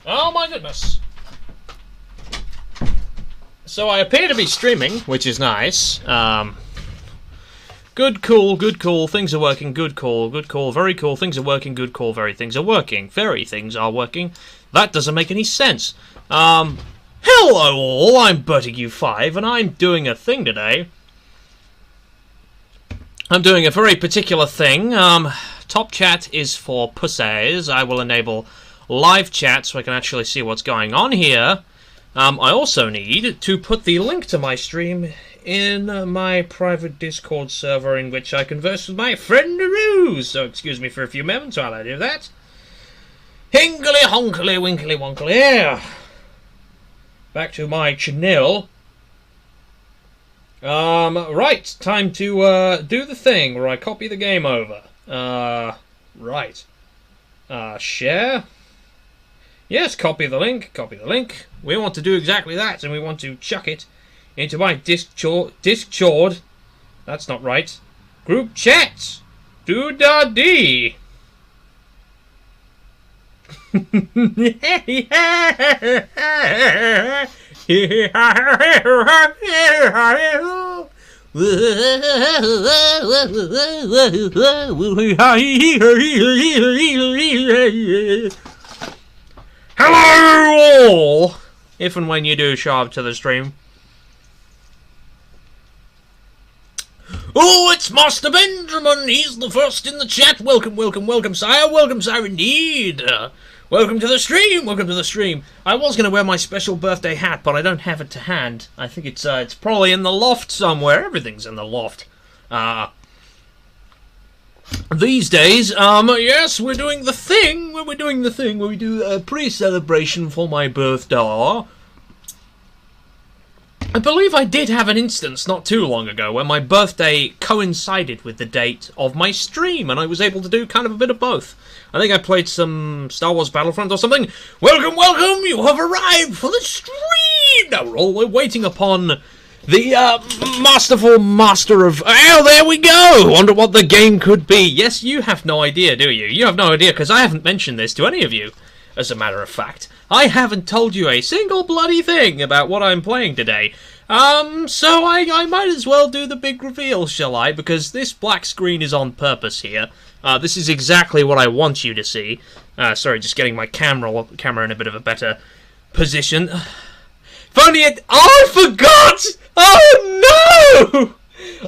Oh my goodness. So I appear to be streaming, which is nice. Good call, things are working, good call, very cool, things are working, good call, things are working, things are working. That doesn't make any sense. Hello all, I'm Bertegue 5, and I'm doing a thing today. I'm doing a very particular thing. Top chat is for pussies. I will enable live chat so I can actually see what's going on here. I also need to put the link to my stream in my private Discord server in which I converse with my friend-a-roos. So excuse me for a few moments while I do that. Hingly honkly winkly wonkly. Yeah. Back to my channel. Right, time to do the thing where I copy the game over. Right. Share. Yes, copy the link, We want to do exactly that, and we want to chuck it into my Discord. That's not right. Group chat. Do-da-dee. Hello all! If and when you do show up to the stream. Oh, it's Master Benjamin! He's the first in the chat! Welcome, sire! Welcome, sire, indeed! Welcome to the stream! I was going to wear my special birthday hat, but I don't have it to hand. I think it's probably in the loft somewhere. Everything's in the loft. These days, yes, we're doing the thing where we do a pre-celebration for my birthday. I believe I did have an instance not too long ago where my birthday coincided with the date of my stream, and I was able to do kind of a bit of both. I think I played some Star Wars Battlefront or something. Welcome, you have arrived for the stream! Now we're all waiting upon the masterful master of... Oh, there we go! Wonder what the game could be. Yes, you have no idea, do you? You have no idea, because I haven't mentioned this to any of you, as a matter of fact. I haven't told you a single bloody thing about what I'm playing today. So I might as well do the big reveal, shall I? Because this black screen is on purpose here. This is exactly what I want you to see. Sorry, just getting my camera in a bit of a better position. If only it... Oh, I forgot! Oh, no!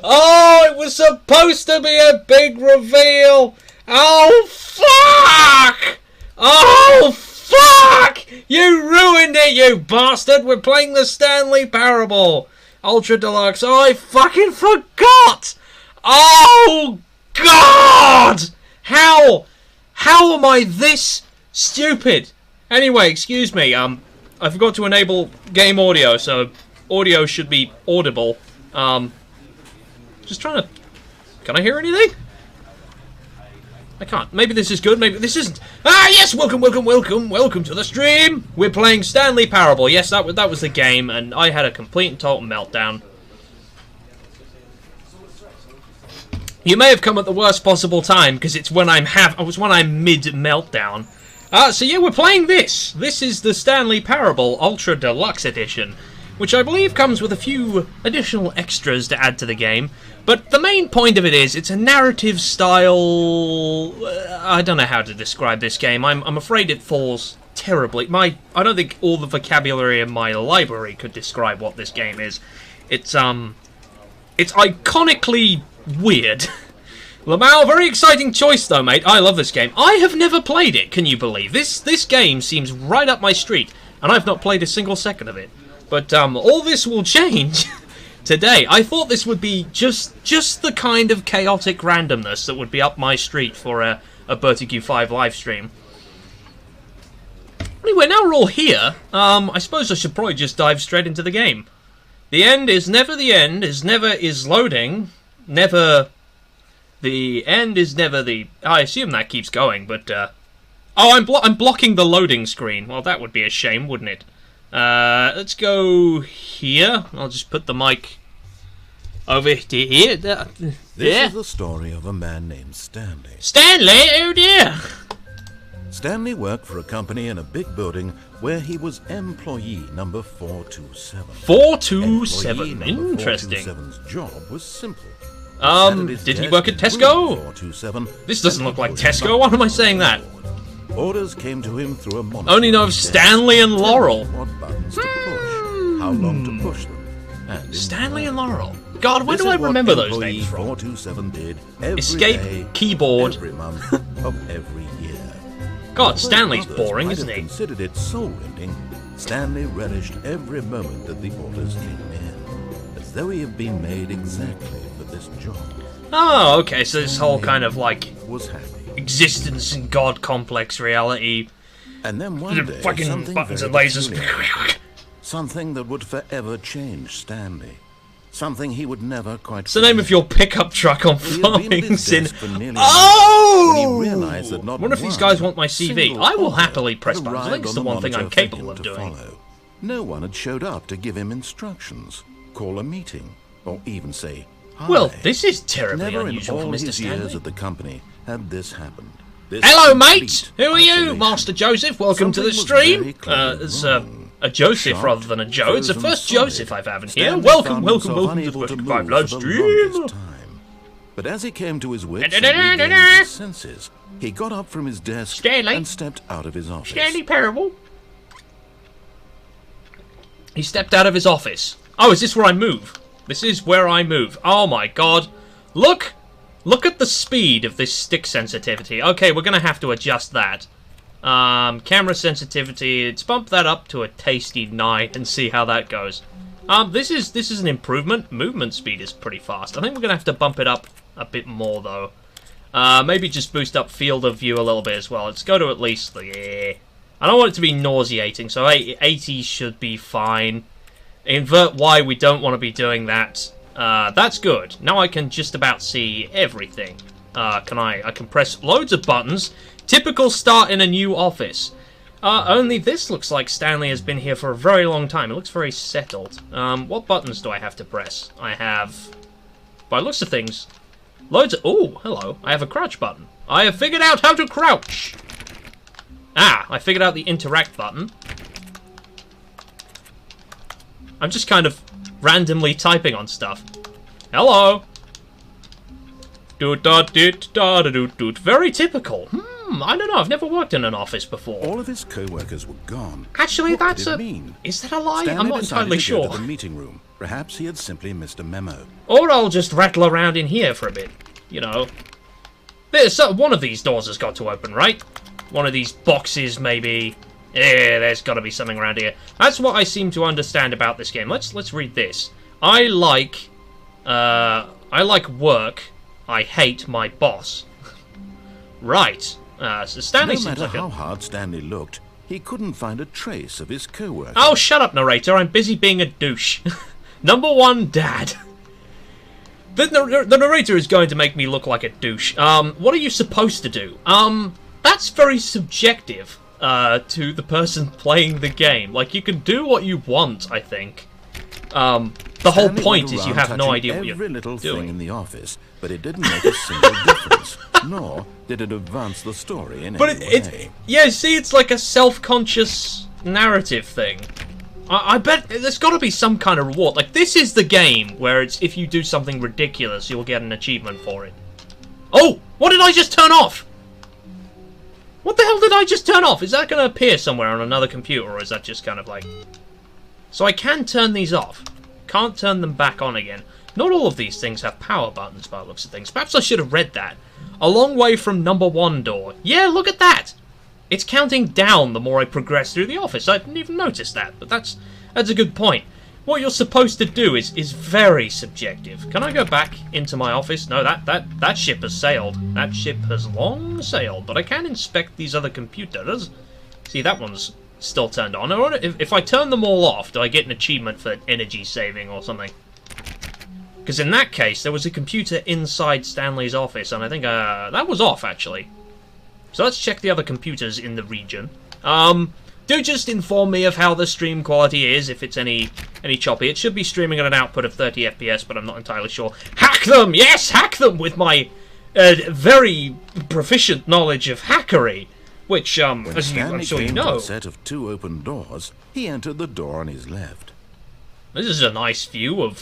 Oh, it was supposed to be a big reveal! Oh, fuck! Oh, fuck! You ruined it, you bastard! We're playing the Stanley Parable Ultra Deluxe. Oh, I fucking forgot! Oh, God! How am I this stupid? Anyway, excuse me, I forgot to enable game audio, so audio should be audible. Just trying to... Can I hear anything? I can't. Maybe this is good, maybe this isn't. Ah, yes! Welcome to the stream! We're playing Stanley Parable. Yes, that was the game, and I had a complete and total meltdown. You may have come at the worst possible time, because it's when I'm mid-meltdown. So yeah, we're playing this. This is the Stanley Parable Ultra Deluxe Edition, which I believe comes with a few additional extras to add to the game. But the main point of it is, it's a narrative style... I don't know how to describe this game. I'm afraid it falls terribly. I don't think all the vocabulary in my library could describe what this game is. It's iconically weird. Lamau, very exciting choice though, mate. I love this game. I have never played it, can you believe? This game seems right up my street, and I've not played a single second of it. But all this will change today. I thought this would be just the kind of chaotic randomness that would be up my street for a Bertegue 5 live stream. Anyway, now we're all here, I suppose I should probably just dive straight into the game. The end is never the end, is loading, never... The end is never the... I assume that keeps going, but... Oh, I'm blocking the loading screen. Well, that would be a shame, wouldn't it? Let's go here. I'll just put the mic over to here. This is the story of a man named Stanley. Stanley? Oh dear! Stanley worked for a company in a big building where he was employee number 427. 427, interesting. 427's job was simple. Did he work at Tesco? 427. This doesn't look like Tesco, why am I saying that? Orders came to him through a monitor. Only know of Stanley and Laurel. What buttons to push, how long to push them, and Stanley and Laurel. God, where do I remember those names from? 427 did every Escape, day, keyboard. every month of every year. God, Stanley's Others boring, might isn't have he? Considered it soul-rending. Stanley relished every moment that the orders came in, as though he had been made exactly for this job. Oh, okay, so this whole kind of like Was happy. existence and God complex reality. And then one day, Fucking something buttons very and lasers. peculiar. Something that would forever change Stanley. Something he would never quite. It's the name of your pickup truck on He had been at Farming his Sin. desk for nearly an Oh! hour when he realized that not Wonder if these one guys want my CV. single I will order happily press had buttons. I think arrived it's on the one thing I'm monitor for capable him of to doing. follow. No one had showed up to give him instructions, call a meeting, or even say hi. Well, this is terribly Never in unusual for all Mr. his years Stanley. at the company had this happened. This Hello, mate! complete Who are you? isolation. Master Joseph, welcome to the Something was stream. very clearly It's wrong. a Joseph Shocked, rather than a Joe. It's the frozen first solid. Joseph I've had in here. Stanley Welcome, found welcome, himself welcome to unable the to 5 move live for the stream. longest time. But as he came to his wits and regained his senses, he got up from his desk Stanley? and stepped out of his office. Stanley Parable. He stepped out of his office. Oh, is this where I move? This is where I move. Oh my god. Look! Look at the speed of this stick sensitivity. Okay, we're gonna have to adjust that. Camera sensitivity, let's bump that up to a tasty 9 and see how that goes. This is an improvement. Movement speed is pretty fast. I think we're gonna have to bump it up a bit more though. Maybe just boost up field of view a little bit as well. Let's go to at least the... I don't want it to be nauseating, so 80 should be fine. Invert Y, we don't want to be doing that. That's good. Now I can just about see everything. I can press loads of buttons. Typical start in a new office. Only this looks like Stanley has been here for a very long time. It looks very settled. What buttons do I have to press? I have, by the looks of things, loads of... Oh, hello. I have a crouch button. I have figured out how to crouch. Ah, I figured out the interact button. I'm just kind of randomly typing on stuff. Hello. Doot-da-doot-da-da-doot-doot. Very typical. I don't know. I've never worked in an office before. All of his co-workers were gone. Actually, What that's did it a... mean? Is that a lie? Stanley I'm not decided entirely to go sure. to the meeting room. Perhaps he had simply missed a memo. Or I'll just rattle around in here for a bit. You know. One of these doors has got to open, right? One of these boxes, maybe. Yeah, there's got to be something around here. That's what I seem to understand about this game. Let's read this. I like work. I hate my boss. Right. So Stanley No seems matter like how a... hard Stanley looked, he couldn't find a trace of his co-worker. Oh, shut up, narrator. I'm busy being a douche. Number 1, dad. The narrator is going to make me look like a douche. What are you supposed to do? That's very subjective to the person playing the game. Like, you can do what you want, I think. The whole Stanley point went is you around have no touching idea what you're every little thing doing. in the office, but it didn't make a single difference. Nor did it advance the story in But any it way. yeah, see, it's like a self-conscious narrative thing. I bet there's got to be some kind of reward. Like, this is the game where it's if you do something ridiculous, you'll get an achievement for it. Oh, what did I just turn off? What the hell did I just turn off? Is that going to appear somewhere on another computer, or is that just kind of like... So I can turn these off. Can't turn them back on again. Not all of these things have power buttons by the looks of things. Perhaps I should have read that. A long way from number 1 door. Yeah, look at that! It's counting down the more I progress through the office. I didn't even notice that, but that's a good point. What you're supposed to do is very subjective. Can I go back into my office? No, that ship has sailed. That ship has long sailed, but I can inspect these other computers. See, that one's still turned on. I wonder if I turn them all off, do I get an achievement for energy saving or something? Because in that case, there was a computer inside Stanley's office, and I think that was off, actually. So let's check the other computers in the region. Do just inform me of how the stream quality is, if it's any choppy. It should be streaming at an output of 30 FPS, but I'm not entirely sure. Hack them! Yes, hack them with my very proficient knowledge of hackery. which, When as you, Stanley I'm sure came you to know, a set of 2 open doors, he entered the door on his left. this is a nice view of,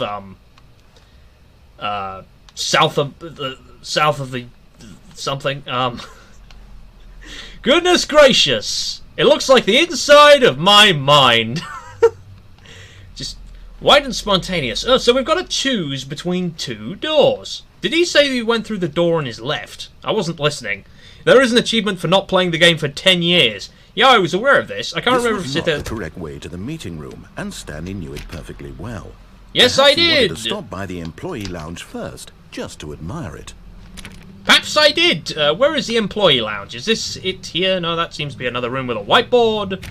south of the something, goodness gracious! It looks like the inside of my mind. Just white and spontaneous. Oh, so we've got to choose between 2 doors. Did he say he went through the door on his left? I wasn't listening. There is an achievement for not playing the game for 10 years. Yeah, I was aware of this. I can't remember if This it's was not the correct way to the meeting room, and Stanley knew it perfectly well. Yes, Perhaps I he wanted did. to stop by the employee lounge first, just to admire it. Perhaps I did. Where is the employee lounge? Is this it here? No, that seems to be another room with a whiteboard.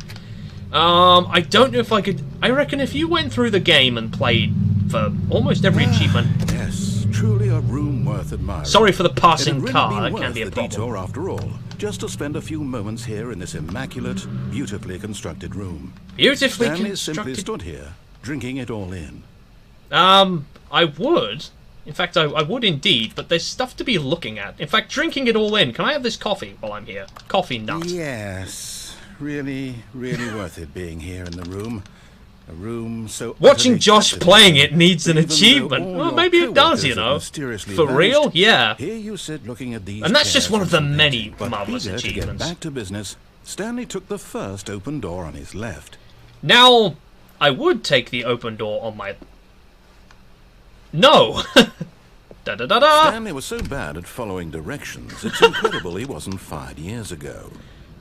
I don't know if I could... I reckon if you went through the game and played for almost every achievement... Yes, truly a room worth admiring. Sorry for the It had passing really car. been That worth can be a the problem. detour after all, just to spend a few moments here in this immaculate, beautifully constructed room. Beautifully Stanley simply constructed... stood here, drinking it all in. I would. In fact, I would indeed, but there's stuff to be looking at. In fact, drinking it all in. Can I have this coffee while I'm here? Coffee nut. Yes, really, really worth it being here in the room. A room so... Watching utterly Josh desolate playing it needs an that even though achievement. all Well, your maybe it does, co-workers you have know. mysteriously For real? vanished, Yeah. Here you sit looking at these And that's just chairs one of the and some many painting, but marvelous eager achievements. To get back to business, Stanley took the first open door on his left. Now, I would take the open door on my... No! Da-da-da-da! Stanley was so bad at following directions, it's incredible he wasn't fired years ago.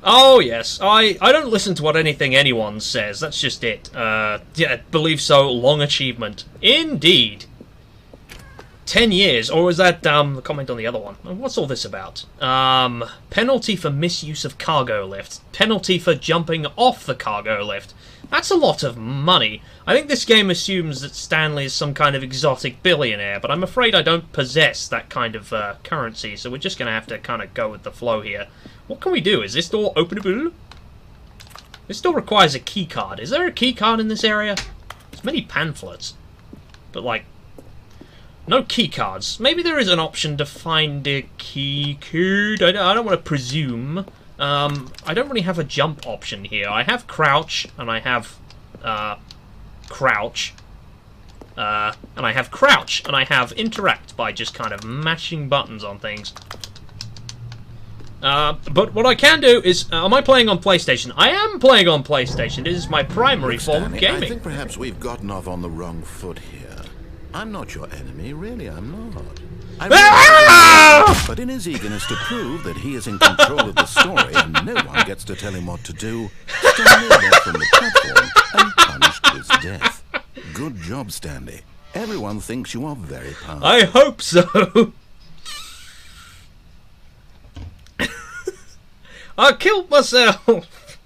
Oh, yes. I don't listen to what anything anyone says. That's just it. Yeah, believe so. Long achievement. Indeed. 10 years. Or was that, the comment on the other one? What's all this about? Penalty for misuse of cargo lift. Penalty for jumping off the cargo lift. That's a lot of money. I think this game assumes that Stanley is some kind of exotic billionaire, but I'm afraid I don't possess that kind of currency, so we're just going to have to kind of go with the flow here. What can we do? Is this door openable? This door requires a key card. Is there a key card in this area? There's many pamphlets, but like, no key cards. Maybe there is an option to find a key code. I don't want to presume. I don't really have a jump option here. I have crouch, and I have crouch, and I have crouch, and I have interact by just kind of mashing buttons on things. But what I can do is, am I playing on PlayStation? I am playing on PlayStation. This is my primary form of Stanley, gaming. I think perhaps we've gotten off on the wrong foot here. I'm not your enemy, really, I'm not. But in his eagerness to prove that he is in control of the story and no one gets to tell him what to do, Stanley left from the platform and punished to his death. Good job, Stanley. Everyone thinks you are very powerful. I hope so. I killed myself.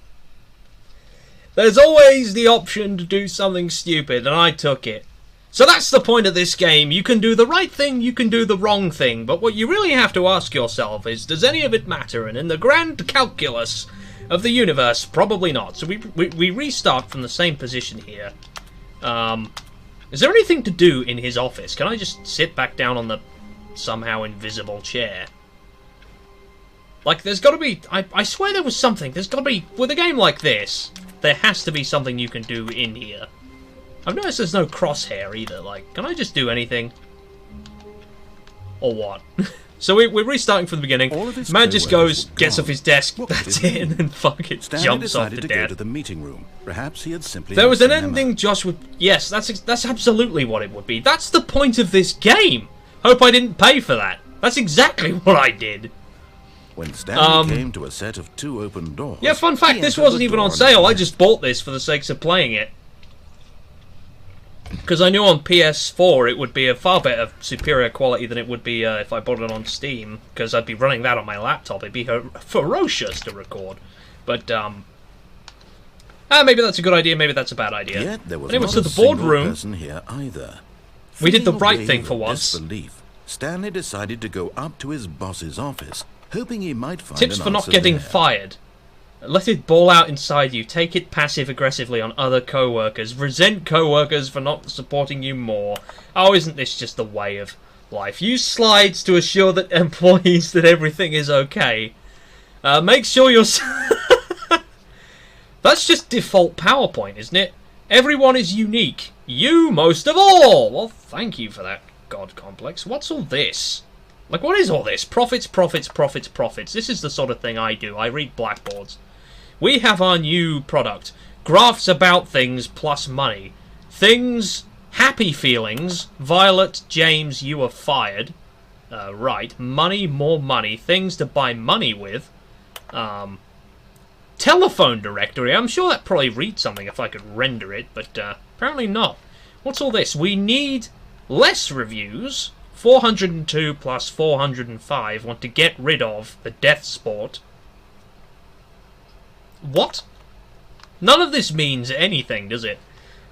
There's always the option to do something stupid, and I took it. So that's the point of this game. You can do the right thing, you can do the wrong thing, but what you really have to ask yourself is, does any of it matter? And in the grand calculus of the universe, probably not. So we restart from the same position here. Is there anything to do in his office? Can I just sit back down on the somehow invisible chair? Like, there's got to be... I swear there was something. There's got to be... With a game like this, there has to be something you can do in here. I've noticed there's no crosshair either. Like, can I just do anything? Or what? So we're restarting from the beginning. Man just goes, gets off his desk, that's it, and then fuck it, Stanley jumps off decided to to go death. to the meeting room. Perhaps he had simply... There was an missed the memo. ending Josh would... Yes, that's absolutely what it would be. That's the point of this game. Hope I didn't pay for that. That's exactly what I did. When Stanley came to a set of 2 open doors... Yeah, fun fact, he this entered wasn't the even door on his sale. I left. just bought this for the sakes of playing it. Because I knew on PS4 it would be a far better, superior quality than it would be if I bought it on Steam. Because I'd be running that on my laptop. It'd be ferocious to record. But, maybe that's a good idea, maybe that's a bad idea. Yet there was Anyway, not so a the single boardroom... person here either. We did the Feeling a right wave thing for of once. Disbelief, Stanley decided to go up to his boss's office, hoping he might find Tips an for not answer getting there. fired. Let it ball out inside you. Take it passive-aggressively on other co-workers. Resent co-workers for not supporting you more. Oh, isn't this just the way of life? Use slides to assure that employees that everything is okay. Make sure you're... That's just default PowerPoint, isn't it? Everyone is unique. You most of all. Well, thank you for that, God Complex. What's all this? Like, what is all this? Profits, profits, profits, profits. This is the sort of thing I do. I read blackboards. We have our new product. Graphs about things plus money. Things, happy feelings. Violet, James, you are fired. Right. Money, more money. Things to buy money with. Telephone directory. I'm sure that probably reads something if I could render it, but apparently not. What's all this? We need less reviews. 402 plus 405 want to get rid of the death sport. What? None of this means anything, does it?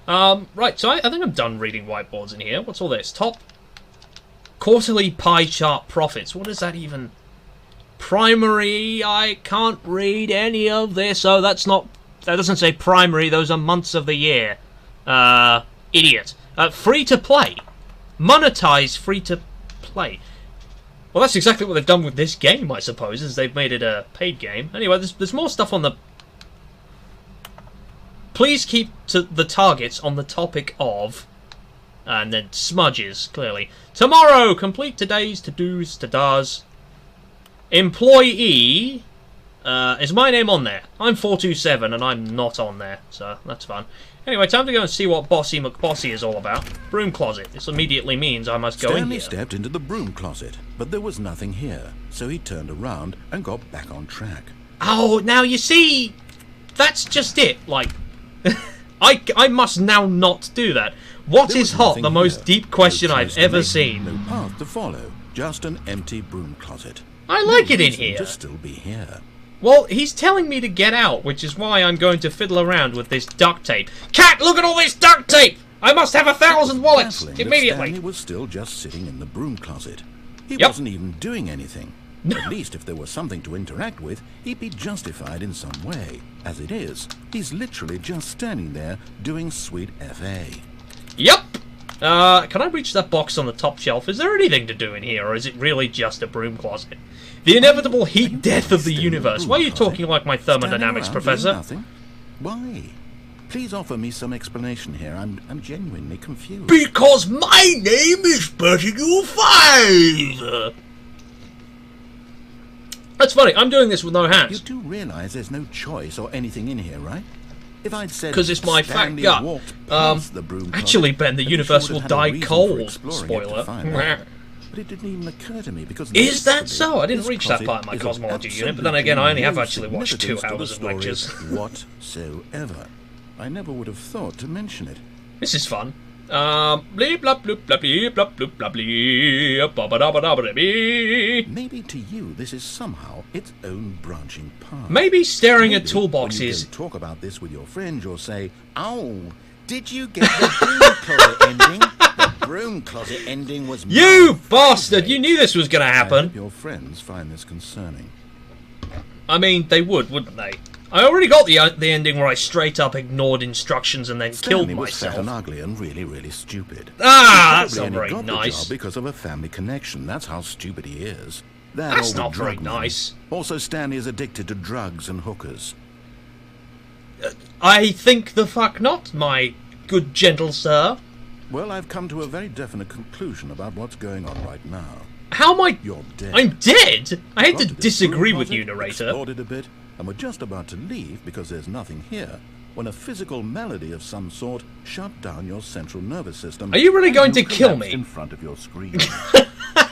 Right, so I think I'm done reading whiteboards in here. What's all this? Top quarterly pie chart profits. What is that even? Primary, I can't read any of this. Oh, that doesn't say primary, those are months of the year. Idiot. Free to play. Monetize free to play. Well, that's exactly what they've done with this game, I suppose, is they've made it a paid game. Anyway, there's more stuff on the... Please keep to the targets on the topic of... And then smudges, clearly. Tomorrow, complete today's to-dos, to-does. Employee, is my name on there? I'm 427 and I'm not on there, so that's fun. Anyway, time to go and see what Bossy McBossy is all about. Broom closet. This immediately means I must go in Stanley here. stepped into the broom closet, but there was nothing here, so he turned around and got back on track. Oh, now you see, that's just it. Like, I must now not do that. What is hot? The most deep question I've ever seen. No path to follow, just an empty broom closet. I like it in here. To still be here. Well, he's telling me to get out, which is why I'm going to fiddle around with this duct tape. Cat, look at all this duct tape! I must have 1,000 wallets immediately. Stanley was still just sitting in the broom closet. He wasn't even doing anything. At least if there was something to interact with, he'd be justified in some way. As it is, he's literally just standing there doing sweet FA. Yep. Can I reach that box on the top shelf? Is there anything to do in here, or is it really just a broom closet? The inevitable heat death of the universe. Why are you talking like my thermodynamics professor? Nothing? Why? Please offer me some explanation here. I'm genuinely confused. Because my name is Bertegue 5. That's funny. I'm doing this with no hands. You do realize there's no choice or anything in here, right? If I'd said because it's my fat gut. Actually, Ben, the universe will die cold. Spoiler. But it didn't even occur to me because... Is that so? I didn't reach that part of my cosmology unit, but then again, I only have actually watched 2 hours of lectures. Whatsoever. I never would have thought to mention it. This is fun. Maybe to you, this is somehow its own branching path. Maybe staring at toolboxes. When you talk about this with your friends, you'll say, "Oh, did you get the broom closet ending? The broom closet ending was you bastard! You knew this was going to happen." I hope your friends find this concerning. I mean, they would, wouldn't they? I already got the ending where I straight up ignored instructions and then killed myself. Was fat and ugly and really, really stupid. Ah, that's not very nice. Because of a family connection. That's how stupid he is. That's not very nice. Also, Stanley is addicted to drugs and hookers. I think the fuck not, my good gentle sir. Well, I've come to a very definite conclusion about what's going on right now. How am I? You're dead. I'm dead? I hate to disagree with you, narrator. Explored it a bit, and we're just about to leave because there's nothing here, when a physical malady of some sort shut down your central nervous system. Are you really going to kill me? In front of your screen.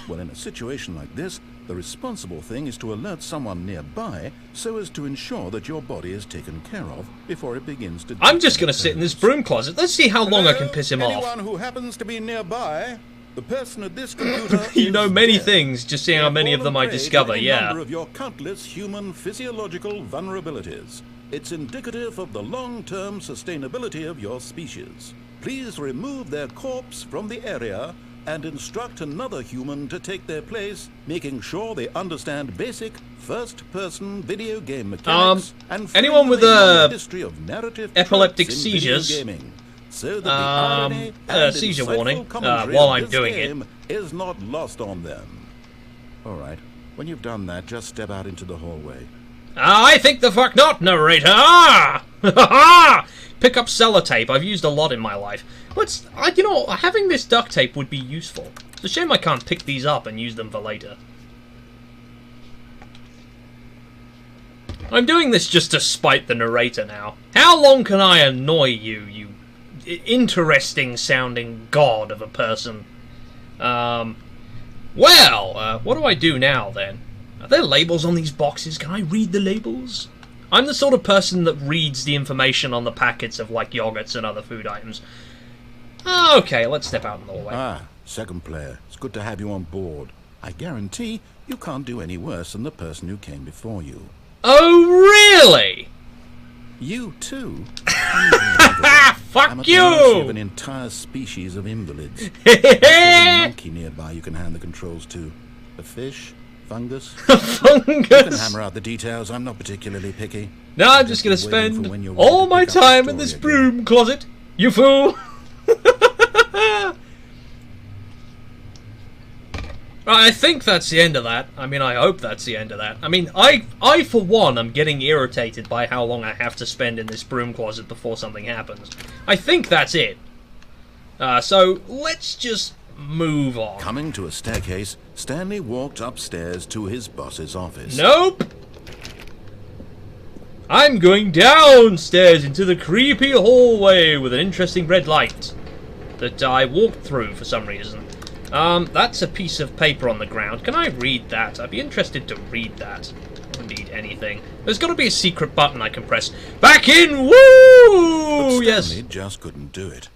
Well, in a situation like this, the responsible thing is to alert someone nearby so as to ensure that your body is taken care of before it begins to... I'm just going to sit in this broom closet. Let's see how long I can piss him off. Anyone who happens to be nearby, the person at this computer you know many things, just seeing how many of them I discover, yeah. Number of your countless human physiological vulnerabilities. It's indicative of the long-term sustainability of your species. Please remove their corpse from the area and instruct another human to take their place, making sure they understand basic first-person video game mechanics and anyone with a history of narrative epileptic seizures, gaming, so that the seizure warning while I'm doing it is not lost on them. All right, when you've done that, just step out into the hallway. I think the fuck not, narrator! Ah! Ha! Pick up sellotape. I've used a lot in my life. You know, having this duct tape would be useful. It's a shame I can't pick these up and use them for later. I'm doing this just to spite the narrator now. How long can I annoy you, you interesting sounding god of a person? Well, what do I do now then? Are there labels on these boxes? Can I read the labels? I'm the sort of person that reads the information on the packets of, like, yogurts and other food items. Okay, let's step out in the hallway. Ah, second player. It's good to have you on board. I guarantee you can't do any worse than the person who came before you. Oh, really? You too? Fuck I'm at you! the mercy of an entire species of invalids. There's a monkey nearby you can hand the controls to. A fish? Fungus? Fungus! You can hammer out the details. I'm not particularly picky. Now I'm just going to spend all my time in this broom closet. You fool! I think that's the end of that. I mean, I hope that's the end of that. I mean, I for one, am getting irritated by how long I have to spend in this broom closet before something happens. I think that's it. So, let's just move on. Coming to a staircase, Stanley walked upstairs to his boss's office. Nope! I'm going downstairs into the creepy hallway with an interesting red light that I walked through for some reason. That's a piece of paper on the ground. Can I read that? I'd be interested to read that. I don't need anything. There's got to be a secret button I can press. Back in! Woo! But Yes. Stanley just couldn't do it.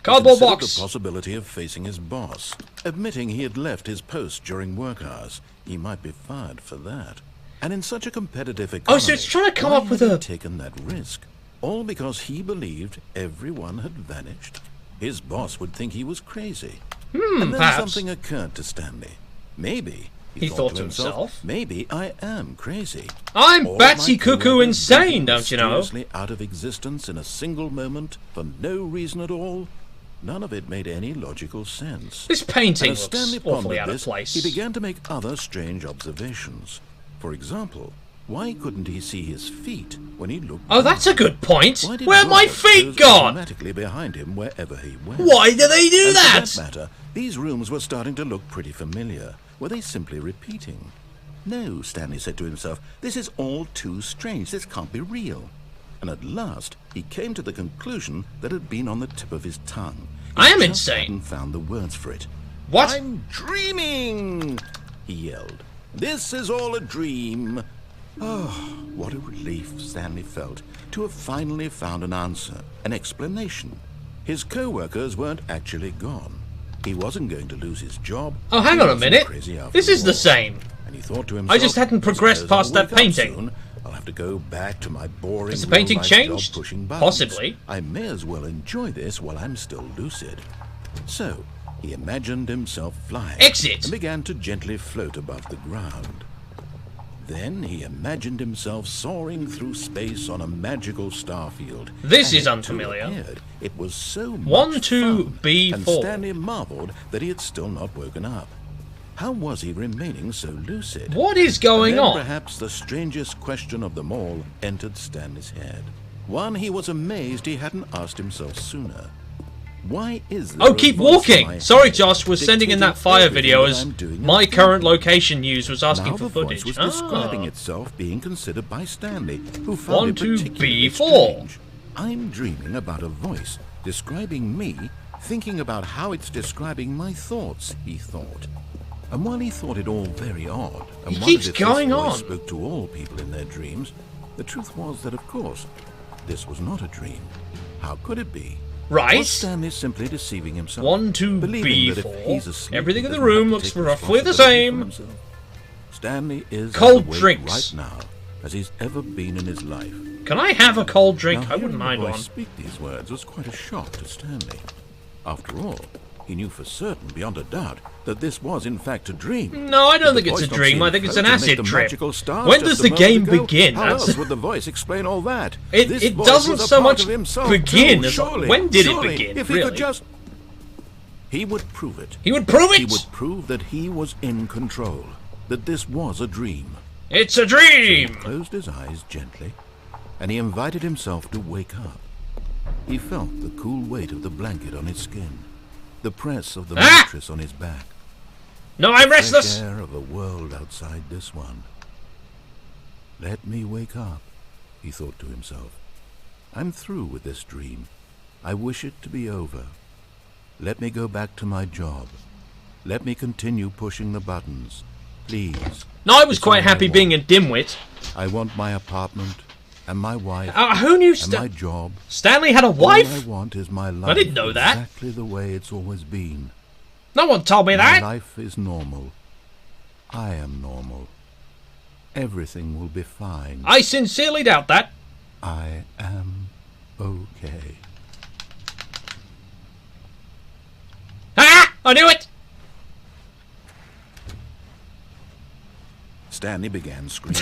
Cardboard He considered box. the possibility of facing his boss. Admitting he had left his post during work hours, he might be fired for that. And in such a competitive economy, Oh, so it's trying to come why up with had he a... taken that risk? All because he believed everyone had vanished. His boss would think he was crazy. And then perhaps. something occurred to Stanley. Maybe, He thought to himself, maybe I am crazy. I'm All Batsy my Cuckoo coworkers insane, being don't you know? mysteriously out of existence in a single moment for no reason at all. None of it made any logical sense. This painting And as looks Stanley awfully pondered out of this, place. he began to make other strange observations. For example, why couldn't he see his feet when he looked Oh, down? that's a good point. Why did Where are my robots feet close gone? automatically behind him wherever he went? Why do they do And that? for that matter, these rooms were starting to look pretty familiar. Were they simply repeating? No, Stanley said to himself, this is all too strange. This can't be real. And at last, he came to the conclusion that had been on the tip of his tongue. He I am just insane. hadn't found the words for it. What? I'm dreaming, he yelled. This is all a dream. Oh, what a relief Stanley felt to have finally found an answer, an explanation. His co-workers weren't actually gone. He wasn't going to lose his job. Oh, hang He on a wasn't minute. crazy after This is the all. same. And he thought to himself, I just hadn't progressed "Suppose past I'll that wake up painting." soon. I'll have to go back to my boring Has the painting real-life changed? job pushing buttons. Possibly. I may as well enjoy this while I'm still lucid. So, he imagined himself flying. Exit. And began to gently float above the ground. Then he imagined himself soaring through space on a magical starfield. This And is it unfamiliar. too appeared. It was so much 1, 2, fun, B, and 4. Stanley marveled that he had still not woken up. How was he remaining so lucid? What is going And then on? perhaps the strangest question of them all entered Stanley's head. One he was amazed he hadn't asked himself sooner. Why is there Oh, a keep voice in walking! my Sorry, head Josh, was sending in that dictating fire everything video that as I'm doing my and current thinking? location news was asking Now for the voice footage. was Ah. describing itself being considered by Stanley, who 1, found it 2, particularly B4. strange. I'm dreaming about a voice describing me, thinking about how it's describing my thoughts, he thought. And while he thought it all very odd, and He wondered keeps if going this on. voice spoke to all people in their dreams, the truth was that, of course, this was not a dream. How could it be? Right. Was Stanley simply deceiving himself? 1, 2, believing that if B4. he's asleep, Everything in he the doesn't room have to looks take roughly the responsibility same. for himself? Stanley is Cold as awake drinks. right now as he's ever been in his life. Can I have a cold drink? Now, I wouldn't hearing mind the voice one. speak these words was quite a shock to Stanley. After all, he knew for certain, beyond a doubt, that this was in fact a dream. No, I don't Did think the it's a voice not dream. seem I think it's an float and make acid the trip. magical stars When just does a the moment game ago? begin? How That's- else would the voice explain all that? It This voice doesn't was a so part much of himself begin too, as surely, when did it surely, begin, If he really? could just... He would prove it. He would prove He it! would prove that he was in control, that this was a dream. It's a dream! He closed his eyes gently, and he invited himself to wake up. He felt the cool weight of the blanket on his skin, the press of the mattress on his back. No, I'm restless! The fresh air of a world outside this one. Let me wake up, he thought to himself. I'm through with this dream. I wish it to be over. Let me go back to my job. Let me continue pushing the buttons. Please. No, I was quite happy being a dimwit. I want my apartment and my wife who knew and my job. Stanley had a wife? All I want is my life. I didn't know that. Exactly the way it's always been. No one told me that. My life is normal. I am normal. Everything will be fine. I sincerely doubt that. I am okay. Ah! I knew it! Stanley began screaming.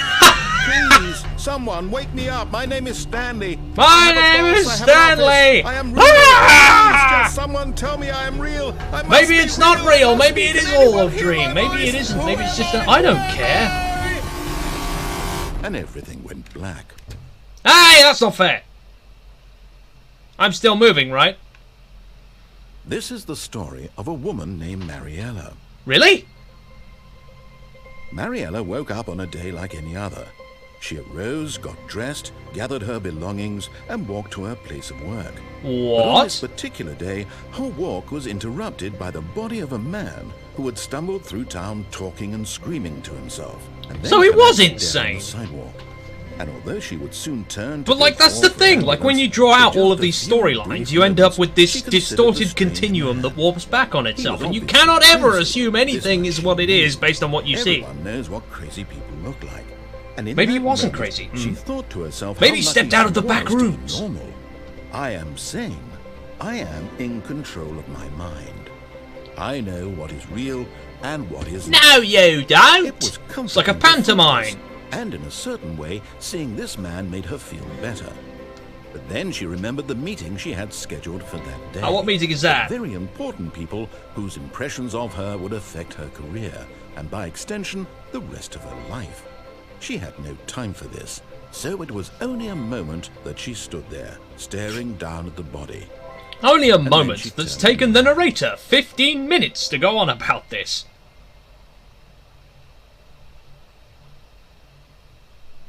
Please, someone wake me up. My name is Stanley. My name is Stanley. I am real. Please, just someone tell me I am real. Maybe it's not real. Maybe it is all a dream. Maybe it isn't. Maybe it's just I don't care. And everything went black. Hey, that's not fair. I'm still moving, right? This is the story of a woman named Mariella. Really? Mariella woke up on a day like any other. She arose, got dressed, gathered her belongings, and walked to her place of work. What? But on this particular day, her walk was interrupted by the body of a man who had stumbled through town talking and screaming to himself. And then So he was collapsed down insane. on the sidewalk. And although she would soon turn to But like that's the thing, like when you draw out all of these storylines, you end up with this distorted continuum that warps back on itself, and you cannot ever assume anything is what it is based on what you see. Everyone knows what crazy people look like. And in Maybe he that wasn't moment, crazy. She thought to herself, Maybe how he lucky stepped out of she the back was to be rooms. Normal. I am sane. I am in control of my mind. I know what is real and what is not. No, you don't. It was It's like a comforting to pantomime. focus, and in a certain way, seeing this man made her feel better. But then she remembered the meeting she had scheduled for that day. Oh, what meeting is that? Very important people whose impressions of her would affect her career, and by extension, the rest of her life. She had no time for this, so it was only a moment that she stood there, staring down at the body. Only a then moment she that's turned taken the narrator 15 minutes to go on about this.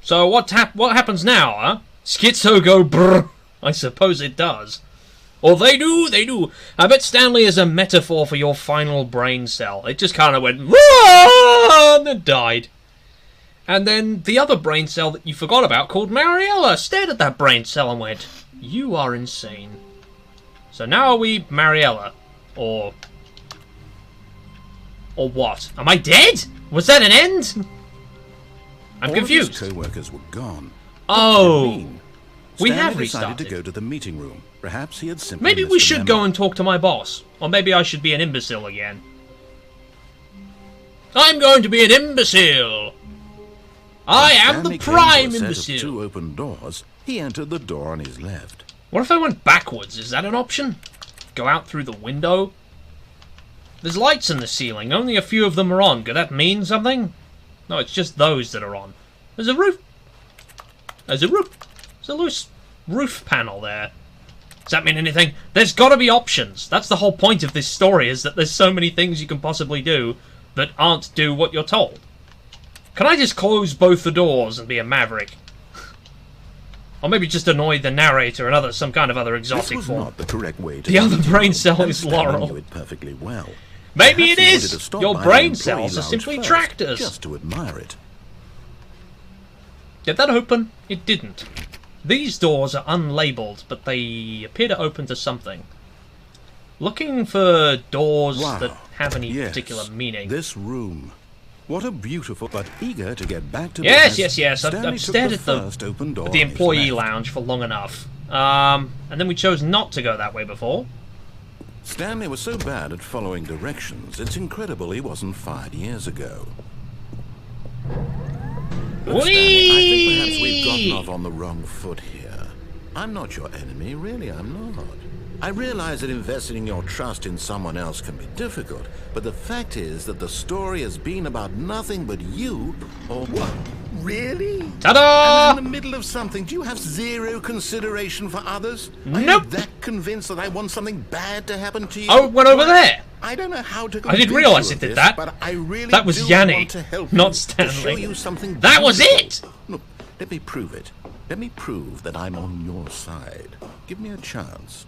So what happens now, huh? Schizo go brr. I suppose it does. Or they do. I bet Stanley is a metaphor for your final brain cell. It just kind of went, and then died. And then the other brain cell that you forgot about, called Mariella, stared at that brain cell and went, you are insane. So now are we Mariella? Or what? Am I dead? Was that an end? I'm confused. All of his co-workers were gone. Oh, we Stanley have decided restarted. to go to the meeting room. Perhaps he had simply Maybe we missed a should memo. go and talk to my boss. Or maybe I should be an imbecile again. I'm going to be an imbecile. I am the Stanley came prime to a set of imbecile. two open doors. He entered the door on his left. What if I went backwards? Is that an option? Go out through the window? There's lights in the ceiling. Only a few of them are on. Could that mean something? No, it's just those that are on. There's a roof. There's a roof. There's a loose roof panel there. Does that mean anything? There's got to be options. That's the whole point of this story, is that there's so many things you can possibly do that aren't do what you're told. Can I just close both the doors and be a maverick? Or maybe just annoy the narrator and some kind of other exotic This was form. not the correct way to The other do it, brain cell and is Stanley Laurel. knew it perfectly well. Maybe Perhaps it he wanted is. to stop Your by brain the cells are employee simply lounge tractors. just to admire it. Did that open? It didn't. These doors are unlabeled, but they appear to open to something. Looking for doors Wow. that have any Yes, particular meaning. This room. What a beautiful, but eager to get back to Yes, business, yes. Stanley I've took stared at first open door the on his employee left. lounge for long enough. And then we chose not to go that way before. Stanley was so bad at following directions, it's incredible he wasn't fired years ago. Look, Stanley, I think perhaps we've gotten off on the wrong foot here. I'm not your enemy, really, I'm not. I realize that investing your trust in someone else can be difficult, but the fact is that the story has been about nothing but you, or Really? Ta-da! I was in the middle of something. Do you have zero consideration for others? Nope. Are you that convinced that I want something bad to happen to you? Oh, it went over there. I don't know how to. I didn't realise it did that. But I really that was do Yanni, want to help not you, Stanley. to show you something that was beautiful. it. Look, let me prove it. Let me prove that I'm on your side. Give me a chance.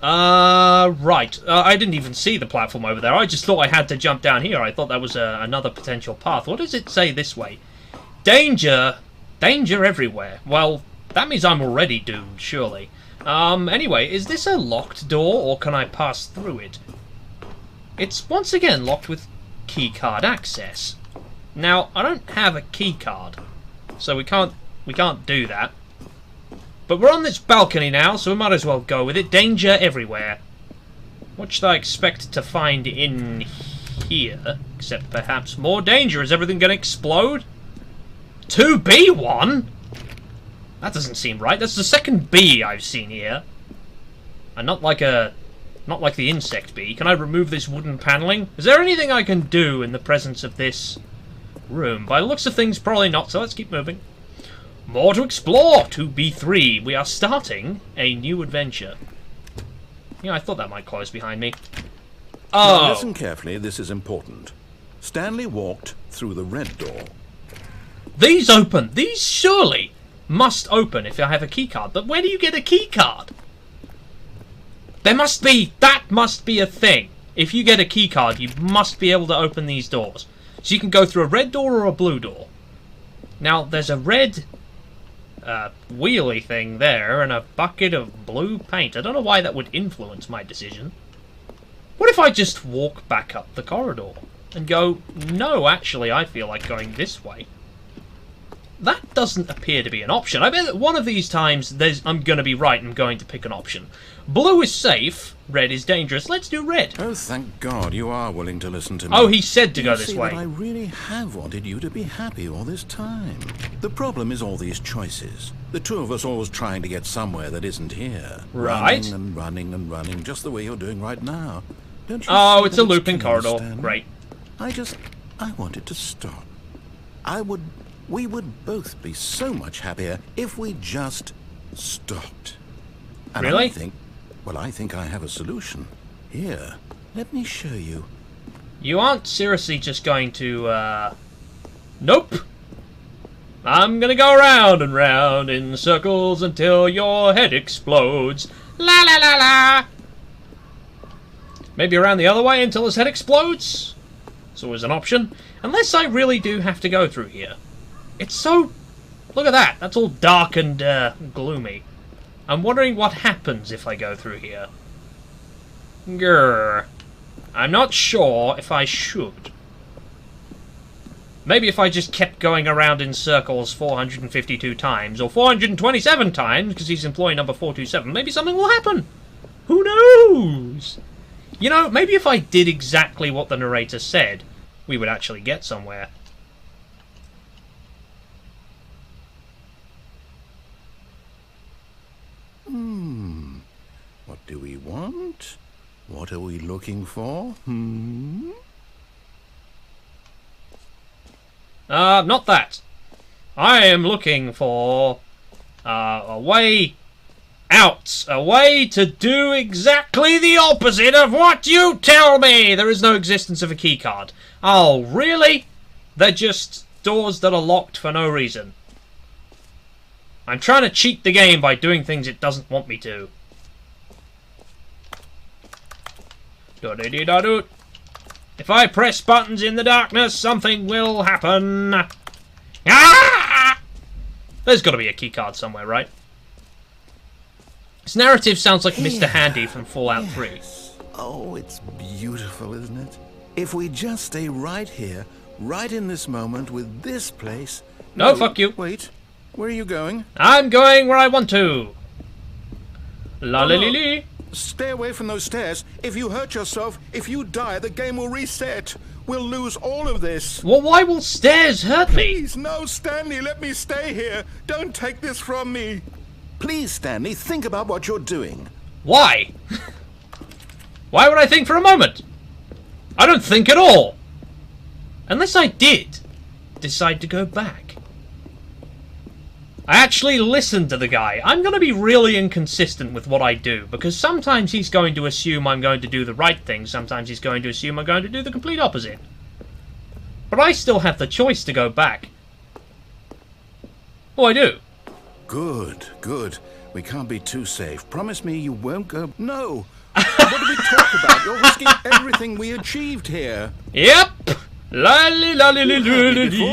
Right. I didn't even see the platform over there. I just thought I had to jump down here. I thought that was another potential path. What does it say this way? Danger. Danger everywhere. Well, that means I'm already doomed, surely. Anyway, is this a locked door, or can I pass through it? It's once again locked with keycard access. Now, I don't have a keycard, so we can't do that. But we're on this balcony now, so we might as well go with it. Danger everywhere. What should I expect to find in here? Except perhaps more danger. Is everything going to explode? 2B1? That doesn't seem right. That's the second bee I've seen here. And not like the insect bee. Can I remove this wooden paneling? Is there anything I can do in the presence of this room? By the looks of things, probably not, so let's keep moving. More to explore! 2B3. We are starting a new adventure. Yeah, I thought that might close behind me. Oh! Now listen carefully, this is important. Stanley walked through the red door. These open! These surely must open if I have a keycard. But where do you get a keycard? There must be... That must be a thing. If you get a keycard, you must be able to open these doors. So you can go through a red door or a blue door. Now, there's a red... wheelie thing there and a bucket of blue paint. I don't know why that would influence my decision. What if I just walk back up the corridor and go, no, actually, I feel like going this way? That doesn't appear to be an option. I bet that one of these times I'm going to be right and going to pick an option. Blue is safe, red is dangerous. Let's do red. Oh, thank God you are willing to listen to me. Oh, he said to go this way. I really have wanted you to be happy all this time. The problem is all these choices. The two of us always trying to get somewhere that isn't here. Right. Running and running and running, just the way you're doing right now. Don't you Oh, see it's that a looping killing us, corridor. Stanley? Great. I wanted to stop. We would both be so much happier if we just stopped. And Really? I think I have a solution. Here, let me show you. You aren't seriously just going to, Nope! I'm gonna go round and round in circles until your head explodes. La la la la! Maybe around the other way until his head explodes? It's always an option. Unless I really do have to go through here. It's so... Look at that. That's all dark and gloomy. I'm wondering what happens if I go through here. Grrr. I'm not sure if I should. Maybe if I just kept going around in circles 452 times, or 427 times, because he's employee number 427, maybe something will happen. Who knows? You know, maybe if I did exactly what the narrator said, we would actually get somewhere. What do we want? What are we looking for? Not that. I am looking for a way out. A way to do exactly the opposite of what you tell me. There is no existence of a keycard. Oh, really? They're just doors that are locked for no reason. I'm trying to cheat the game by doing things it doesn't want me to. Do-de-de-da-doot. If I press buttons in the darkness, something will happen. Ah! There's got to be a keycard somewhere, right? This narrative sounds like Mr. Handy from Fallout 3. Oh, it's beautiful, isn't it? If we just stay right here, right in this moment with this place... No, fuck you. Wait, where are you going? I'm going where I want to. La-la-li-li. Stay away from those stairs. If you hurt yourself, if you die, the game will reset. We'll lose all of this. Well, why will stairs hurt me? Please, no, Stanley, let me stay here. Don't take this from me. Please, Stanley, think about what you're doing. Why? Why would I think for a moment? I don't think at all. Unless I did decide to go back. I actually listened to the guy. I'm going to be really inconsistent with what I do, because sometimes he's going to assume I'm going to do the right thing, sometimes he's going to assume I'm going to do the complete opposite. But I still have the choice to go back. Oh, I do. Good, good. We can't be too safe. Promise me you won't go... No! What do we talk about? You're risking everything we achieved here. Yep! Before,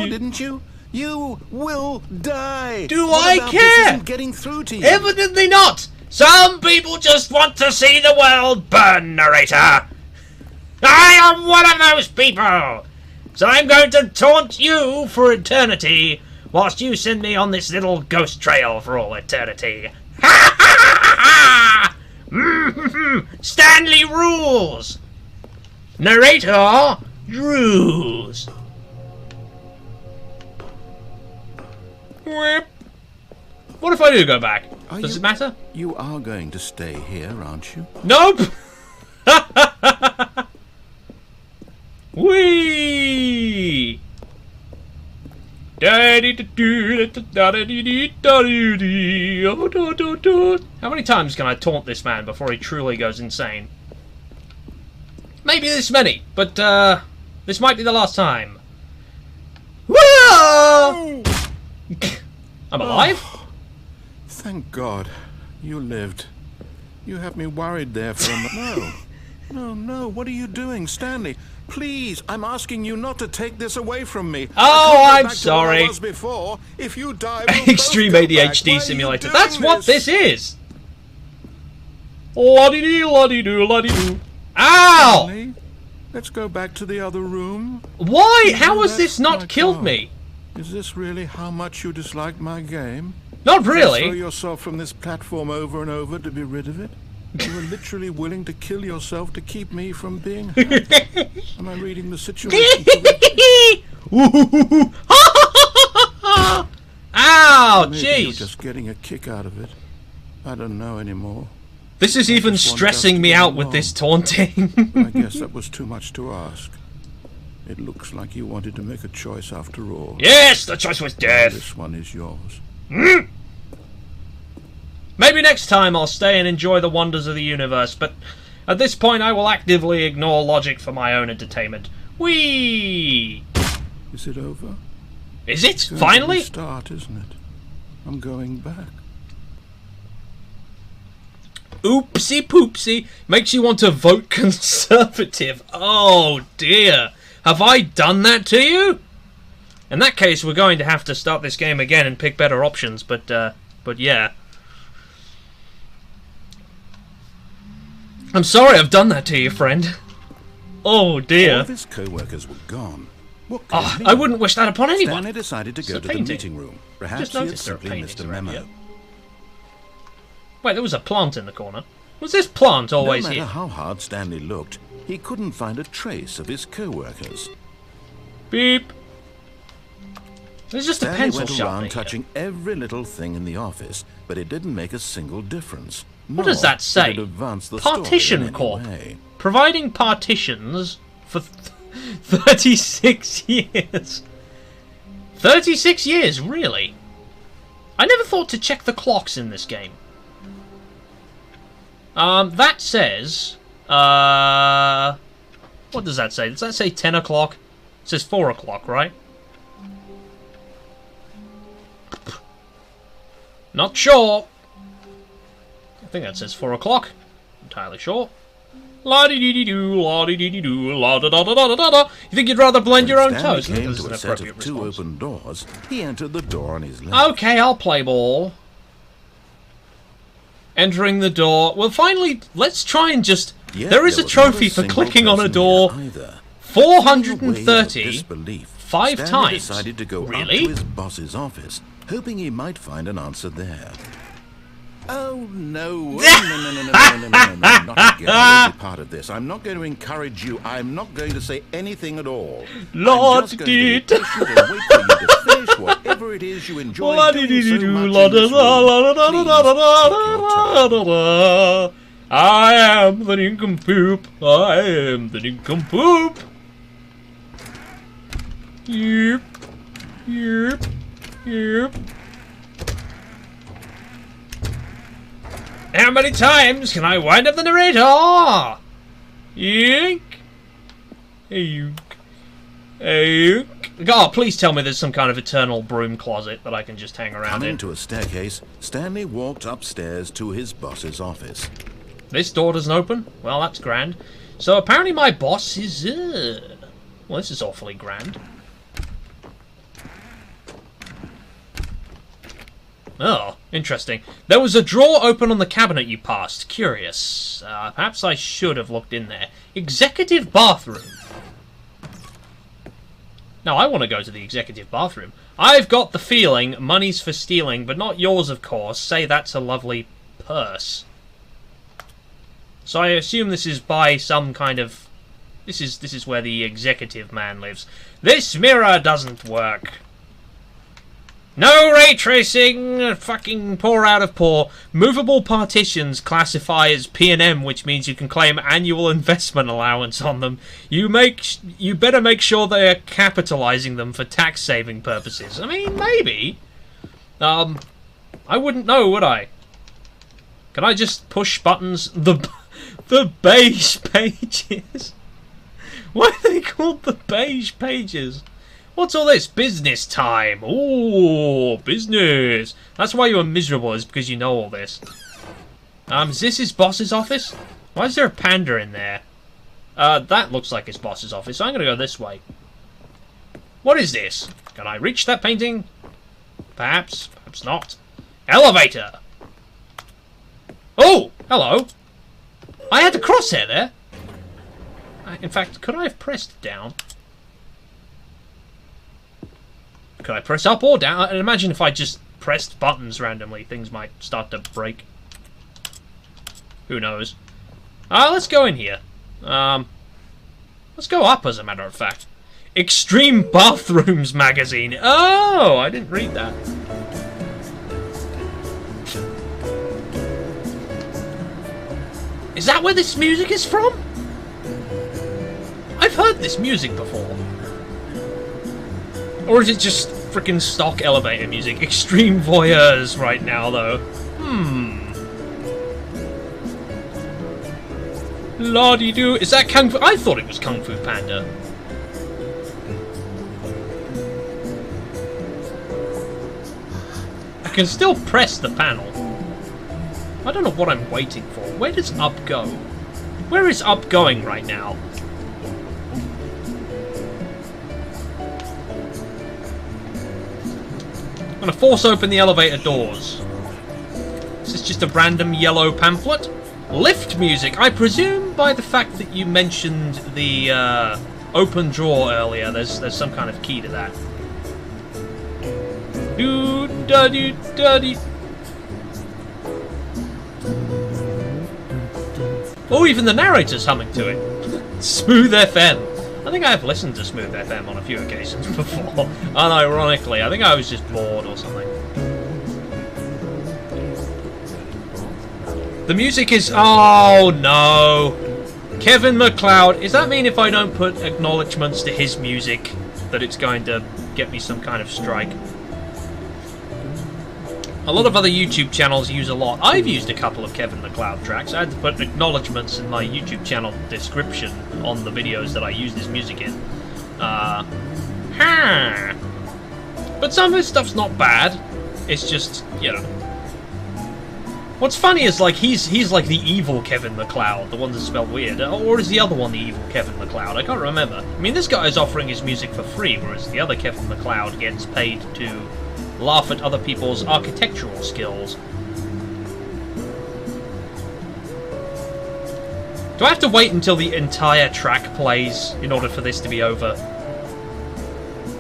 didn't you? You will die. Do what I about care? This isn't getting through to you. Evidently not. Some people just want to see the world burn, narrator. I am one of those people. So I'm going to taunt you for eternity, whilst you send me on this little ghost trail for all eternity. Ha ha ha ha! Stanley rules. Narrator rules. What if I do go back? Does it matter? You are going to stay here, aren't you? Nope! Whee! How many times can I taunt this man before he truly goes insane? Maybe this many, but this might be the last time. Whoa! I'm alive? Oh, thank God. You lived. You had me worried there for a moment. No. No, no. What are you doing, Stanley? Please, I'm asking you not to take this away from me. Oh, I'm sorry. To what I was before. If you die, we'll Extreme both go ADHD back. simulator. That's what this is. La-dee-dee, la-dee-doo, la-dee-doo. Ow! Stanley, let's go back to the other room. Why? How has this not killed me? Is this really how much you disliked my game? Not Throw really. yourself from this platform over and over to be rid of it? You were literally willing to kill yourself to keep me from being hurt. Am I reading the situation correctly? Ow, Maybe you're jeez. just getting a kick out of it. I don't know anymore. This is even just want stressing us to me get out with along. this taunting. I guess that was too much to ask. It looks like you wanted to make a choice after all. Yes, the choice was death. This one is yours. Maybe next time I'll stay and enjoy the wonders of the universe, but at this point I will actively ignore logic for my own entertainment. Whee! Is it over? Is it? It's Finally? Start, isn't it? I'm going back. Oopsie poopsie. Makes you want to vote Conservative. Oh dear. Have I done that to you? In that case, we're going to have to start this game again and pick better options, but yeah. I'm sorry I've done that to you, friend. Oh dear. All of his co-workers were gone. What could it mean? I wouldn't wish that upon anyone. Stanley decided to go a to the painting. meeting room. Perhaps Just he had noticed there are simply paintings missed a around memo. here. Wait, there was a plant in the corner. Was this plant always No matter here? how hard Stanley looked, he couldn't find a trace of his co-workers. Beep. There's just a Stanley pencil went sharpener around here. touching every little thing in the office, but it didn't make a single difference. What does that say? Did it advance the Partition story in any Corp. way. Providing partitions for 36 years. 36 years, really? I never thought to check the clocks in this game. That says... what does that say? Does that say 10 o'clock? It says 4 o'clock, right? Not sure. I think that says 4 o'clock. Entirely sure. La-dee-dee-dee-doo, la-dee-dee-dee-doo, la-da-da-da-da-da-da. You think you'd rather blend your own toes? I think Came this is to an a set appropriate of two response. open doors. He entered the door on his left. Okay, I'll play ball. Entering the door. Well, finally, let's try and just... Yet there is a was not trophy for single clicking on a person door there either. 430 Disbelief. 5 Stanley times. decided to go up Really? to his boss's office, hoping he might find an answer there. Oh, no. No, not again. I won't be part of this. I'm not going to encourage you. I'm not going to say anything at all. Lord I'm just going to be did. patient and wait for you to finish whatever it is you enjoy doing so much in this room. Please, I am the nincompoop. I am the nincompoop. Yep. Yep. Yep. How many times can I wind up the narrator? Yoink. Yoink. Yoink. Oh, please tell me there's some kind of eternal broom closet that I can just hang around Coming in. to a staircase, Stanley walked upstairs to his boss's office. This door doesn't open? Well, that's grand. So apparently my boss is... Well, this is awfully grand. Oh, interesting. There was a drawer open on the cabinet you passed. Curious. Perhaps I should have looked in there. Executive bathroom. Now, I want to go to the executive bathroom. I've got the feeling money's for stealing, but not yours, of course. Say that's a lovely purse. So I assume this is by some kind of... This is where the executive man lives. This mirror doesn't work. No ray tracing! Fucking poor out of poor. Movable partitions classify as P&M, which means you can claim annual investment allowance on them. You better make sure they are capitalizing them for tax saving purposes. I mean, maybe. I wouldn't know, would I? Can I just push buttons? The beige pages. Why are they called the beige pages? What's all this? Business time. Ooh, business. That's why you were miserable, is because you know all this. Is this his boss's office? Why is there a panda in there? That looks like his boss's office. So I'm going to go this way. What is this? Can I reach that painting? Perhaps. Perhaps not. Elevator. Oh, hello. I had the crosshair there. In fact, could I have pressed down? Could I press up or down? And imagine if I just pressed buttons randomly, things might start to break. Who knows? Let's go in here. Let's go up, as a matter of fact. Extreme Bathrooms magazine. Oh, I didn't read that. Is that where this music is from? I've heard this music before. Or is it just frickin' stock elevator music? Extreme voyeurs right now, though. La-dee-doo. Is that Kung Fu? I thought it was Kung Fu Panda. I can still press the panel. I don't know what I'm waiting for. Where does up go? Where is up going right now? I'm gonna force open the elevator doors. This is just a random yellow pamphlet. Lift music. I presume by the fact that you mentioned the open drawer earlier, there's some kind of key to that. Doo da doo da dee. Oh, even the narrator's humming to it. Smooth FM. I think I've listened to Smooth FM on a few occasions before. Unironically, I think I was just bored or something. The music is... Oh, no. Kevin MacLeod. Does that mean if I don't put acknowledgements to his music that it's going to get me some kind of strike? A lot of other YouTube channels use a lot. I've used a couple of Kevin MacLeod tracks. I had to put acknowledgements in my YouTube channel description on the videos that I use this music in. But some of his stuff's not bad. It's just, you know. What's funny is, like, he's like the evil Kevin MacLeod, the one that's spelled weird. Or is the other one the evil Kevin MacLeod? I can't remember. I mean, this guy is offering his music for free, whereas the other Kevin MacLeod gets paid to laugh at other people's architectural skills. Do I have to wait until the entire track plays in order for this to be over?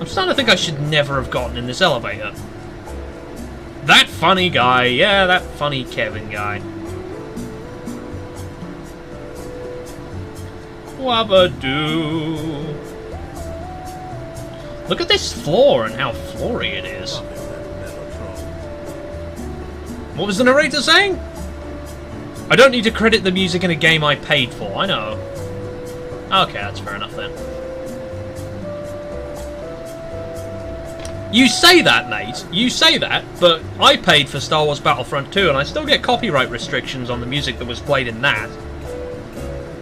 I'm starting to think I should never have gotten in this elevator. That funny guy. Yeah, that funny Kevin guy. Wabba-doo. Look at this floor and how floory it is. What was the narrator saying? I don't need to credit the music in a game I paid for. I know. Okay, that's fair enough then. You say that, Nate. You say that, but I paid for Star Wars Battlefront 2, and I still get copyright restrictions on the music that was played in that.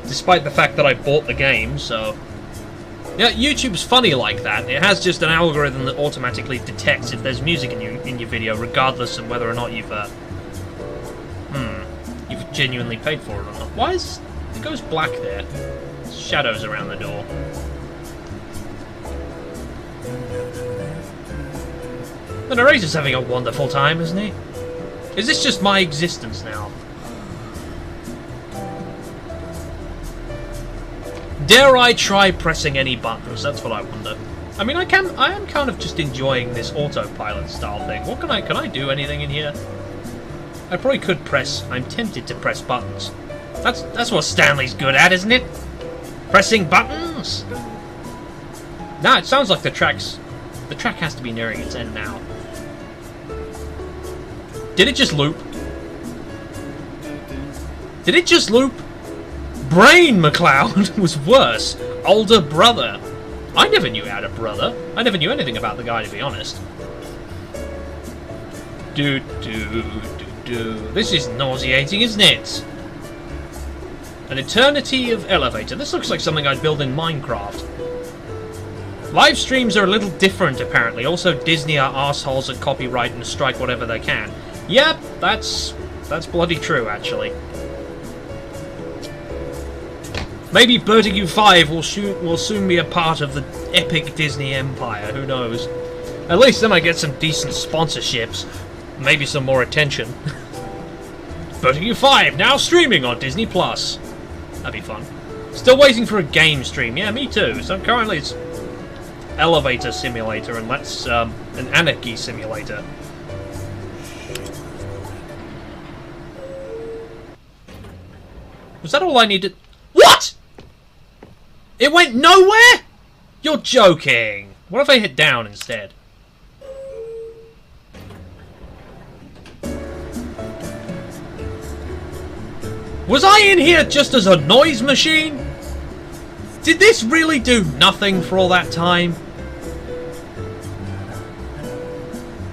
Despite the fact that I bought the game, so... Yeah, YouTube's funny like that. It has just an algorithm that automatically detects if there's music in your video, regardless of whether or not you've genuinely paid for it or not. Why is... It goes black there. There's shadows around the door. The narrator's having a wonderful time, isn't he? Is this just my existence now? Dare I try pressing any buttons? That's what I wonder. I mean, I am kind of just enjoying this autopilot style thing. What can I do anything in here? I probably could press. I'm tempted to press buttons. That's what Stanley's good at, isn't it? Pressing buttons. Nah, it sounds like the track has to be nearing its end now. Did it just loop? Did it just loop? Brain McLeod was worse. Older brother. I never knew he had a brother. I never knew anything about the guy, to be honest. This is nauseating, isn't it? An eternity of elevator. This looks like something I'd build in Minecraft. Live streams are a little different, apparently. Also, Disney are assholes at copyright and strike whatever they can. Yep, that's bloody true, actually. Maybe Bertegue 5 will soon be a part of the epic Disney empire. Who knows? At least then I get some decent sponsorships. Maybe some more attention. Bertegue 5 now streaming on Disney Plus. That'd be fun. Still waiting for a game stream. Yeah, me too. So currently it's Elevator Simulator, and that's an Anarchy Simulator. Was that all I needed? What? It went nowhere? You're joking. What if I hit down instead? Was I in here just as a noise machine? Did this really do nothing for all that time?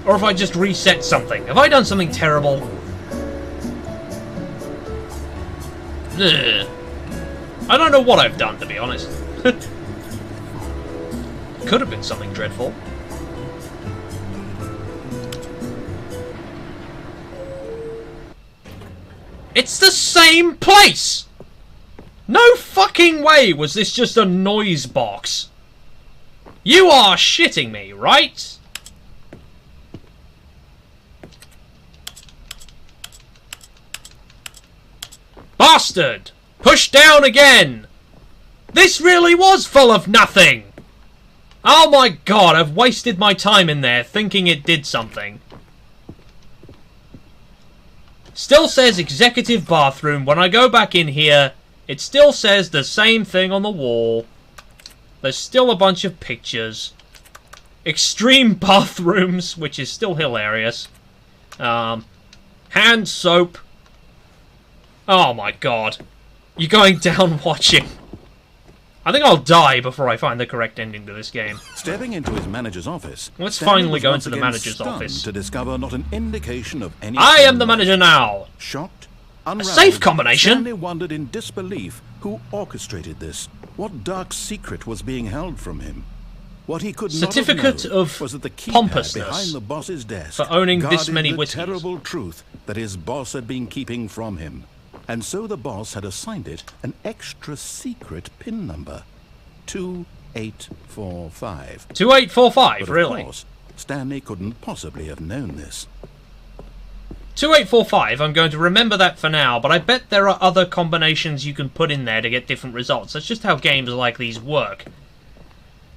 Or have I just reset something? Have I done something terrible? Ugh. I don't know what I've done, to be honest. Could have been something dreadful. It's the same place! No fucking way was this just a noise box. You are shitting me, right? Bastard! Push down again! This really was full of nothing! Oh my god, I've wasted my time in there thinking it did something. Still says executive bathroom. When I go back in here, it still says the same thing on the wall. There's still a bunch of pictures. Extreme bathrooms, which is still hilarious. Hand soap. Oh my god. You're going down watching. I think I'll die before I find the correct ending to this game. Stepping into his manager's office. Let's finally go into the manager's office. To discover not an indication of any. I am the manager now. Shocked, a safe combination. Stanley wondered in disbelief who orchestrated this. What dark secret was being held from him? What he could certificate not have known of was that the keypad pompousness behind the boss's desk for owning this guarded many the whiskeys. terrible truth that his boss had been keeping from him. And so the boss had assigned it an extra secret PIN number. 2845. 2845, But really? Of course, Stanley couldn't possibly have known this. 2845, I'm going to remember that for now, but I bet there are other combinations you can put in there to get different results. That's just how games like these work.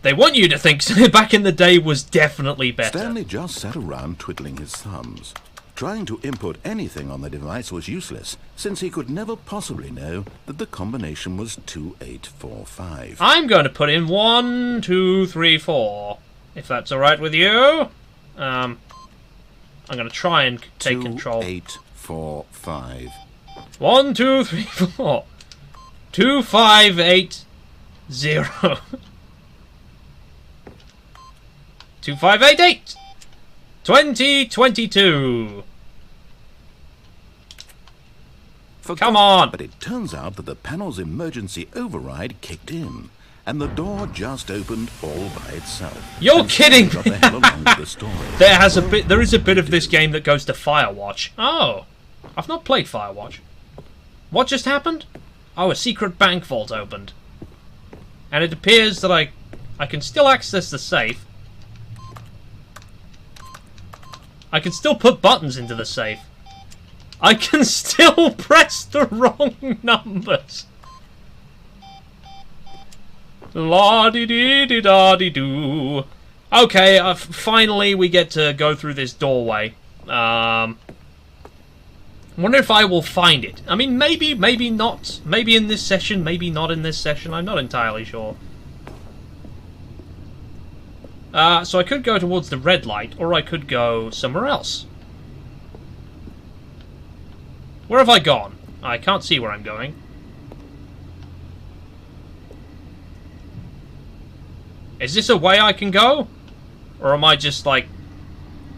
They want you to think back in the day was definitely better. Stanley just sat around twiddling his thumbs. Trying to input anything on the device was useless, since he could never possibly know that the combination was 2845. I'm going to put in 1, 2, 3, 4, if that's alright with you. I'm going to try and take control. 2845. 1, 2, 3, 4. 2, 5, 8, 0. 2588! 2022! Come on! But it turns out that the panel's emergency override kicked in, and the door just opened all by itself. You're kidding Got the hell along with the story. There is a bit of this game that goes to Firewatch. Oh, I've not played Firewatch. What just happened? Oh, a secret bank vault opened. And it appears that I can still access the safe. I can still put buttons into the safe. I can still press the wrong numbers. La-di-di-di-da-di-doo. Okay, finally we get to go through this doorway. Wonder if I will find it. I mean, maybe, maybe not. Maybe in this session, maybe not in this session. I'm not entirely sure. So I could go towards the red light, or I could go somewhere else. Where have I gone? I can't see where I'm going. Is this a way I can go? Or am I just, like,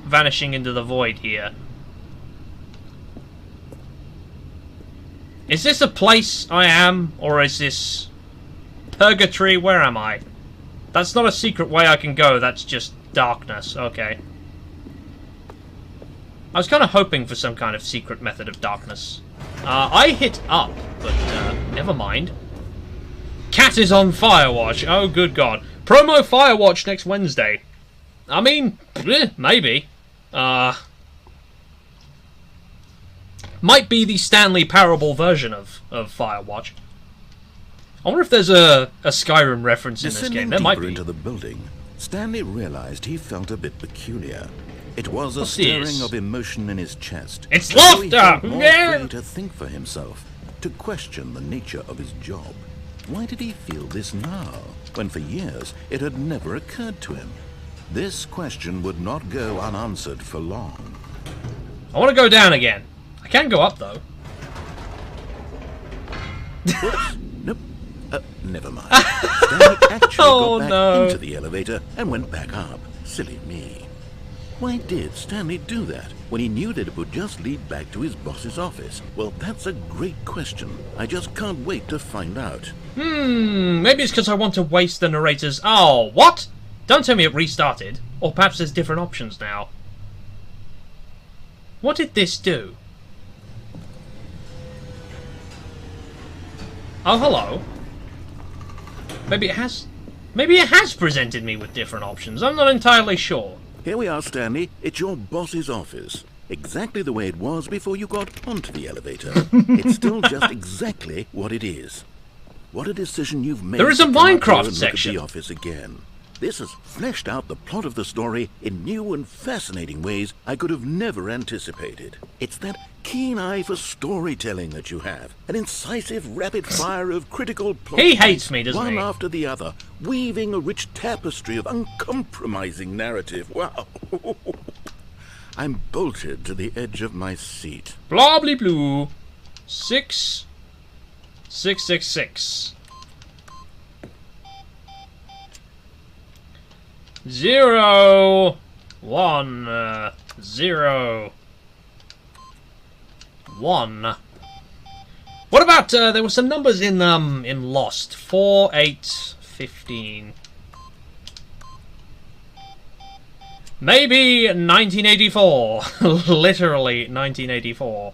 vanishing into the void here? Is this a place I am? Or is this purgatory? Where am I? That's not a secret way I can go, that's just darkness. Okay. I was kind of hoping for some kind of secret method of darkness. I hit up, but never mind. Cat is on Firewatch. Oh, good God. Promo Firewatch next Wednesday. I mean, maybe. Might be the Stanley Parable version of Firewatch. I wonder if there's a Skyrim reference in this game. There might be. Into the building, Stanley realized he felt a bit peculiar. It was a What's stirring this? of emotion in his chest. It's As though he laughter! felt more Yeah. free to think for himself, to question the nature of his job. Why did he feel this now, when for years it had never occurred to him? This question would not go unanswered for long. I want to go down again. I can go up, though. Oops, nope. Never mind. Stanley actually Oh, got back no. into the elevator and went back up. Silly me. Why did Stanley do that when he knew that it would just lead back to his boss's office? Well, that's a great question. I just can't wait to find out. Maybe it's because I want to waste the narrator's... Oh, what? Don't tell me it restarted. Or perhaps there's different options now. What did this do? Oh, hello. Maybe it has presented me with different options. I'm not entirely sure. Here we are, Stanley. It's your boss's office. Exactly the way it was before you got onto the elevator. It's still just exactly what it is. What a decision you've made. There is a to come up here Minecraft and look section. at the office again. This has fleshed out the plot of the story in new and fascinating ways I could have never anticipated. It's that keen eye for storytelling that you have. An incisive rapid fire of critical plot. He hates me, doesn't one he? after the other, weaving a rich tapestry of uncompromising narrative. Wow. I'm bolted to the edge of my seat. Blobly blue. 666. 0 1 0 1. What about there were some numbers in Lost. 4 8 15. Maybe 1984. Literally 1984.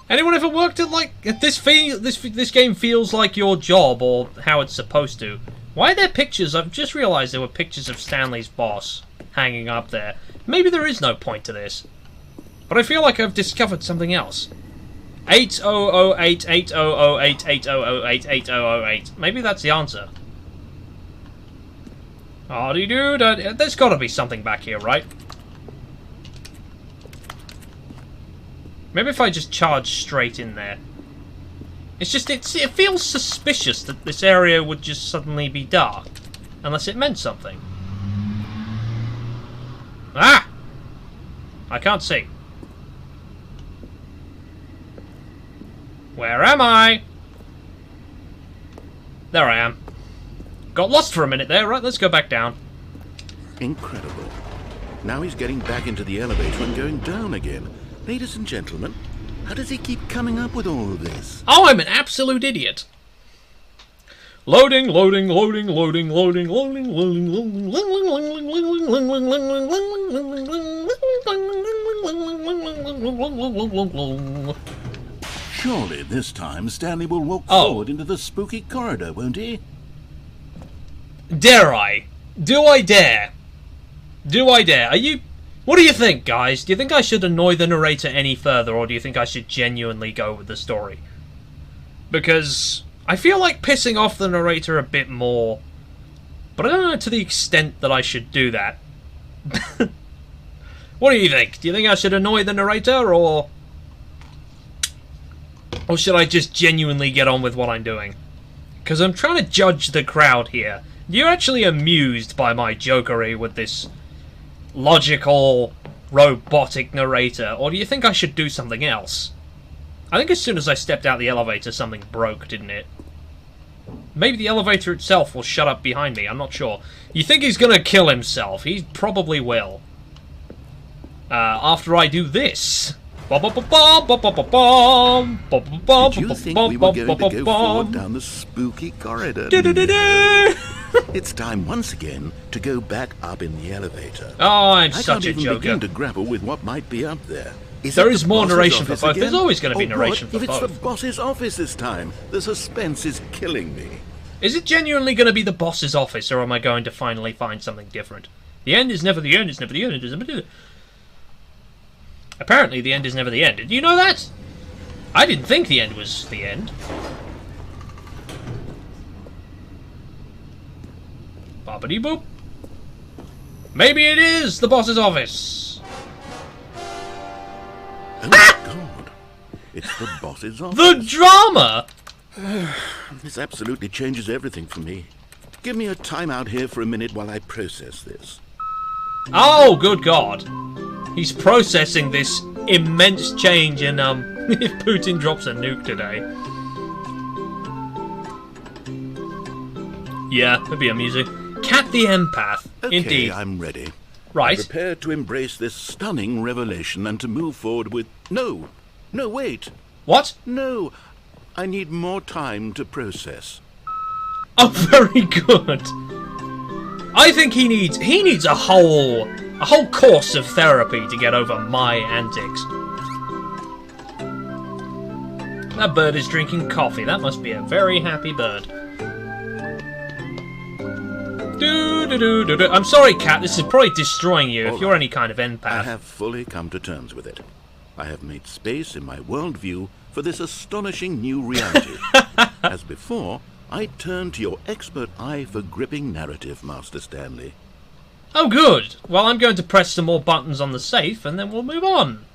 Anyone ever worked at this game feels like your job or how it's supposed to. Why are there pictures? I've just realised there were pictures of Stanley's boss hanging up there. Maybe there is no point to this. But I feel like I've discovered something else. 8008 8008 8008 8008. Maybe that's the answer. Howdy-doo, there's got to be something back here, right? Maybe if I just charge straight in there. It's just, it feels suspicious that this area would just suddenly be dark. Unless it meant something. Ah! I can't see. Where am I? There I am. Got lost for a minute there. Right, let's go back down. Incredible. Now he's getting back into the elevator and going down again. Ladies and gentlemen, how does he keep coming up with all of this? Oh, I'm an absolute idiot. Loading, loading, loading, loading, loading, loading, loading, loading. Surely this time Stanley will walk forward into the spooky corridor, won't he? Dare I? Do I dare? Do I dare? Are you... What do you think, guys? Do you think I should annoy the narrator any further, or do you think I should genuinely go with the story? Because I feel like pissing off the narrator a bit more, but I don't know to the extent that I should do that. What do you think? Do you think I should annoy the narrator, or should I just genuinely get on with what I'm doing? Because I'm trying to judge the crowd here. You're actually amused by my jokery with this logical, robotic narrator, or do you think I should do something else? I think as soon as I stepped out the elevator, something broke, didn't it? Maybe the elevator itself will shut up behind me, I'm not sure. You think he's gonna kill himself? He probably will. After I do this. Did you think we were going to go forward down the spooky corridor? It's time once again to go back up in the elevator. Oh, I'm such a joker. I can't even begin to grapple with what might be up there. There is more narration for both. There's always going to be narration for both. If it's the boss's office this time, the suspense is killing me. Is it genuinely going to be the boss's office, or am I going to finally find something different? The end is never the end, it's never the end, it is never the end. Apparently the end is never the end. Did you know that? I didn't think the end was the end. Boppity boop. Maybe it is the boss's office. Oh my god. It's the boss's office. The drama! This absolutely changes everything for me. Give me a time out here for a minute while I process this. Oh, good god. He's processing this immense change in, if Putin drops a nuke today. Yeah, that'd be amusing. Cat the Empath. Okay, indeed. I'm ready. Right. I'm prepared to embrace this stunning revelation and to move forward with... No, wait. What? No, I need more time to process. Oh, very good. I think he needs a whole course of therapy to get over my antics. That bird is drinking coffee. That must be a very happy bird. I'm sorry, Cat. This is probably destroying you if you're any kind of empath. I have fully come to terms with it. I have made space in my worldview for this astonishing new reality. As before, I turn to your expert eye for gripping narrative, Master Stanley. Oh, good. Well, I'm going to press some more buttons on the safe, and then we'll move on.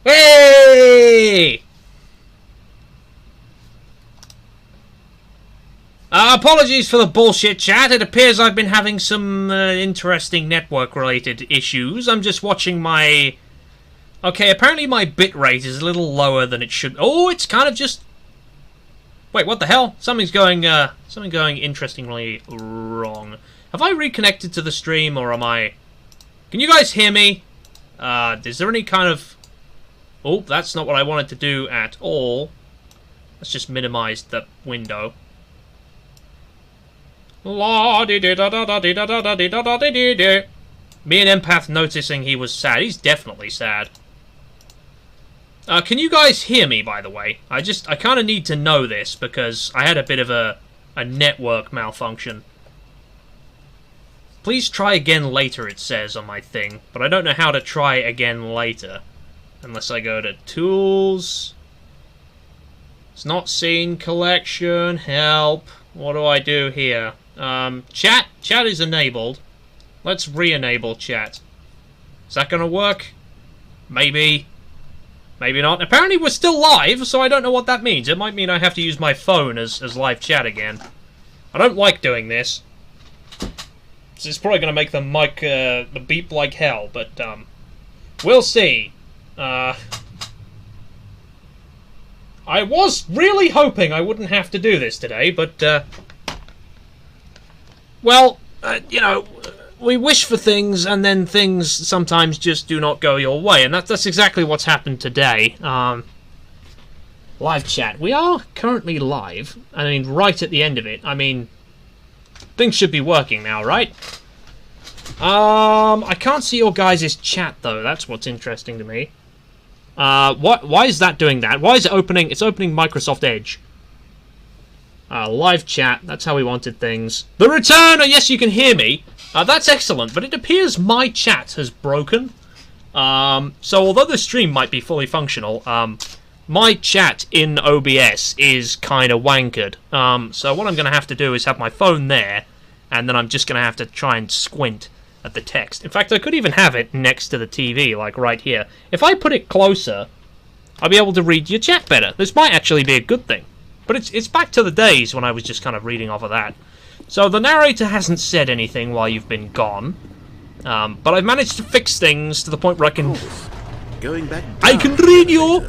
Hey! Apologies for the bullshit chat. It appears I've been having some interesting network-related issues. I'm just watching my... Okay, apparently my bitrate is a little lower than it should... Oh, it's kind of just... Wait, what the hell? Something going interestingly wrong. Have I reconnected to the stream, or am I... Can you guys hear me? Is there any kind of... Oh, that's not what I wanted to do at all. Let's just minimize the window. Me and Empath noticing he was sad. He's definitely sad. Can you guys hear me, by the way? I kind of need to know this, because I had a bit of a network malfunction. Please try again later, it says on my thing, but I don't know how to try again later. Unless I go to Tools. It's not seen collection. Help. What do I do here? Chat. Chat is enabled. Let's re-enable chat. Is that going to work? Maybe. Maybe not. Apparently we're still live, so I don't know what that means. It might mean I have to use my phone as live chat again. I don't like doing this. It's probably going to make the mic the beep like hell, but we'll see. I was really hoping I wouldn't have to do this today, but well, you know, we wish for things, and then things sometimes just do not go your way, and that's exactly what's happened today. Live chat. We are currently live. I mean, right at the end of it. I mean, things should be working now, right? I can't see your guys' chat, though. That's what's interesting to me. Why is that doing that? Why is it opening? It's opening Microsoft Edge. Live chat. That's how we wanted things. The return! Oh, yes, you can hear me. That's excellent, but it appears my chat has broken. So although the stream might be fully functional, my chat in OBS is kind of wankered. So what I'm going to have to do is have my phone there, and then I'm just going to have to try and squint at the text. In fact, I could even have it next to the TV, like right here. If I put it closer, I'll be able to read your chat better. This might actually be a good thing. But it's back to the days when I was just kind of reading off of that. So the narrator hasn't said anything while you've been gone. But I've managed to fix things to the point where I can... Going back down I can read you!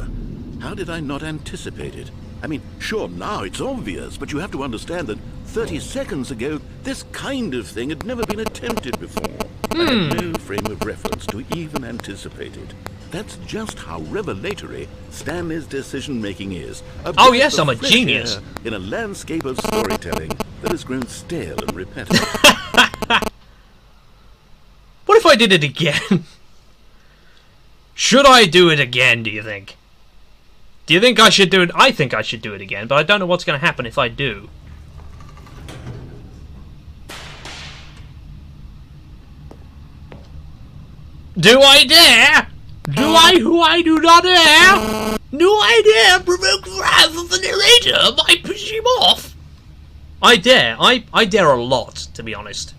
How did I not anticipate it? I mean, sure, now it's obvious, but you have to understand that 30 seconds ago, this kind of thing had never been attempted before. I had no frame of reference to even anticipate it. That's just how revelatory Stanley's decision-making is. Oh yes, I'm a genius. In a landscape of storytelling that has grown stale and repetitive. What if I did it again? Should I do it again, do you think? Do you think I should do it? I think I should do it again, but I don't know what's going to happen if I do. Do I dare? Who I do not dare? Do I dare provoke the wrath of the narrator by pushing him off? I dare. I dare a lot, to be honest.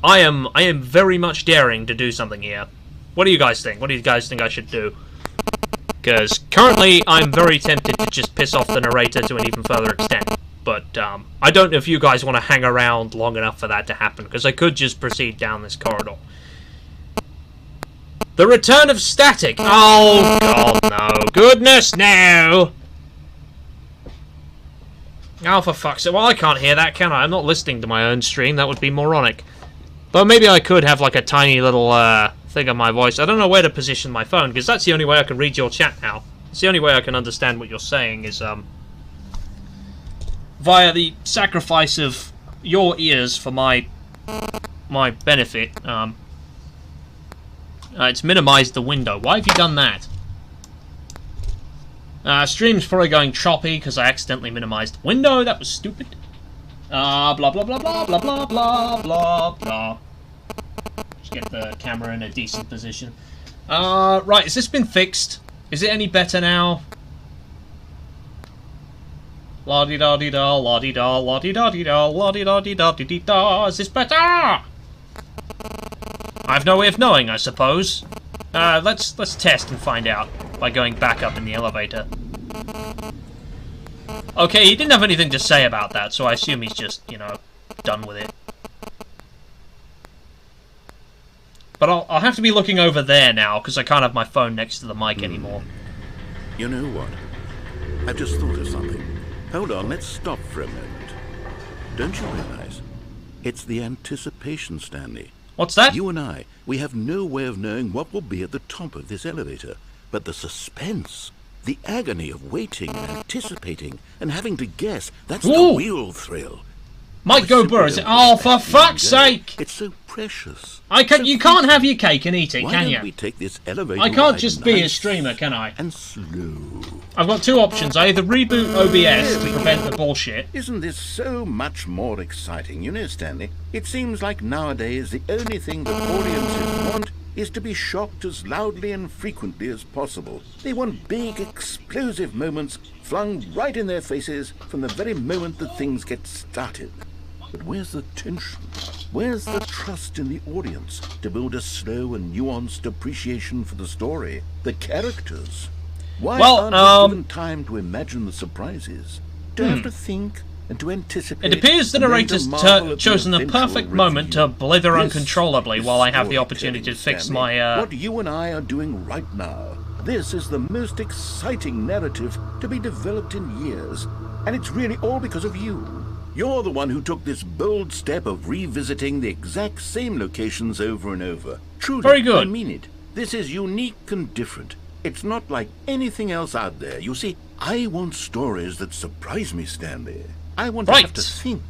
I am very much daring to do something here. What do you guys think? What do you guys think I should do? Because currently I'm very tempted to just piss off the narrator to an even further extent. But I don't know if you guys want to hang around long enough for that to happen, because I could just proceed down this corridor. The return of static! Oh, God, no. Goodness, no! Oh, for fuck's sake. Well, I can't hear that, can I? I'm not listening to my own stream. That would be moronic. Though maybe I could have, like, a tiny little thing on my voice. I don't know where to position my phone, because that's the only way I can read your chat now. It's the only way I can understand what you're saying is, via the sacrifice of your ears for my benefit. It's minimized the window. Why have you done that? Stream's probably going choppy because I accidentally minimized the window. That was stupid. Blah, blah, blah, blah, blah, blah, blah, blah, blah. Just get the camera in a decent position. Right, has this been fixed? Is it any better now? La-di-da-di-da, la-di-da, la-di-da-di-da, la-di-da-di-da-di-da. Is this better? I have no way of knowing, I suppose. Let's test and find out by going back up in the elevator. Okay, he didn't have anything to say about that, so I assume he's just, you know, done with it. But I'll have to be looking over there now, because I can't have my phone next to the mic anymore. You know what? I've just thought of something. Hold on, let's stop for a moment. Don't you realize? It's the anticipation, Stanley. What's that? You and I, we have no way of knowing what will be at the top of this elevator. But the suspense, the agony of waiting and anticipating and having to guess, that's the real thrill. Might go burrs. Oh, for fuck's sake! It's so precious. You can't have your cake and eat it, can you? We take this elevator I can't just be a streamer, can I? And slow. I've got two options. I either reboot OBS to prevent the bullshit. Isn't this so much more exciting? You know, Stanley, it seems like nowadays the only thing that audiences want is to be shocked as loudly and frequently as possible. They want big, explosive moments flung right in their faces from the very moment that things get started. But where's the tension? Where's the trust in the audience to build a slow and nuanced appreciation for the story, the characters? Why aren't we given time to imagine the surprises? To have to think, and to anticipate. It appears the and then to narrator's marvel at chosen the eventual perfect moment to reveal. blither This uncontrollably is while I have the storytelling, opportunity to fix Stanley. my, What you and I are doing right now. This is the most exciting narrative to be developed in years. And it's really all because of you. You're the one who took this bold step of revisiting the exact same locations over and over. Truly, Very good. I mean it. This is unique and different. It's not like anything else out there. You see, I want stories that surprise me, Stanley. I want to have to think.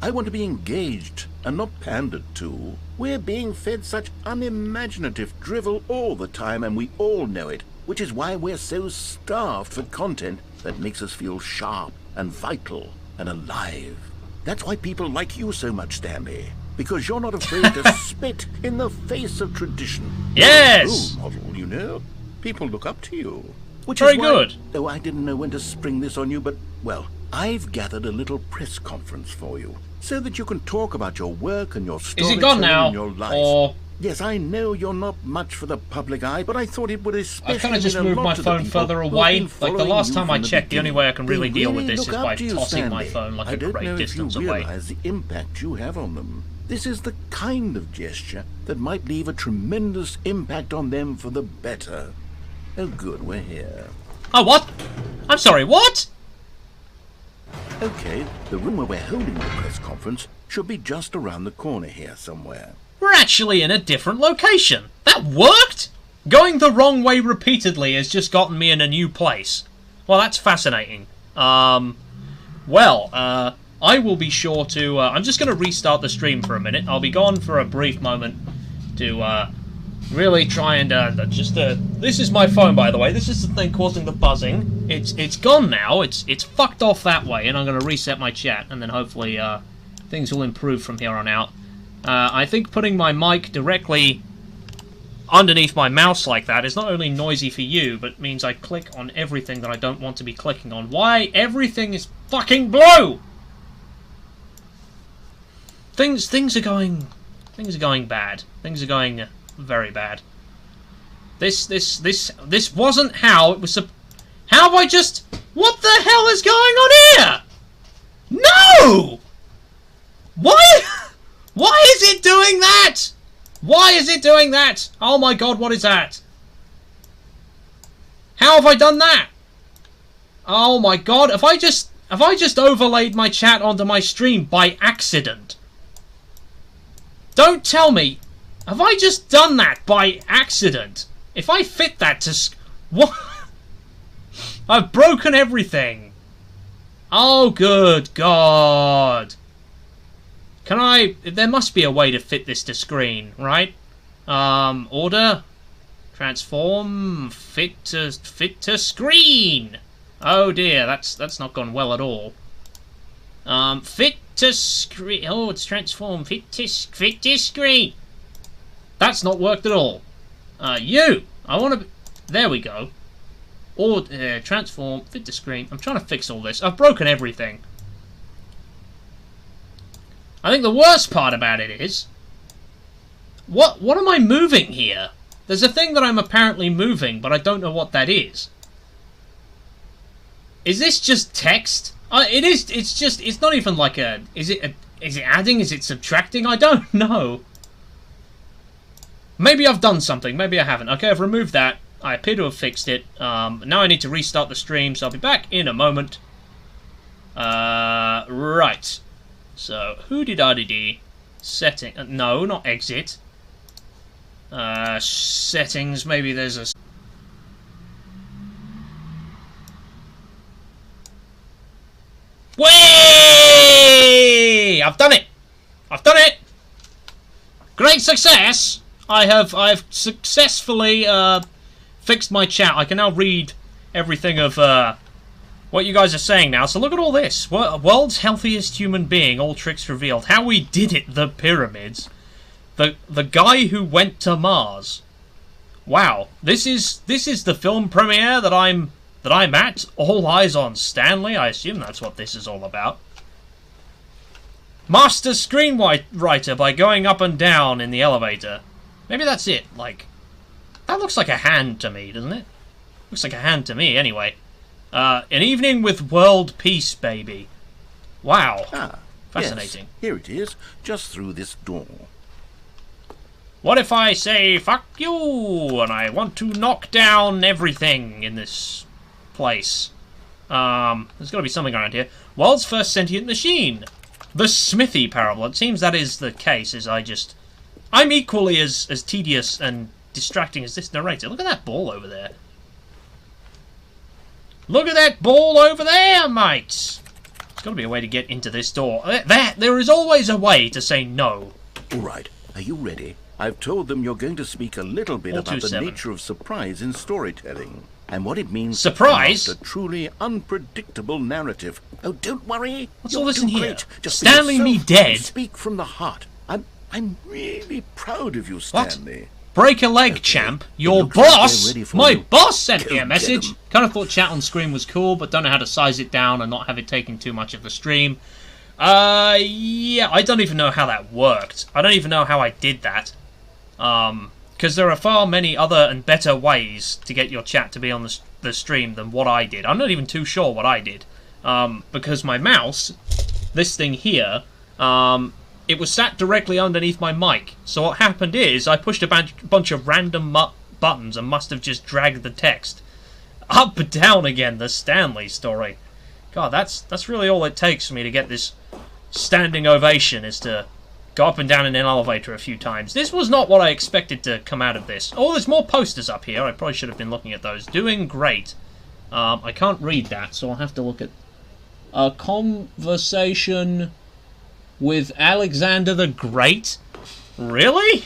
I want to be engaged and not pandered to. We're being fed such unimaginative drivel all the time, and we all know it, which is why we're so starved for content that makes us feel sharp and vital and alive. That's why people like you so much, Stanley. Because you're not afraid to spit in the face of tradition. Yes! You're a role model, you know. People look up to you. Which Very is why, good. Oh, I didn't know when to spring this on you, but, well, I've gathered a little press conference for you, so that you can talk about your work and your Is storytelling it gone now? and your life. Or Yes, I know you're not much for the public eye, but I thought it would especially I've kind of just mean a moved lot my to the phone people further who've away. been Like the following last you time I from the checked, the only beginning. way I can really They deal with really this is look by up to you, tossing my Stanley. phone like I a don't great know distance if you away. realize the impact you have on them. This is the kind of gesture that might leave a tremendous impact on them for the better. Oh, good, we're here. Oh, what? I'm sorry, what? Okay, the room where we're holding the press conference should be just around the corner here somewhere. We're actually in a different location. That worked? Going the wrong way repeatedly has just gotten me in a new place. Well, that's fascinating. I will be sure to... I'm just going to restart the stream for a minute. I'll be gone for a brief moment to really try and... this is my phone, by the way. This is the thing causing the buzzing. It's gone now. It's fucked off that way, and I'm going to reset my chat, and then hopefully things will improve from here on out. I think putting my mic directly underneath my mouse like that is not only noisy for you, but means I click on everything that I don't want to be clicking on. Why? Everything is fucking blue! Things are going bad. Things are going very bad. This wasn't how it was. How have I just? What the hell is going on here? No! Why? Why is it doing that? Why is it doing that? Oh my god, what is that? How have I done that? Oh my god, have I just overlaid my chat onto my stream by accident? Don't tell me. Have I just done that by accident? If I fit that to... What? I've broken everything. Oh, good god. Can I... There must be a way to fit this to screen, right? Order. Transform. Fit to screen. Oh dear, that's not gone well at all. Fit to screen. Oh, it's transformed. Fit to screen. That's not worked at all. I want to... There we go. Or transform. Fit to screen. I'm trying to fix all this. I've broken everything. I think the worst part about it is... What am I moving here? There's a thing that I'm apparently moving, but I don't know what that is. Is this just text? It is. It's just. It's not even like a. Is it adding? Is it subtracting? I don't know. Maybe I've done something. Maybe I haven't. Okay, I've removed that. I appear to have fixed it. Now I need to restart the stream, so I'll be back in a moment. Right. So, hoo-dee-da-dee-dee. Setting. No, not exit. Settings. Maybe there's a... Whee! I've done it! I've done it! Great success! I've successfully fixed my chat. I can now read everything of what you guys are saying now. So look at all this. World's healthiest human being, all tricks revealed. How we did it, the pyramids. The guy who went to Mars. Wow. This is the film premiere that I'm at. All eyes on Stanley. I assume that's what this is all about. Master screenwriter by going up and down in the elevator. Maybe that's it. Like, that looks like a hand to me, doesn't it? Looks like a hand to me, anyway. An evening with world peace, baby. Wow. Ah, Fascinating. yes, here it is, just through this door. What if I say, fuck you, and I want to knock down everything in this place? There's got to be something around here. World's first sentient machine. The Smithy parable. It seems that is the case, as I'm equally as tedious and distracting as this narrator. Look at that ball over there. Look at that ball over there, mates. There's got to be a way to get into this door. There is always a way to say no. All right, are you ready? I've told them you're going to speak a little bit about the 427. nature of surprise in storytelling and what it means Surprise? to craft a truly unpredictable narrative. Oh, don't worry. What's You're all this doing in here? great. Just be Stanley yourself me and dead? Speak from the heart. I'm really proud of you, Stanley. Break a leg, champ. Your looks like boss? they're ready for My you. boss sent Go me a get message. 'em. Kind of thought chat on screen was cool, but don't know how to size it down and not have it taking too much of the stream. Yeah, I don't even know how that worked. I don't even know how I did that. Because there are far many other and better ways to get your chat to be on the stream than what I did. I'm not even too sure what I did. Because my mouse, this thing here, it was sat directly underneath my mic. So what happened is, I pushed a bunch of random buttons and must have just dragged the text up and down again, the Stanley story. God, that's really all it takes for me to get this standing ovation, is to go up and down in an elevator a few times. This was not what I expected to come out of this. Oh, there's more posters up here. I probably should have been looking at those. Doing great. I can't read that, so I'll have to look at... A conversation with Alexander the Great? Really?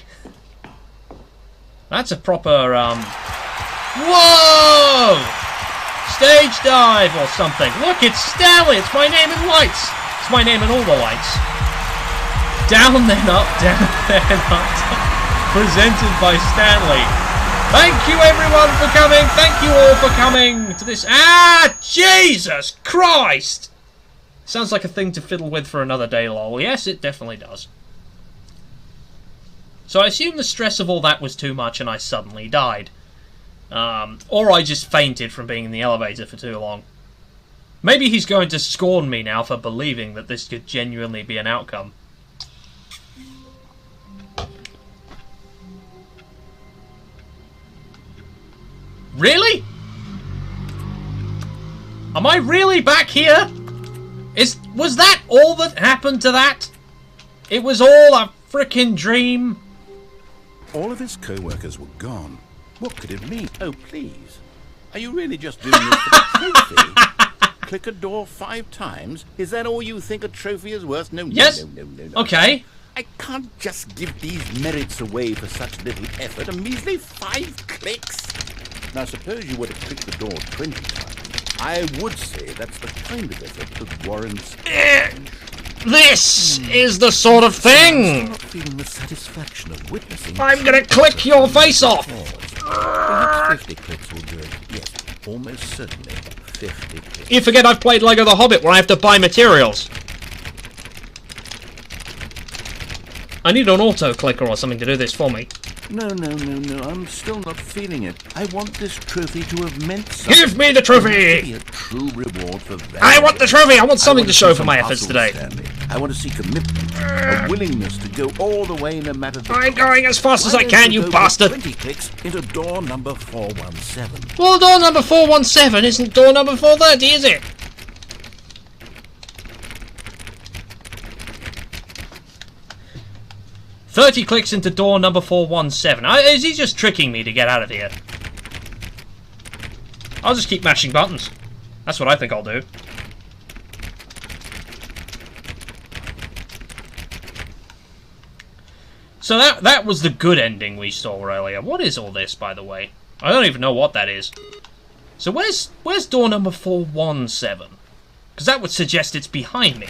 That's a proper, Whoa! Stage dive or something. Look, it's Stanley. It's my name in lights. It's my name in all the lights. Down then up, down then up. Presented by Stanley. Thank you everyone for coming. Thank you all for coming to this. Ah, Jesus Christ! Sounds like a thing to fiddle with for another day, lol. Yes, it definitely does. So I assume the stress of all that was too much and I suddenly died. Or I just fainted from being in the elevator for too long. Maybe he's going to scorn me now for believing that this could genuinely be an outcome. Really? Am I really back here? Was that all that happened to that? It was all a frickin' dream? All of his co-workers were gone. What could it mean? Oh, please. Are you really just doing this for the trophy? Click a door 5 times? Is that all you think a trophy is worth? No, Yes. no. Okay. I can't just give these merits away for such little effort. A measly 5 clicks. Now, suppose you were to click the door 20 times. I would say that's the kind of effort that warrants... This is the sort of I'm thing! not feeling the satisfaction of witnessing... I'm gonna click your face off! Perhaps 50 clicks will do it. Yes, almost certainly 50 clicks. You forget I've played Lego The Hobbit where I have to buy materials. I need an auto-clicker or something to do this for me. No, I'm still not feeling it. I want this trophy to have meant something. Give me the It trophy! has to be a true reward for value. I want the trophy! I want something to show see for some my efforts hustle, today. Stanley. I want to see commitment, a willingness to go all the way no matter the I'm cost. going as fast as Why I don't can, you go for bastard! 20 clicks into door number 417. Well, door number 417 isn't door number 430, is it? "30 clicks into door number 417. Is he just tricking me to get out of here? I'll just keep mashing buttons. That's what I think I'll do. So that was the good ending we saw earlier. What is all this, by the way? I don't even know what that is. So where's door number 417? Because that would suggest it's behind me.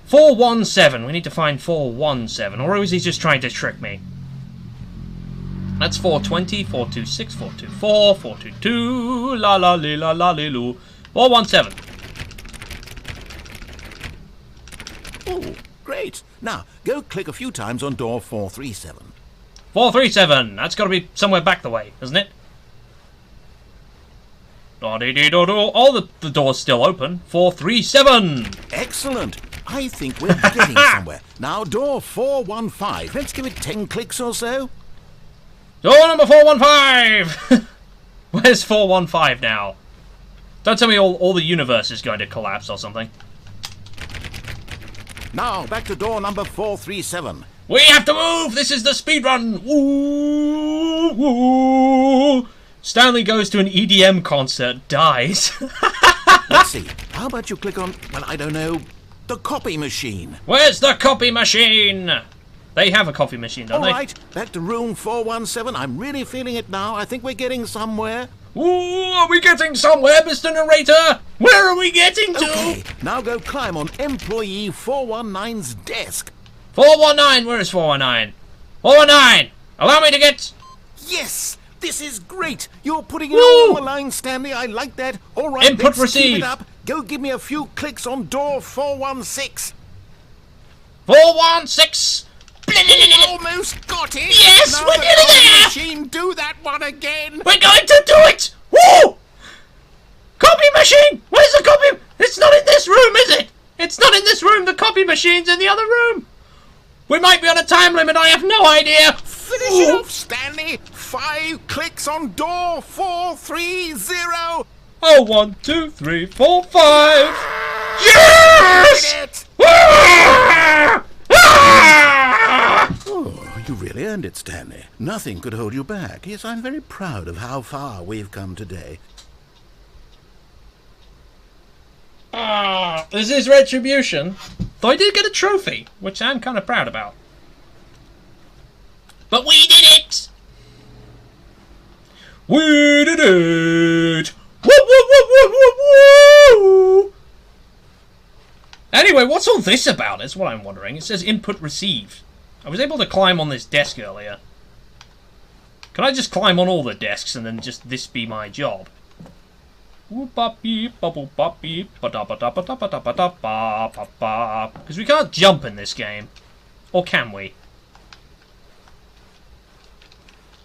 "417. We need to find 417. Or is he just trying to trick me? That's 420, 426, 424, 422, la la li la la li loo. 417. Oh, great. Now, go click a few times on door 437. 437. That's got to be somewhere back the way, isn't it? Da-dee-dee-do-do. Oh, the door's still open. 437. Excellent. I think we're getting somewhere. Now, door 415. Let's give it 10 clicks or so. Door number 415. Where's 415 now? Don't tell me all the universe is going to collapse or something. Now, back to door number 437. We have to move! This is the speedrun! Woo, woo. Stanley goes to an EDM concert, dies. Let's see. How about you click on, well, I don't know, the copy machine? Where's the copy machine? They have a coffee machine, don't they? All right, back to room 417. I'm really feeling it now. I think we're getting somewhere. Ooh, are we getting somewhere, Mr. Narrator? Where are we getting to? Okay, now go climb on employee 419's desk. 419, where is 419? 419, allow me to get... Yes, this is great. You're putting it Woo! all on the line, Stanley. I like that. All right, Input let's received. keep it up. Go give me a few clicks on door 416. 416. Almost got it. Yes, now we're the nearly copy there. machine, do that one again. We're going to do it! Woo! Copy machine! Where's the copy? It's not in this room, is it? It's not in this room. The copy machine's in the other room. We might be on a time limit. I have no idea. Finish it off, Stanley. 5 clicks on door 430. Oh, 1, 2, 3, 4, 5. Yes! Did it. Ah! Ah! Oh, you really earned it, Stanley. Nothing could hold you back. Yes, I'm very proud of how far we've come today. This is retribution. Though I did get a trophy, which I'm kind of proud about. But we did it! We did it! Woo, woo, woo, woo, woo, woo! Anyway, what's all this about is what I'm wondering. It says input received. I was able to climb on this desk earlier. Can I just climb on all the desks and then just this be my job? Because we can't jump in this game. Or can we?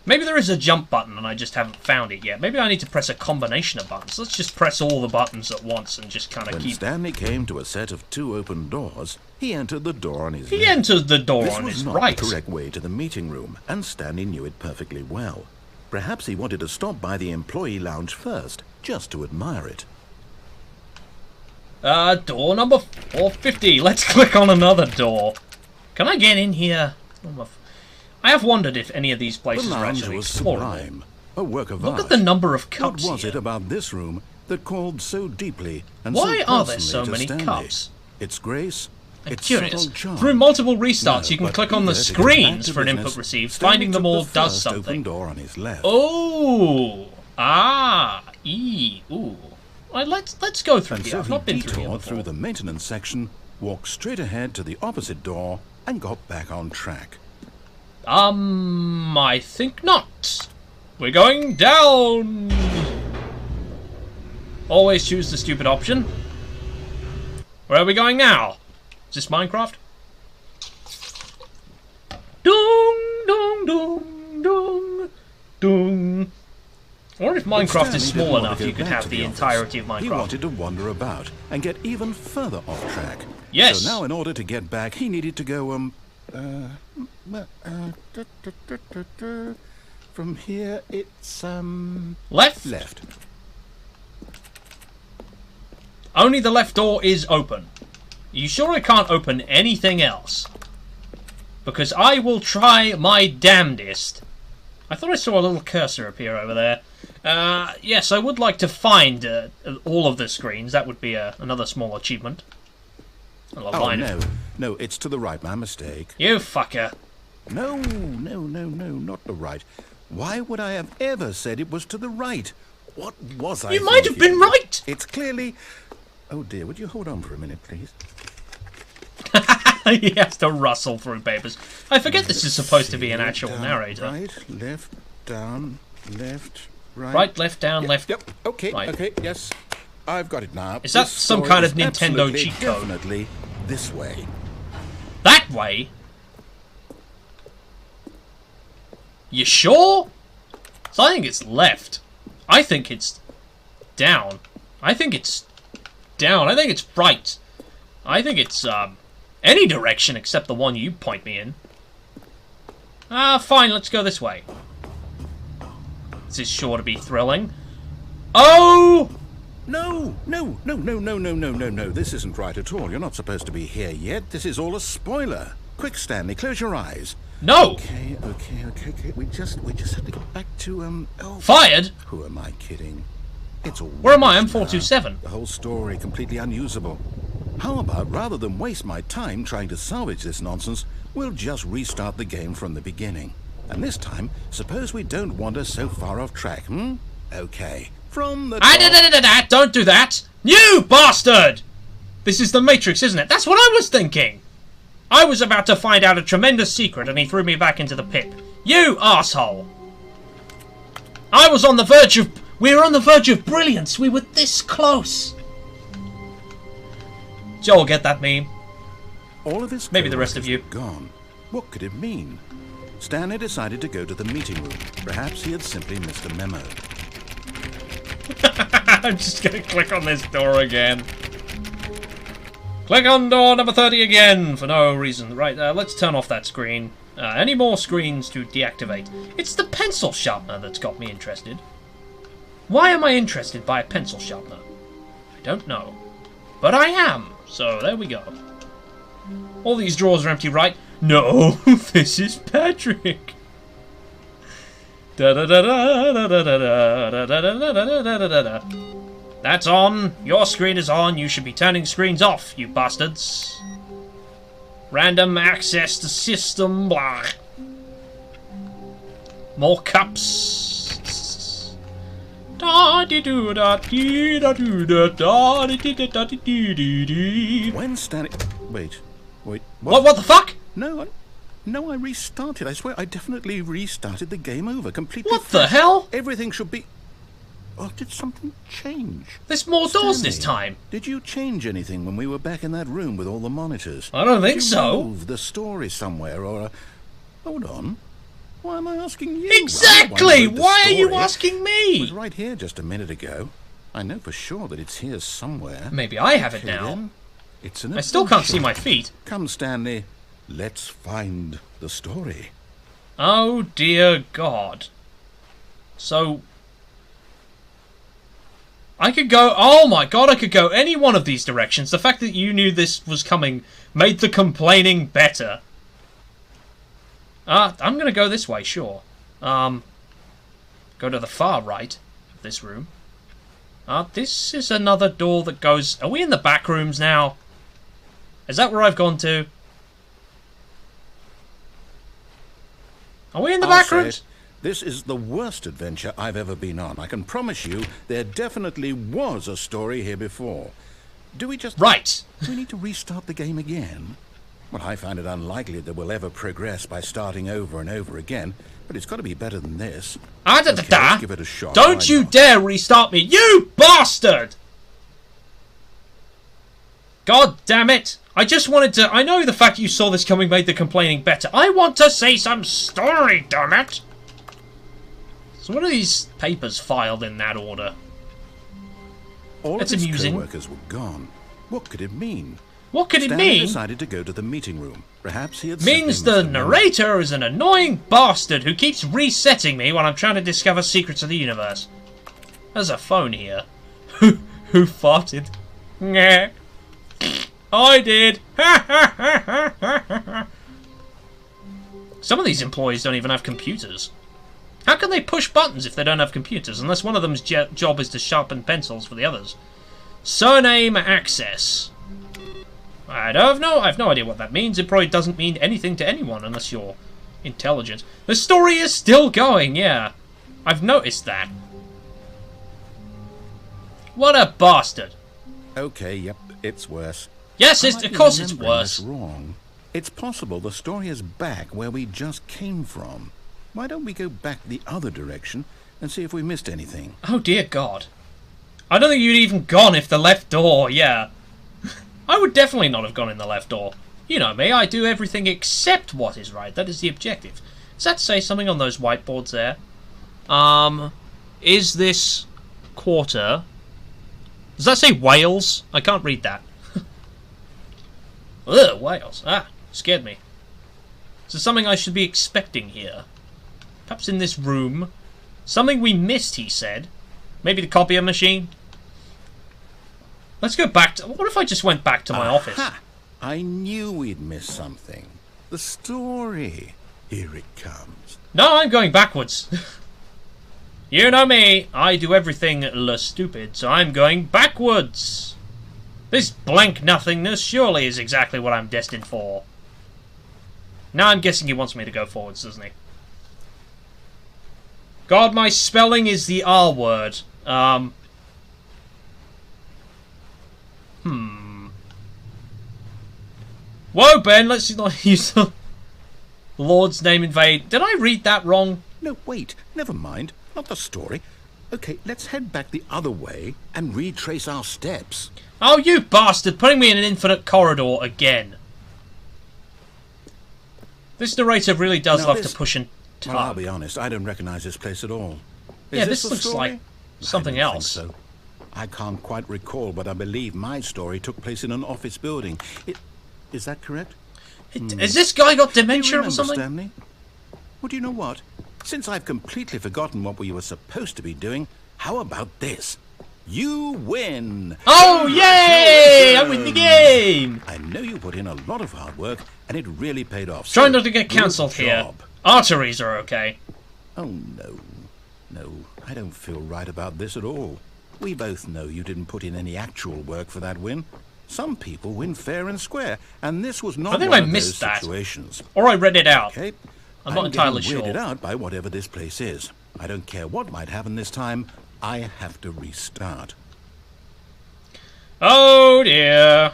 Maybe there is a jump button and I just haven't found it yet. Maybe I need to press a combination of buttons. Let's just press all the buttons at once and just kind of keep... When Stanley came to a set of 2 open doors, he entered the door on his He left. entered the door This on was his not right. the correct way to the meeting room, and Stanley knew it perfectly well. Perhaps he wanted to stop by the employee lounge first, just to admire it. Door number 450. Let's click on another door. Can I get in here? I have wondered if any of these The places are lounge actually was explorable. sublime, a work of Look art. at the number of What cups was here. it about this room that called so deeply and Why so are there personally so to many Stanley? cups? Its grace, I'm its curious. subtle charm. Through multiple restarts, No, you can but click on the eager to get screens back to for an business, input received. Stanley Finding them took all the does first open something. door on his left. Oh, ooh. Well, let's go through And here. so I've he not been through here detoured before. through the maintenance section, walked straight ahead to the opposite door, and got back on track. I think not. We're going down. Always choose the stupid option. Where are we going now? Is this Minecraft? Dung, dung, dung, dung, dung. I wonder if But Minecraft Stanley is didn't small want to enough go you could back have to the office. entirety of He Minecraft. wanted to wander about and get even further off track. Yes. So now in order to get back, he needed to go, from here, it's, Left? left. Only the left door is open. You sure I can't open anything else? Because I will try my damnedest. I thought I saw a little cursor appear over there. Yes, I would like to find all of the screens. That would be another small achievement. Oh, no, it's to the right, my mistake. You fucker. No, not the right. Why would I have ever said it was to the right? What was I You might have thinking? been right! It's clearly... Oh dear, would you hold on for a minute, please? He has to rustle through papers. I forget this is supposed to be an actual Down, narrator. Right, left, down, left, right. Right, left, down, left. Yep, okay, right. okay, yes. I've got it now. Is that This some story kind is of Nintendo absolutely, cheat code? Definitely this way. That way? You sure? So I think it's left. I think it's... down. I think it's down. I think it's right. I think it's, any direction except the one you point me in. Fine, let's go this way. This is sure to be thrilling. Oh! No, no, no, no, no, no, no, no, no. This isn't right at all. You're not supposed to be here yet. This is all a spoiler. Quick, Stanley, close your eyes. No! Okay. We just have to get back to, oh... Fired? Who am I kidding? It's all... Where am I? I'm 427. The whole story completely unusable. How about, rather than waste my time trying to salvage this nonsense, we'll just restart the game from the beginning. And this time, suppose we don't wander so far off track, hmm? Okay. From the top... Don't do that! You bastard! This is the Matrix, isn't it? That's what I was thinking! I was about to find out a tremendous secret and he threw me back into the pit. You asshole! I was on the verge of... We were on the verge of brilliance. We were this close. Joel, get that meme? All of his Maybe the rest of you. Gone. What could it mean? Stanley decided to go to the meeting room. Perhaps he had simply missed a memo. I'm just going to click on this door again. Click on door number 30 again for no reason. Right, let's turn off that screen. Any more screens to deactivate? It's the pencil sharpener that's got me interested. Why am I interested by a pencil sharpener? I don't know. But I am, so there we go. All these drawers are empty, right? No, this is Patrick. That's on. Your screen is on. You should be turning screens off, you bastards. Random access to system. Blah. More cups. When Stanley... Wait. What the fuck? No, I restarted. I swear I definitely restarted the game over completely. What the hell? Everything should be... Oh, did something change? There's more doors Stanley, this time. Did you change anything when we were back in that room with all the monitors? I don't think so. Move the story somewhere or... Hold on. Why am I asking you? Exactly! Why are you asking It me? was right here just a minute ago. I know for sure that it's here somewhere. Maybe I have it Okay, now. then. It's an I still can't see adventure. my feet. Come, Stanley. Let's find the story. Oh dear God. So... I could go... Oh my God, I could go any one of these directions. The fact that you knew this was coming made the complaining better. I'm gonna go this way, sure. Go to the far right of this room. This is another door that goes... Are we in the back rooms now? Is that where I've gone to? Are we in the back rooms? This is the worst adventure I've ever been on. I can promise you there definitely was a story here before. Do we just... Right. Do we need to restart the game again? Well, I find it unlikely that we'll ever progress by starting over and over again, but it's got to be better than this. Okay, let's give it a shot. Don't you dare restart me, you bastard! God damn it! I just wanted to... I know the fact you saw this coming made the complaining better. I want to see some story, damn it! So what are these papers filed in that order? All That's of his amusing. co-workers were gone. What could it mean? What could it Stanley mean? decided to go to the meeting room. Perhaps he had Means simply the missed a memo. narrator is an annoying bastard who keeps resetting me when I'm trying to discover secrets of the universe. There's a phone here. Who farted? Nyeh. I did. Some of these employees don't even have computers. How can they push buttons if they don't have computers, unless one of them's job is to sharpen pencils for the others? Surname access. I have no idea what that means. It probably doesn't mean anything to anyone unless you're intelligent. The story is still going, yeah. I've noticed that. What a bastard. Okay, yep, it's worse. Yes, I might of be course it's remembering worse. this wrong. It's possible the story is back where we just came from. Why don't we go back the other direction and see if we missed anything? Oh dear God. I don't think you'd even gone if the left door, yeah. I would definitely not have gone in the left door. You know me, I do everything except what is right. That is the objective. Does that say something on those whiteboards there? Is this quarter Does that say Wales? I can't read that. Ugh, Wales. Ah, scared me. Is there something I should be expecting here? Perhaps in this room. Something we missed, he said. Maybe the copier machine? Let's go back to... What if I just went back to my office? I knew we'd miss something. The story. Here it comes. No, I'm going backwards. You know me. I do everything stupid, so I'm going backwards. This blank nothingness surely is exactly what I'm destined for. Now I'm guessing he wants me to go forwards, doesn't he? God, my spelling is the R word. Whoa, Ben, let's not use the Lord's name in vain. Did I read that wrong? No, wait. Never mind. Not the story. Okay, let's head back the other way and retrace our steps. Oh, you bastard! Putting me in an infinite corridor again. This narrator really does love to push and tug. Well, I'll be honest, I don't recognize this place at all. Yeah, this looks like something else. I don't think so. I can't quite recall, but I believe my story took place in an office building. Is that correct? Has this guy got dementia or something? Stanley? Well, do you know what? Since I've completely forgotten what we were supposed to be doing, how about this? You win! Oh, yay! I win the game! I know you put in a lot of hard work, and it really paid off. Try not to get cancelled here. Arteries are okay. Oh, no. No, I don't feel right about this at all. We both know you didn't put in any actual work for that win. Some people win fair and square, and this was not one of those situations. Or I read it out. Okay? I'm not entirely sure. I'm weirded out by whatever this place is. I don't care what might happen this time. I have to restart. Oh dear.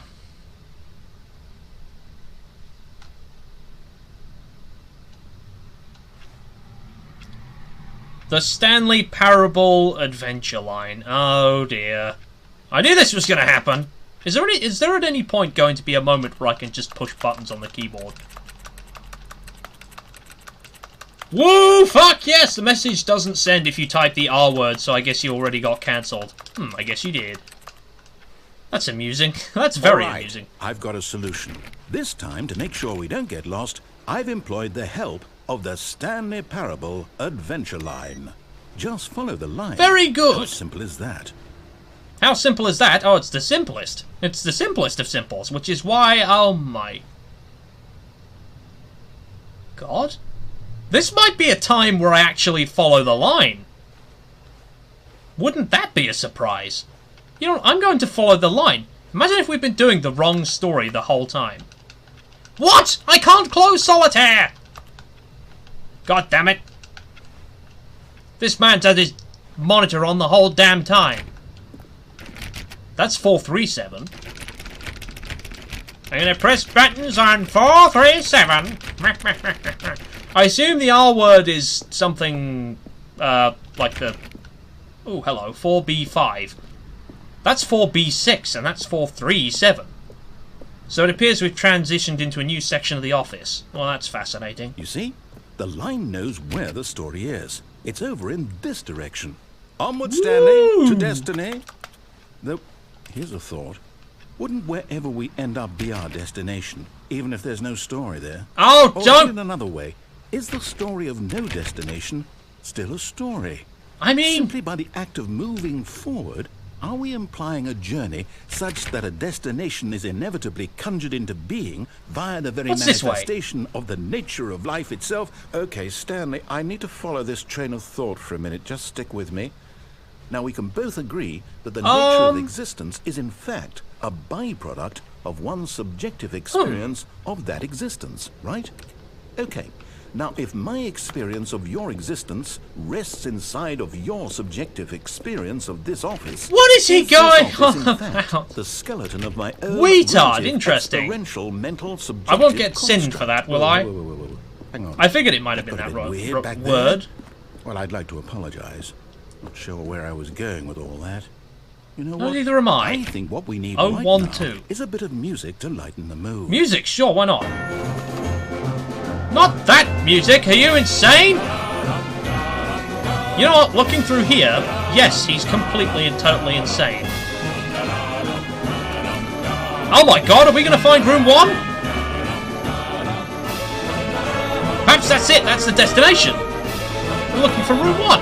The Stanley Parable Adventure Line. Oh dear. I knew this was going to happen. Is there at any point going to be a moment where I can just push buttons on the keyboard? Woo! Fuck yes! The message doesn't send if you type the R word, so I guess you already got cancelled. I guess you did. That's amusing. That's very amusing. I've got a solution. This time, to make sure we don't get lost, I've employed the help of the Stanley Parable Adventure Line. Just follow the line. Very good! How simple is that? How simple is that? Oh, it's the simplest. It's the simplest of simples, which is why... Oh my... God? This might be a time where I actually follow the line. Wouldn't that be a surprise? You know, I'm going to follow the line. Imagine if we've been doing the wrong story the whole time. What? I can't close solitaire! God damn it. This man's had his monitor on the whole damn time. That's 437. I'm gonna press buttons on 437. I assume the R word is something like the... Oh, hello, 4B5. That's 4B6, and that's 437. So it appears we've transitioned into a new section of the office. Well, that's fascinating. You see? The line knows where the story is. It's over in this direction. Onward, Stanley, to destiny. Though, here's a thought. Wouldn't wherever we end up be our destination, even if there's no story there? Oh, or don't... put it another way, is the story of no destination still a story? I mean... Simply by the act of moving forward, are we implying a journey such that a destination is inevitably conjured into being via the very manifestation of the nature of life itself? Okay, Stanley, I need to follow this train of thought for a minute. Just stick with me. Now, we can both agree that the nature of existence is, in fact, a byproduct of one's subjective experience of that existence, right? Okay. Now, if my experience of your existence rests inside of your subjective experience of this office... What is he going on about? The skeleton of my own... Weetard, interesting. Experiential mental subjective I won't get sinned for that, will I? Whoa. Hang on. I figured it might have been that word. Well, I'd like to apologize. Not sure where I was going with all that. You know what? No, neither am I. I think what we need right now is a bit of music to lighten the mood. Music? Sure, why not? Not that music! Are you insane? You know what? Looking through here, yes, he's completely and totally insane. Oh my god, are we going to find room 1? Perhaps that's it, that's the destination. We're looking for room 1.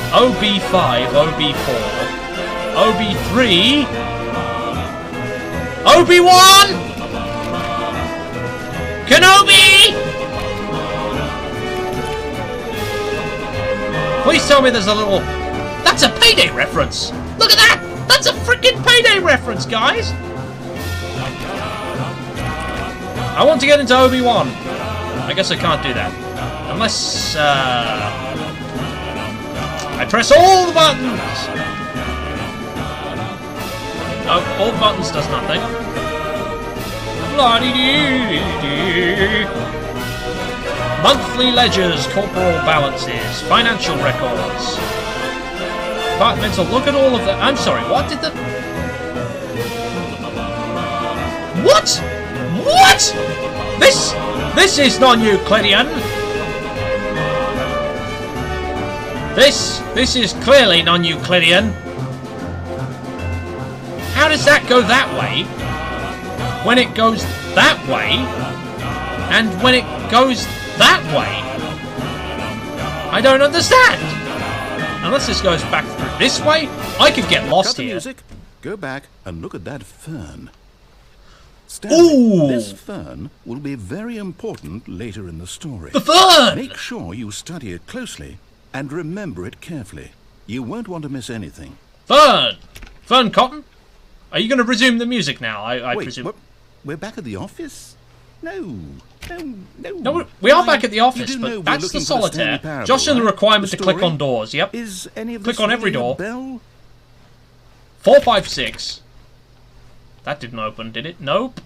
OB5, OB4, OB3, OB1! Kenobi! Please tell me there's a little... That's a Payday reference! Look at that! That's a freaking Payday reference, guys! I want to get into OB1. I guess I can't do that. Unless, I press all the buttons! Oh, all the buttons does nothing. Monthly ledgers, corporal balances, financial records. Departmental, look at all of the... I'm sorry, what did the... What? What? This is non-Euclidean. This is clearly non-Euclidean. How does that go that way when it goes that way and when it goes that way? I don't understand. Unless this goes back through this way, I could get lost Cut the here. music. Go back and look at that fern. Stanley, Ooh! this fern will be very important later in the story. The fern! Make sure you study it closely and remember it carefully. You won't want to miss anything. Fern! Fern Cotton? Are you going to resume the music now, I Wait, presume? what? We're back at the office? No, No, we are back at the office, You do know but we're that's looking the for Stanley solitaire. Parable, Josh and the right? requirement The to click story? on doors, yep. Is any of Click on every ringing a door. bell? 4, 5, 6. That didn't open, did it? Nope.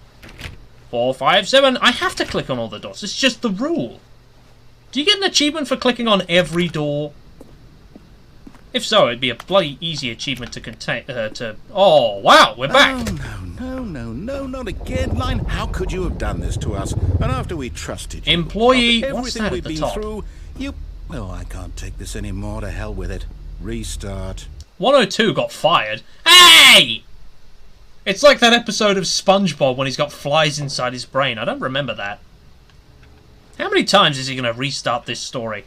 4, 5, 7. I have to click on all the doors. It's just the rule. Do you get an achievement for clicking on every door? If so, it'd be a bloody easy achievement to contain. Oh wow, we're back. Oh, no, not again, Line. How could you have done this to us? And after we trusted you, Employee, after what's everything that we've at the been top? through, you. Well, I can't take this anymore. To hell with it. Restart. 102 got fired. Hey! It's like that episode of SpongeBob when he's got flies inside his brain. I don't remember that. How many times is he going to restart this story?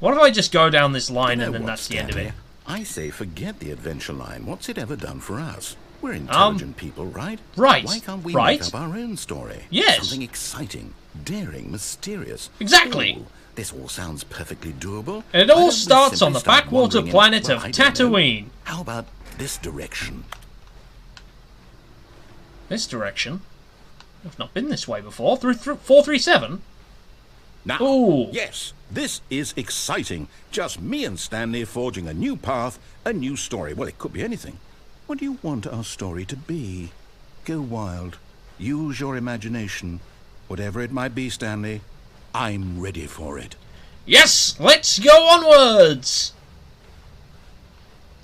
What if I just go down this line and then that's the end of it? I say forget the adventure line. What's it ever done for us? We're intelligent people, right? Right. Why can't we Right. make up our own story? Yes. Something exciting, daring, mysterious. Exactly. Ooh, this all sounds perfectly doable. And it Why all don't we starts on simply the start backwater wandering in- planet well, of I don't know. Tatooine. How about this direction? This direction? I've not been this way before. Through 437? Now, Ooh. yes, this is exciting. Just me and Stanley forging a new path, a new story. Well, it could be anything. What do you want our story to be? Go wild. Use your imagination. Whatever it might be, Stanley, I'm ready for it. Yes, let's go onwards!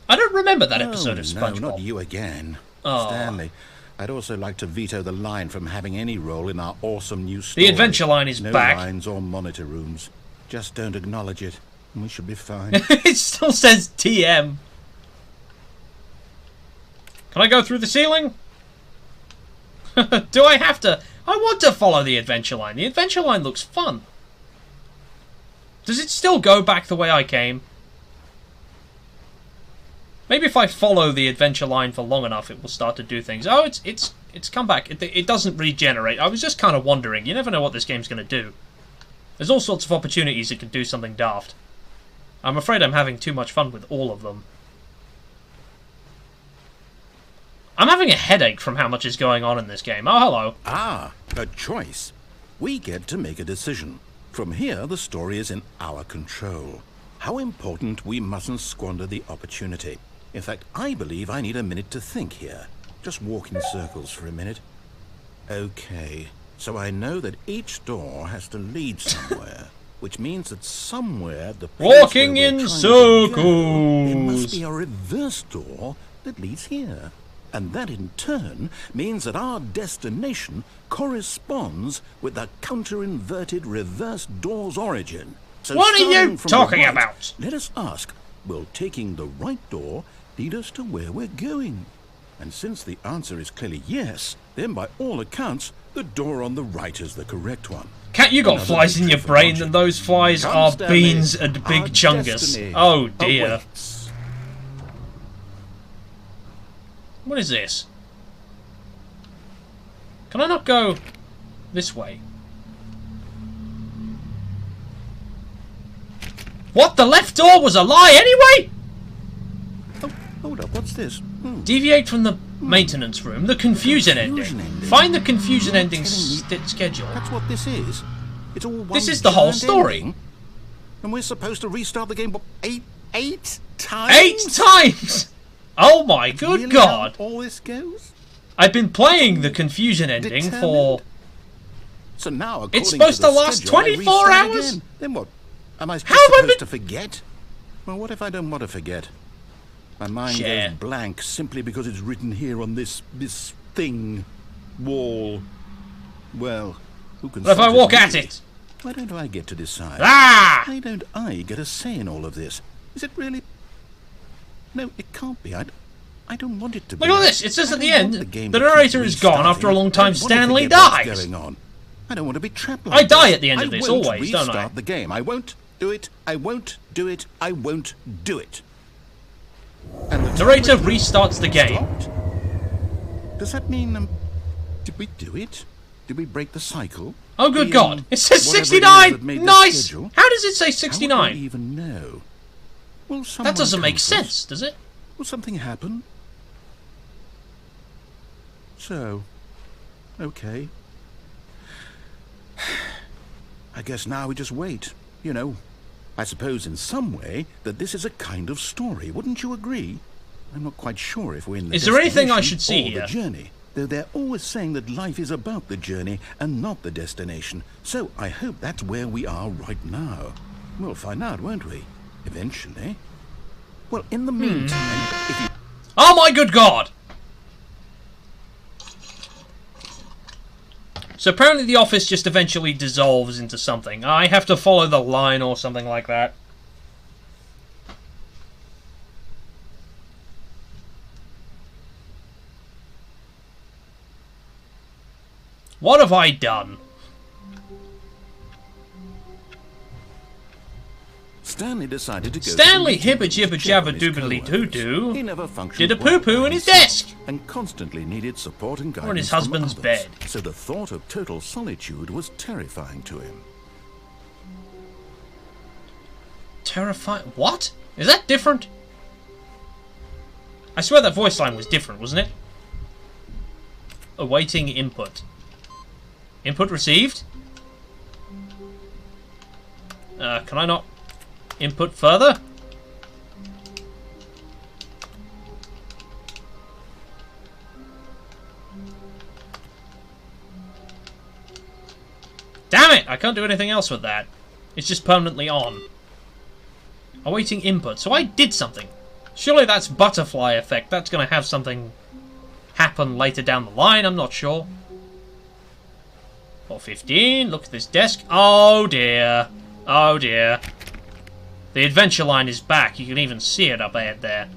I don't remember that episode of SpongeBob. No, not you again. Oh. Stanley, I'd also like to veto the line from having any role in our awesome new story. The adventure line is no back. lines or monitor rooms. Just don't acknowledge it, and we should be fine. It still says TM. Can I go through the ceiling? Do I have to? I want to follow the adventure line. The adventure line looks fun. Does it still go back the way I came? Maybe if I follow the adventure line for long enough, it will start to do things. Oh, it's come back. It doesn't regenerate. I was just kind of wondering. You never know what this game's going to do. There's all sorts of opportunities it could do something daft. I'm afraid I'm having too much fun with all of them. I'm having a headache from how much is going on in this game. Oh, hello. Ah, a choice. We get to make a decision. From here, the story is in our control. How important we mustn't squander the opportunity. In fact, I believe I need a minute to think here. Just walk in circles for a minute. Okay, so I know that each door has to lead somewhere, which means that somewhere the place Walking where we're in trying to go, there must circles. be a reverse door that leads here. And that in turn means that our destination corresponds with the counter-inverted reverse door's origin. So What are you starting from the talking right, about? Let us ask, will taking the right door lead us to where we're going? And since the answer is clearly yes, then by all accounts, the door on the right is the correct one. Cat, you got flies in your brain, and those flies are beans and big chungus. Oh dear. What is this? Can I not go this way? What? The left door was a lie anyway? Oh, hold up, what's this? Deviate from the maintenance room. The confusion ending. Find the confusion ending schedule. That's what this is. It's all one This is the whole story. ending. And we're supposed to restart the game, what, eight times? 8 times! Oh my good Really god! how all this goes? I've been playing the confusion ending for... So now, It's according supposed to the last schedule, I 24 restart hours? again. Then what? Am I How have I supposed been- to forget? Well, what if I don't want to forget? My mind Share. goes blank simply because it's written here on this thing, wall. Well, who can? What if I walk at it? Why don't I get to decide? Ah! Why don't I get a say in all of this? Is it really? No, it can't be. I don't want it to be. Look at this! It says I at the don't end, want game the to keep narrator is gone. After a long time, restarting. I don't want to Stanley forget what's dies. going on. I don't want to be trapped like I die this. at the end of this, won't always, don't I? restart the game. I won't do it. I won't do it. I won't do it. And the Narrator timer restarts the game. stopped. Does that mean, did we do it? Did we break the cycle? Oh good The, god! It says whatever it is 69! that made the Nice! schedule? How does it say How would we 69? even know? Will That someone doesn't make comfort? sense, does it? Will something happen? So, okay. I guess now we just wait. You know, I suppose in some way that this is a kind of story. Wouldn't you agree? I'm not quite sure if we're in the Is there anything I destination should see or here? the journey. Though they're always saying that life is about the journey and not the destination. So I hope that's where we are right now. We'll find out, won't we? Eventually. Well, in the meantime, if you... Oh my good god! So apparently the office just eventually dissolves into something. I have to follow the line or something like that. What have I done? Stanley decided to go Stanley to the hibba jibba check jabba on his doobly co-workers. doo-doo He never functioned did a well poo-poo by in his himself desk. and constantly needed support and guidance Or in his from husband's others. bed. So the thought of total solitude was terrifying to him. Terrifying. What? Is that different? I swear that voice line was different, wasn't it? Awaiting input. Input received? Can I not input further? Damn it! I can't do anything else with that. It's just permanently on. Awaiting input. So I did something. Surely that's butterfly effect. That's going to have something happen later down the line. I'm not sure. 4:15. Look at this desk. Oh dear. Oh dear. The adventure line is back. You can even see it up ahead there.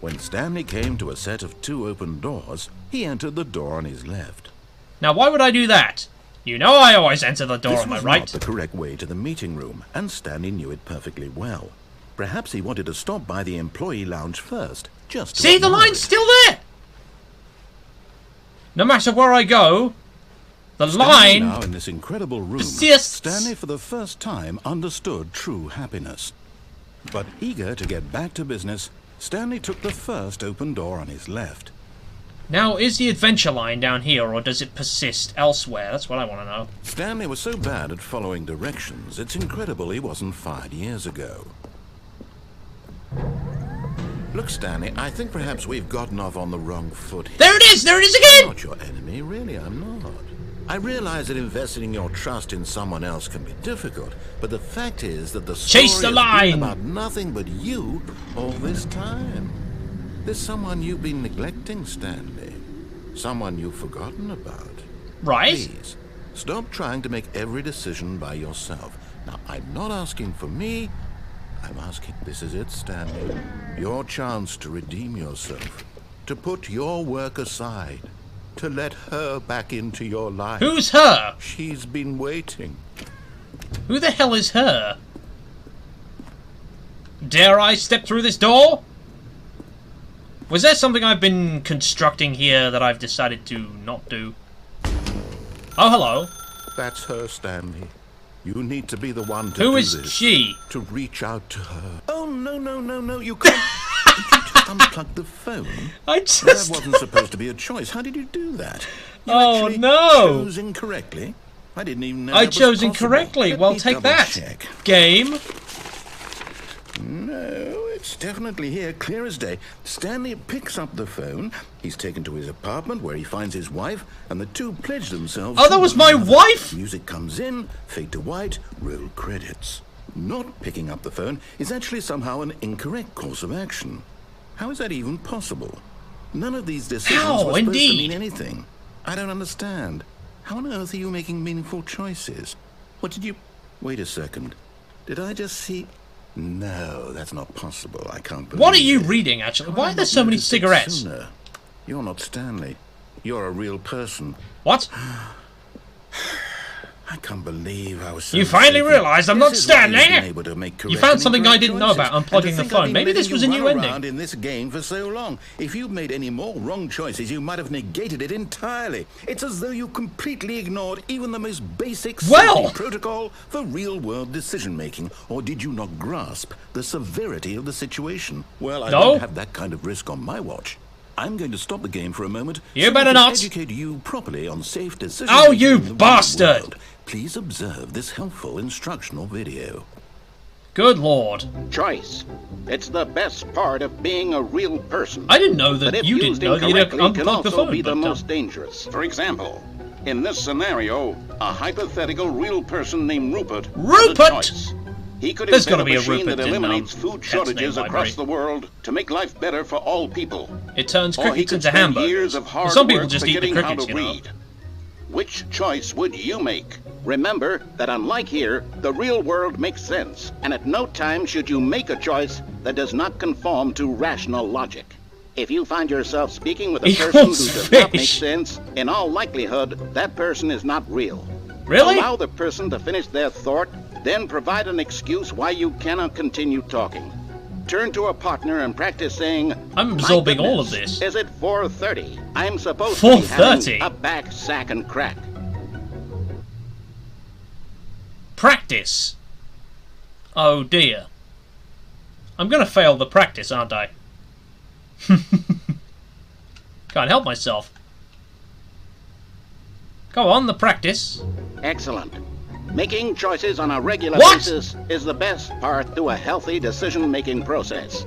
When Stanley came to a set of 2 open doors, he entered the door on his left. Now why would I do that? You know I always enter the door This on my was right. not the correct way to the meeting room, and Stanley knew it perfectly well. Perhaps he wanted to stop by the employee lounge first, just to See, the admire line's it. still there! No matter where I go, the Standing line now in this incredible room, persists. Stanley for the first time understood true happiness. But eager to get back to business, Stanley took the first open door on his left. Now, is the adventure line down here, or does it persist elsewhere? That's what I want to know. Stanley was so bad at following directions, it's incredible he wasn't fired years ago. Look, Stanley, I think perhaps we've gotten off on the wrong foot here. There it is! There it is I'm again! not your enemy, really, I'm not. I realize that investing your trust in someone else can be difficult, but the fact is that the story Chase the has line! been about nothing but you all this time. There's someone you've been neglecting, Stanley. Someone you've forgotten about. Right? Please, stop trying to make every decision by yourself. Now, I'm not asking for me, I'm asking. This is it, Stanley. Your chance to redeem yourself. To put your work aside. To let her back into your life. Who's her? She's been waiting. Who the hell is her? Dare I step through this door? Was there something I've been constructing here that I've decided to not do? Oh, hello. That's her, Stanley. You need to be the one to do this. Who is she? To reach out to her. Oh, no, you can't. Did you just unplug the phone? That wasn't supposed to be a choice. How did you do that? You oh, no. chose incorrectly? I didn't even know I that was chose possible. incorrectly. Let Well, me take that. check. Game. No, it's definitely here, clear as day. Stanley picks up the phone. He's taken to his apartment where he finds his wife, and the two pledge themselves. Oh, that was my wife? Music comes in, fade to white, roll credits. Not picking up the phone is actually somehow an incorrect course of action. How is that even possible? None of these decisions were supposed to mean anything. I don't understand. How on earth are you making meaningful choices? What did you... Wait a second. Did I just see... No, that's not possible. I can't believe What are you it. reading, actually? Why are there so many cigarettes? Sooner? You're not Stanley. You're a real person. What? I can't believe I was so You finally mistaken. realised I'm not Stanley? You found something I didn't know about unplugging the phone. Maybe this was a new ending. In this game for so long. If you'd made any more wrong choices, you might have negated it entirely. It's as though you completely ignored even the most basic safety protocol for real-world decision-making. Or did you not grasp the severity of the situation? Well, I don't have that kind of risk on my watch. I'm going to stop the game for a moment. You better not Educate you properly on safe decisions. Oh, you bastard! Please observe this helpful instructional video. Good lord. Choice. It's the best part of being a real person. I didn't know that you didn't know that you'd unplug the phone. Be the most dangerous. For example, in this scenario, a hypothetical real person named Rupert. Rupert! He could There's invent gotta be a a machine Rupert that in eliminates food shortages across the world to make life better for all people. It turns Or he crickets could into spend hamburgers. years of hard Some people work just eat the forgetting how crickets, to you know. read. Which choice would you make? Remember that unlike here, the real world makes sense, and at no time should you make a choice that does not conform to rational logic. If you find yourself speaking with a person who does not make sense, in all likelihood, that person is not real. Really? Allow the person to finish their thought, then provide an excuse why you cannot continue talking. Turn to a partner and practice saying, I'm absorbing all of this. Is it 4:30? I'm supposed to be 4:30? having a back, sack, and crack. Practice. Oh dear. I'm gonna fail the practice, aren't I? Can't help myself. Go on, the practice. Excellent. Making choices on a regular What? basis is the best part to a healthy decision-making process.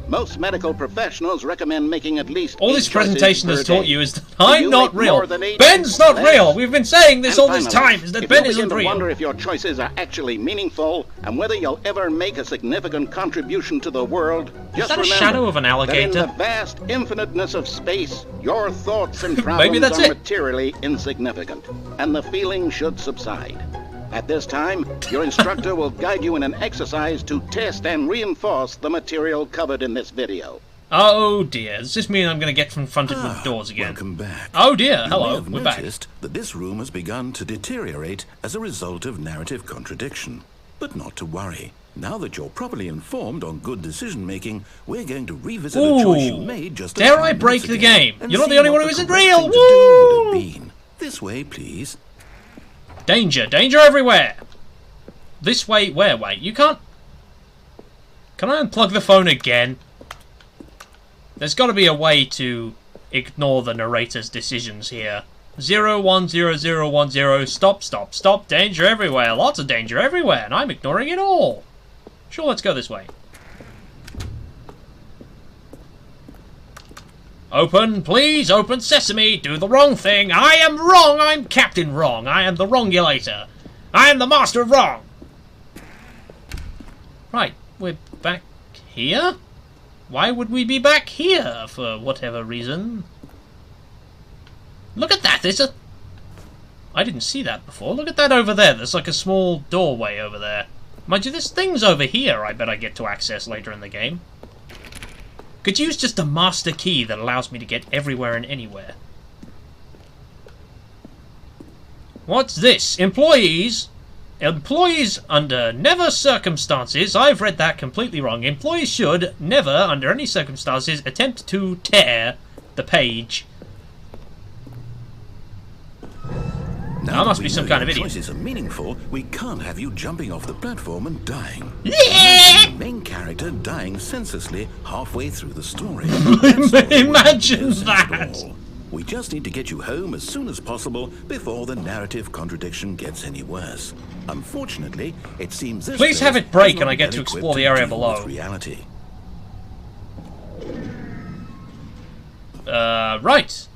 Most medical professionals recommend making at least All 8 this choices presentation per has taught day. you is that Do I'm you not make real. more than 8? Ben's not Less? real. We've been saying this And all this finally, time, is that if Ben you isn't begin to real. wonder if your choices are actually meaningful and whether you'll ever make a significant contribution to the world, just that a remember shadow of an alligator? that in the vast infiniteness of space, your thoughts and Maybe problems that's are it. materially insignificant, and the feeling should subside. At this time, your instructor will guide you in an exercise to test and reinforce the material covered in this video. Oh dear, does this mean I'm going to get confronted with doors again? Welcome back. Oh dear, You hello, may have we're back. noticed that this room has begun to deteriorate as a result of narrative contradiction. But not to worry. Now that you're properly informed on good decision-making, we're going to revisit a choice you made just a Dare few I break minutes the ago game? and You're not the see only what one who isn't correct real! thing to do would Woo! have been. This way, please. Danger, danger everywhere! This way, where way? You can't... Can I unplug the phone again? There's got to be a way to ignore the narrator's decisions here. 010010, stop, stop, stop, danger everywhere, lots of danger everywhere, and I'm ignoring it all. Sure, let's go this way. Open, please, open sesame, do the wrong thing. I am wrong, I'm Captain Wrong, I am the wrongulator. I am the master of wrong. Right, we're back here? Why would we be back here, for whatever reason? Look at that, there's a... I didn't see that before. Look at that over there, there's like a small doorway over there. Mind you, there's things over here I bet I get to access later in the game. Could use just a master key that allows me to get everywhere and anywhere. What's this? Employees under never circumstances, I've read that completely wrong. Employees should never, under any circumstances, attempt to tear the page. Now I must be some kind of idiot. Choices are meaningful. We can't have you jumping off the platform and dying. The main character dying senselessly halfway through the story. Imagine that. We just need to get you home as soon as possible before the narrative contradiction gets any worse. Unfortunately, it seems this Please have it break and I get to explore the area below. Reality. Right.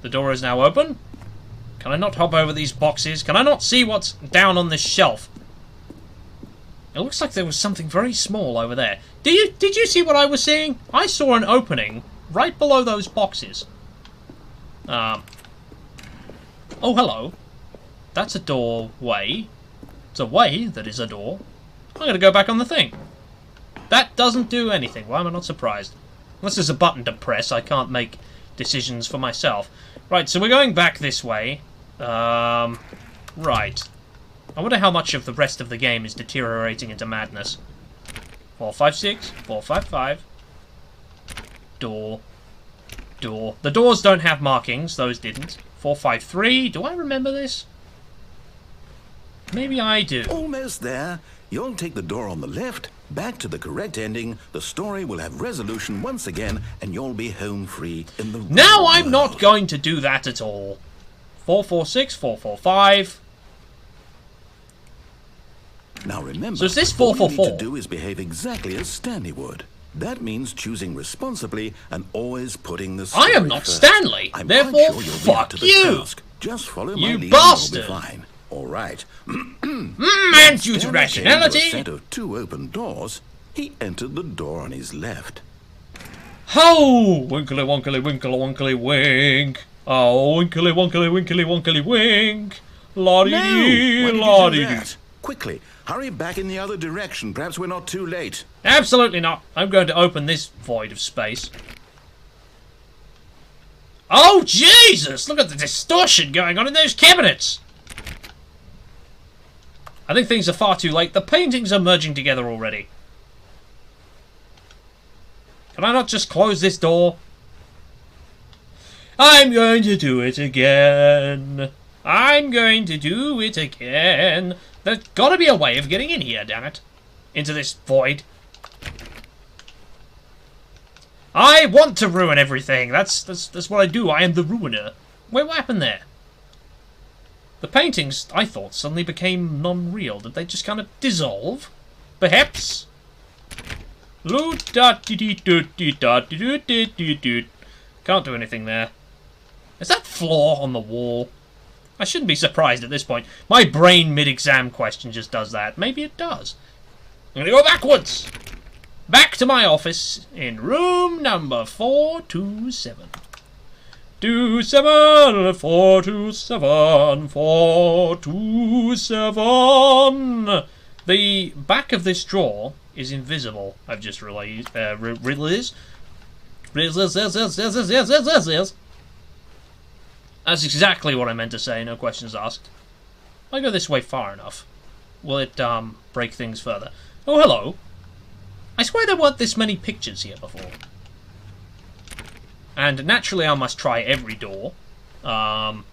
The door is now open. Can I not hop over these boxes? Can I not see what's down on this shelf? It looks like there was something very small over there. Did you see what I was seeing? I saw an opening right below those boxes. Oh, hello. That's a doorway. It's a way that is a door. I'm going to go back on the thing. That doesn't do anything. Why am I not surprised? Unless there's a button to press, I can't make decisions for myself. Right, so we're going back this way. Right. I wonder how much of the rest of the game is deteriorating into madness. 456, 455. Door. Door. The doors don't have markings, those didn't. 453, do I remember this? Maybe I do. Almost there. You'll take the door on the left, back to the correct ending, the story will have resolution once again, and you'll be home free in the Now I'm not going to do that at all. 446, 445. Now remember, so is this all you 444? need to do is behave exactly as Stanley would. That means choosing responsibly and always putting the story I am not first. Stanley, I'm therefore quite sure you'll be up fuck to the you. task. Just follow You my lead bastard. and you'll be fine. All right. And due to Stanley came to a rationality. set of 2 open doors. He entered the door on his left. Oh, winkly wonkly winkly wonkly wink. Oh, winkly wonkly winkly wonkly wink. Lottie No! Why did you lottie. do that? Quickly, hurry back in the other direction. Perhaps we're not too late. Absolutely not. I'm going to open this void of space. Oh, Jesus! Look at the distortion going on in those cabinets! I think things are far too late. The paintings are merging together already. Can I not just close this door? I'm going to do it again. I'm going to do it again. There's got to be a way of getting in here, damn it. Into this void. I want to ruin everything. That's what I do. I am the ruiner. Wait, what happened there? The paintings, I thought, suddenly became non-real. Did they just kind of dissolve? Perhaps? Can't do anything there. Is that floor on the wall? I shouldn't be surprised at this point. My brain mid-exam question just does that. Maybe it does. I'm going to go backwards. Back to my office in room number 427. 427. The back of this drawer is invisible. I've just realized. That's exactly what I meant to say. No questions asked. I go this way far enough. Will it break things further? Oh, hello. I swear there weren't this many pictures here before. And naturally, I must try every door. Oh,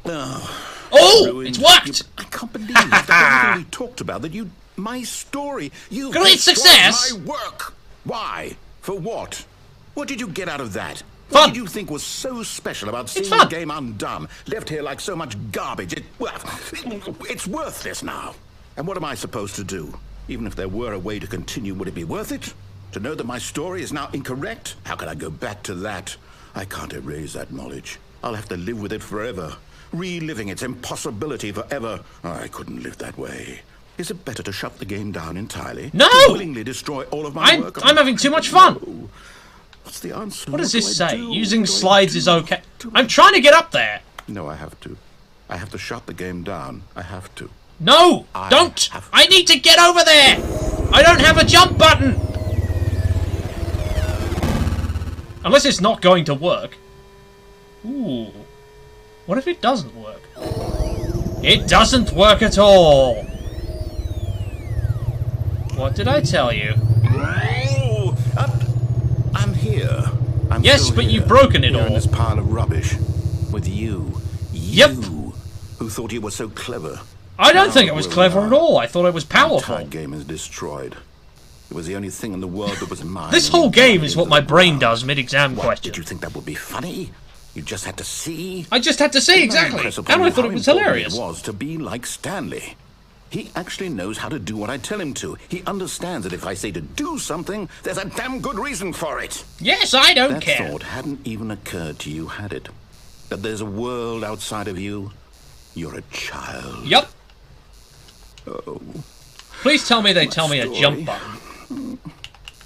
it's worked! I can't believe that everything we talked about, that my story, you Great success! my work. Why? For what? What did you get out of that? Fun. What did you think was so special about seeing the game undone, left here like so much garbage? It's worthless now. And what am I supposed to do? Even if there were a way to continue, would it be worth it? To know that my story is now incorrect? How can I go back to that? I can't erase that knowledge. I'll have to live with it forever, reliving its impossibility forever. I couldn't live that way. Is it better to shut the game down entirely? No! To willingly destroy all of my work? I'm having too much fun! No. What's the answer? What does do this I say? do? Using What do I slides do? is okay. I'm trying to get up there! No, I have to. I have to shut the game down. I have to. No! Don't! I need to get over there! I don't have a jump button! Unless it's not going to work. Ooh. What if it doesn't work? It doesn't work at all! What did I tell you? Oh, I'm here. I'm yes, still but here, you've broken it here all. in this pile of rubbish. With you. Yep. You, who thought you were so clever. I don't think I was clever at all. I thought I was powerful. The game is destroyed. It was the only thing in the world that was mine. This whole game is what my brain does mid-exam question. Did you think that would be funny? You just had to see? I just had to see, exactly. And I thought it was hilarious. It was to be like Stanley. He actually knows how to do what I tell him to. He understands that if I say to do something, there's a damn good reason for it. Yes, I don't care. That thought hadn't even occurred to you, had it? That there's a world outside of you? You're a child. Yup. Oh. Please tell me they tell me a jump button.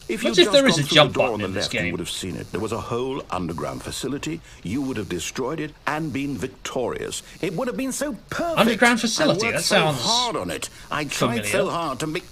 What if there is a jump button in this game? You would have seen it. There was a whole underground facility. You would have destroyed it and been victorious. It would have been so perfect. Underground facility. I worked That sounds so hard on it. I tried so hard to make.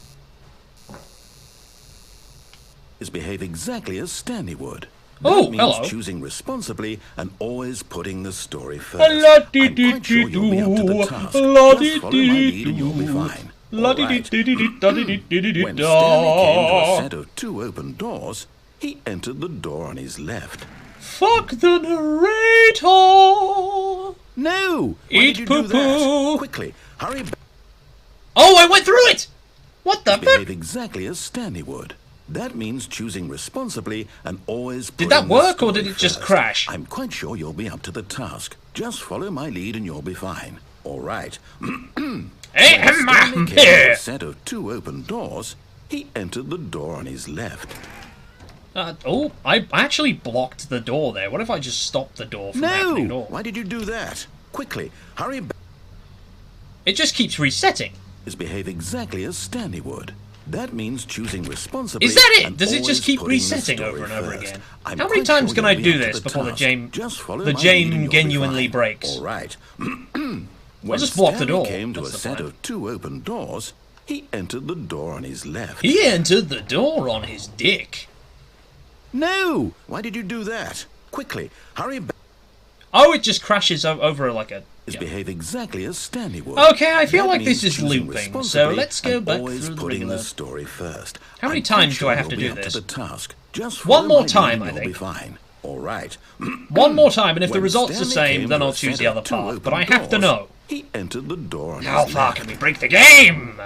Behave exactly as Stanley would. Oh, that means hello. Choosing responsibly and always putting the story first. La I'm quite sure -dee you'll be up to the task. La Just follow my lead and you'll be fine. La All -dee right. -dee -dee -dee -dee -dee -dee -dee When Stanley came to a -da. set of 2 open doors, he entered the door on his left. Fuck the narrator. No! Why Eat did you do poo-poo. that? Quickly, hurry back. Oh, I went through it! What the Behave fuck? exactly as Stanley would. That means choosing responsibly and always Did that work, or did it just crash? I'm quite sure you'll be up to the task. Just follow my lead and you'll be fine. All right. Hey, When Stanley came to here. a set of 2 open doors, he entered the door on his left. Oh, I actually blocked the door there. What if I just stopped the door from happening at all? Why did you do that? Quickly, hurry back. It just keeps resetting. Behave exactly as Stanley would. That means choosing responsibly. Is that it? and Does it just always keep putting the resetting story over and over first. again? I'm How many quite times sure can I you'll be do up to this before the task. game Just follow the my lead and game you'll be genuinely fine. breaks? All right. I'll just block the Stanley door. Came to That's a the set plan. of 2 open doors. He entered the door on his left. He entered the door on his dick. No! Why did you do that? Quickly, hurry back. Oh, it just crashes over like a... yeah. Behave exactly as Stanley would. Okay, I feel That like this means is choosing looping, so responsibly let's go and back always through the putting regular... the story first. How many I'm quite times do sure I have you'll to be do up this? To the task. Just One follow more my time, lead and I you'll be think. fine. All right. One more time, and if the When result's the Stanley same, came then to I'll a choose set the of other 2 path. open But I have to doors, know. He entered the door on How his far left. can we break the game?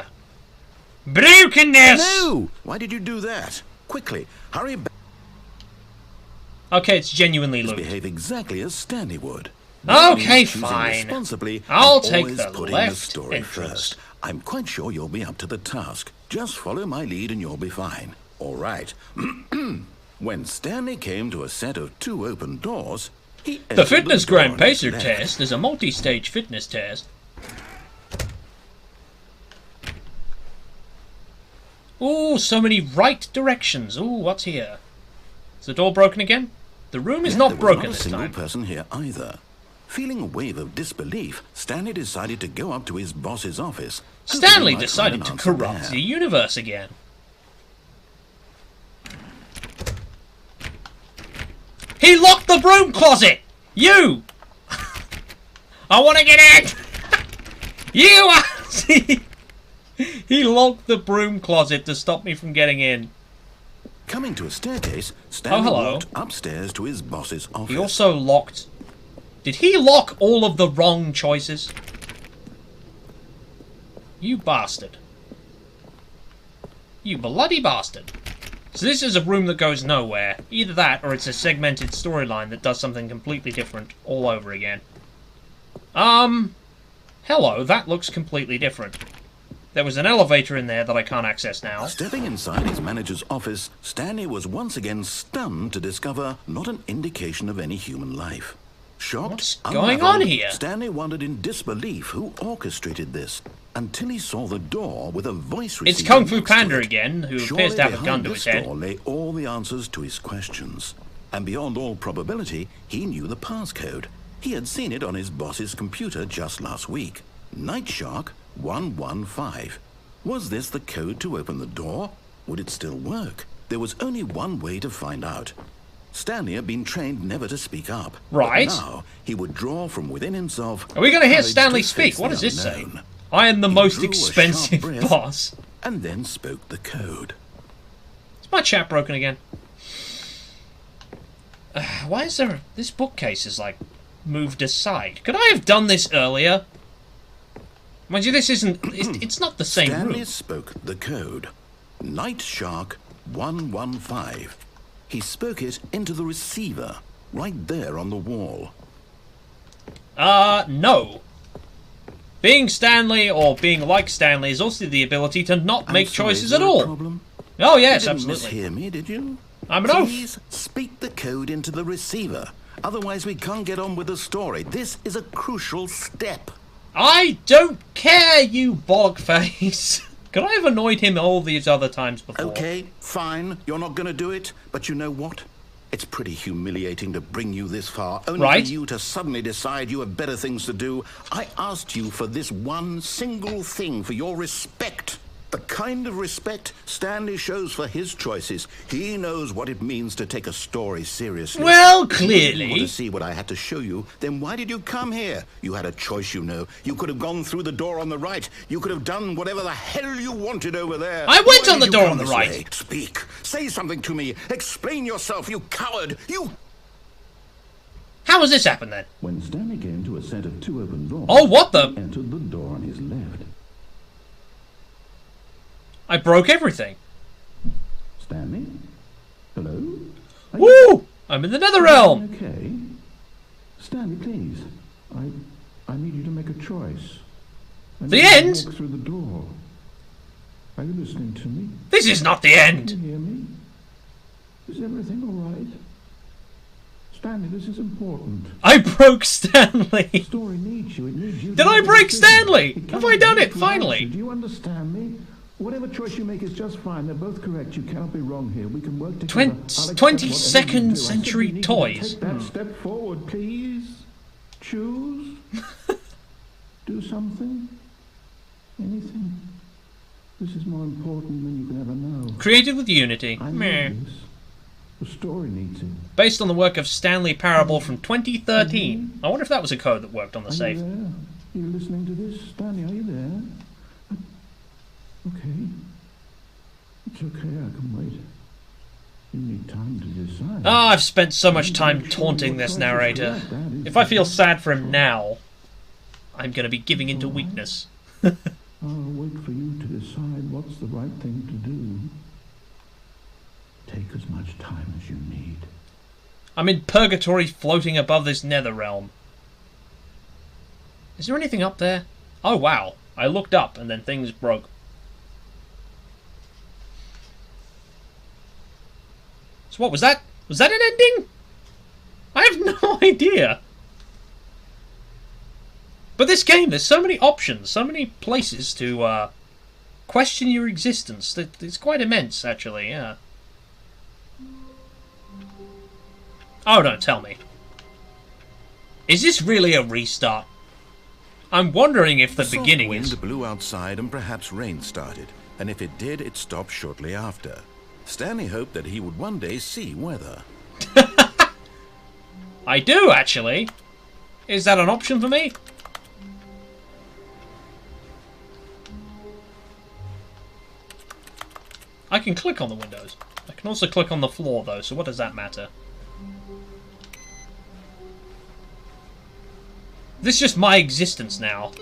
Brokenness! No! Why did you do that? Quickly, hurry back. Okay, it's genuinely looped. Behave exactly as Stanley would. Okay, Choosing fine. responsibly I'll and take always the putting left the story entrance. first. I'm quite sure you'll be up to the task. Just follow my lead and you'll be fine. All right. When Stanley came to a set of 2 open doors, he The entered Fitness door Grand on his Pacer left. test is a multi-stage fitness test. Ooh, so many right directions. Ooh, what's here? Is the door broken again? The room is There not was broken not a this single time. person here either. Feeling a wave of disbelief, Stanley decided to go up to his boss's office. hoping he Stanley might decided find to an answer corrupt there. the universe again. He locked the broom closet! You! I want to get in! You are... He locked the broom closet to stop me from getting in. Coming to a staircase, Stanley hello. walked upstairs to his boss's office. He also locked... Did he lock all of the wrong choices? You bastard. You bloody bastard. So this is a room that goes nowhere. Either that, or it's a segmented storyline that does something completely different all over again. Hello, that looks completely different. There was an elevator in there that I can't access now. Stepping inside his manager's office, Stanley was once again stunned to discover not an indication of any human life. Shocked, What's going unraveled, on here? Stanley wondered in disbelief who orchestrated this, until he saw the door with a voice It's receiver Kung Fu next to Panda it. again, who Surely appears to have a behind gun to this his head. door lay all the answers to his questions. And beyond all probability, he knew the passcode. He had seen it on his boss's computer just last week. Night Shark 115. Was this the code to open the door? Would it still work? There was only one way to find out. Stanley had been trained never to speak up. Right. But now he would draw from within himself. Are we going to hear courage Stanley to speak? face What the does this say? unknown. I am the He most drew a sharp expensive breath boss. And then spoke the code. Is my chat broken again? Why is there... This bookcase is, like, moved aside. Could I have done this earlier? Mind you, this isn't... It's not the same Stanley room. spoke the code. Night Shark 115. He spoke it into the receiver, right there on the wall. No. Being Stanley, or being like Stanley, is also the ability to not make choices at all. Problem? Oh, yes, You absolutely. didn't mishear me, did you? I'm an oaf. Please speak the code into the receiver. Otherwise, we can't get on with the story. This is a crucial step. I don't care, you bollock face. Could I have annoyed him all these other times before? Okay, fine. You're not going to do it. But you know what? It's pretty humiliating to bring you this far, only Right. for you to suddenly decide you have better things to do. I asked you for this one single thing, for your respect. The kind of respect Stanley shows for his choices. He knows what it means to take a story seriously. Well, If you didn't want clearly. to see what I had to show you, then why did you come here? You had a choice, you know. You could have gone through the door on the right. You could have done whatever the hell you wanted over there. I went Why on the did you door come on the this right. way? Speak. Say something to me. Explain yourself, you coward. You... How has this happened then? When Stanley came to a set of two open doors, Oh, what the? he entered the door on his left. I broke everything. Stanley? Hello? Are Woo! I'm in the Nether Realm. Okay. Stanley, please. I need you to make a choice. I The need you to end? walk through the door. Are you listening to me? This is not the Can end. you hear me? Is everything all right? Stanley, this is important. I broke Stanley. The story needs you. It needs you. Did to I make a break decision. Stanley? It Have cannot I be done it, without finally? you. Do you understand me? Whatever choice you make is just fine. They're both correct. You cannot be wrong here. We can work together. 22nd century toys. Take that step forward, please. Choose. Do something. Anything. This is more important than you can ever know. Created with Unity. I Meh. know this. The story needs it. Based on the work of Stanley Parable from 2013. I wonder if that was a code that worked on the Are safe. you there? Are you listening to this? Stanley, are you there? Okay. It's okay, I can wait. You need time to decide. Ah, I've spent so much time taunting this narrator. If I feel sad for him now, I'm going to be giving into weakness. I'll wait for you to decide what's the right thing to do. Take as much time as you need. I'm in purgatory floating above this nether realm. Is there anything up there? Oh, wow. I looked up and then things broke. So what was that? Was that an ending? I have no idea. But this game, there's so many options, so many places to question your existence. It's quite immense, actually, yeah. Oh, don't tell me. Is this really a restart? I'm wondering if the Soft beginning wind is... blew outside and perhaps rain started, and if it did, it stopped shortly after. Stanley hoped that he would one day see weather. I do, actually. Is that an option for me? I can click on the windows. I can also click on the floor, though, so what does that matter? This is just my existence now.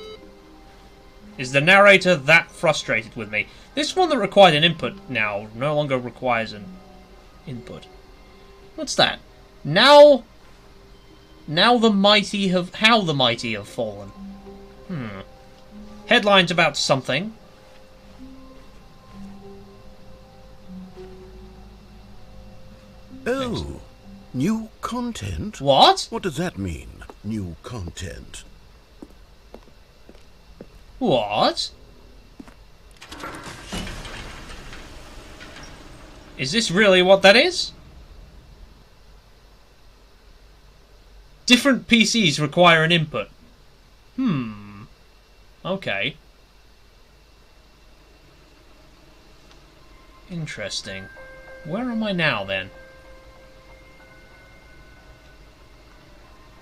Is the narrator that frustrated with me? This one that required an input now no longer requires an input. What's that? Now the mighty have... How the mighty have fallen. Headlines about something. Oh, new content? What? What does that mean, new content? What? Is this really what that is? Different PCs require an input. Okay. Interesting. Where am I now, then?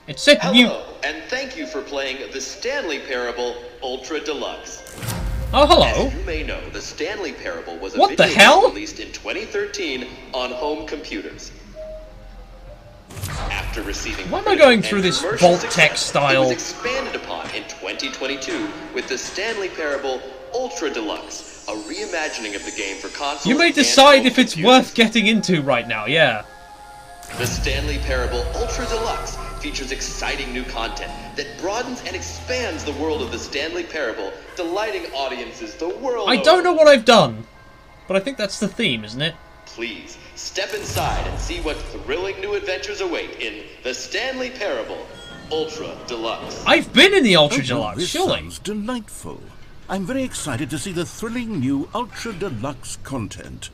It said new... Hello, and thank you for playing the Stanley Parable Ultra Deluxe. Oh, hello. As you may know, the Stanley Parable was a What the video hell? game released in 2013 on home computers. After receiving Why am I going through and this commercial Vault-Tec success, style? It was expanded upon in 2022 with the Stanley Parable Ultra Deluxe, a reimagining of the game for consoles. You may and decide home if it's computers. worth getting into right now, yeah. The Stanley Parable Ultra Deluxe features exciting new content that broadens and expands the world of the Stanley Parable, delighting audiences the world I over. don't know what I've done, but I think that's the theme, isn't it? Please, step inside and see what thrilling new adventures await in the Stanley Parable Ultra Deluxe. I've been in the Ultra Oh, Deluxe, this surely. sounds delightful. I'm very excited to see the thrilling new Ultra Deluxe content.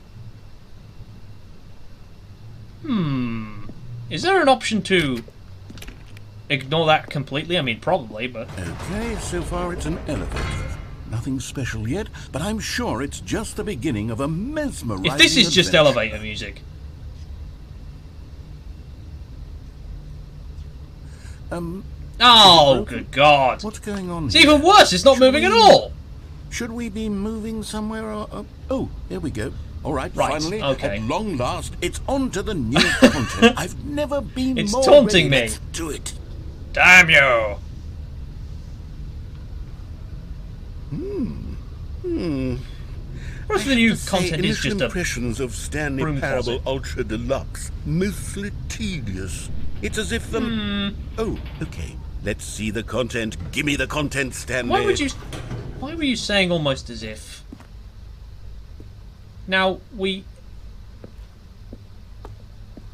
Is there an option to ignore that completely? I mean, probably, but... Okay, so far it's an elevator. Nothing special yet, but I'm sure it's just the beginning of a mesmerizing If this is just adventure. elevator music... Oh, good God. What's going on It's here? even worse, it's not moving at all. Should we be moving somewhere or... oh, there we go. All right, Right, finally, okay. at long last, it's on to the new content. I've never been It's more taunting ready. me. Let's do it. Damn you. What if the new content is just a... impressions of Stanley broom Parable closet? Ultra Deluxe mostly tedious. It's as if the... Oh, okay. Let's see the content. Gimme the content, Stanley. Why were you saying almost as if... Now, we...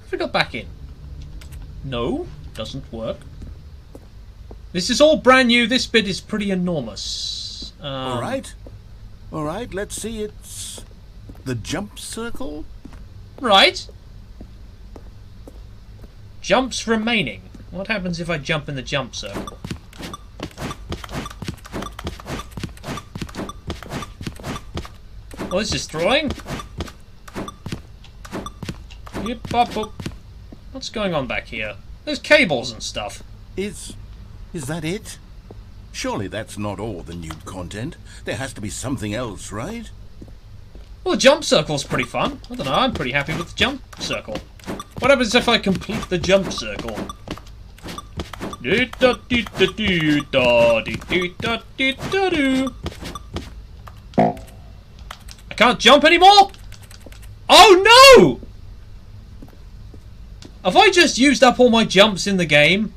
If we got back in. No, doesn't work. This is all brand new. This bit is pretty enormous. All right. All right, let's see. It's the jump circle. Right. Jumps remaining. What happens if I jump in the jump circle? Well, this is throwing. Yep, pop up. What's going on back here? There's cables and stuff. Is that it? Surely that's not all the new content. There has to be something else, right? Well, the jump circle's pretty fun. I don't know, I'm pretty happy with the jump circle. What happens if I complete the jump circle? I can't jump anymore? Oh no! Have I just used up all my jumps in the game?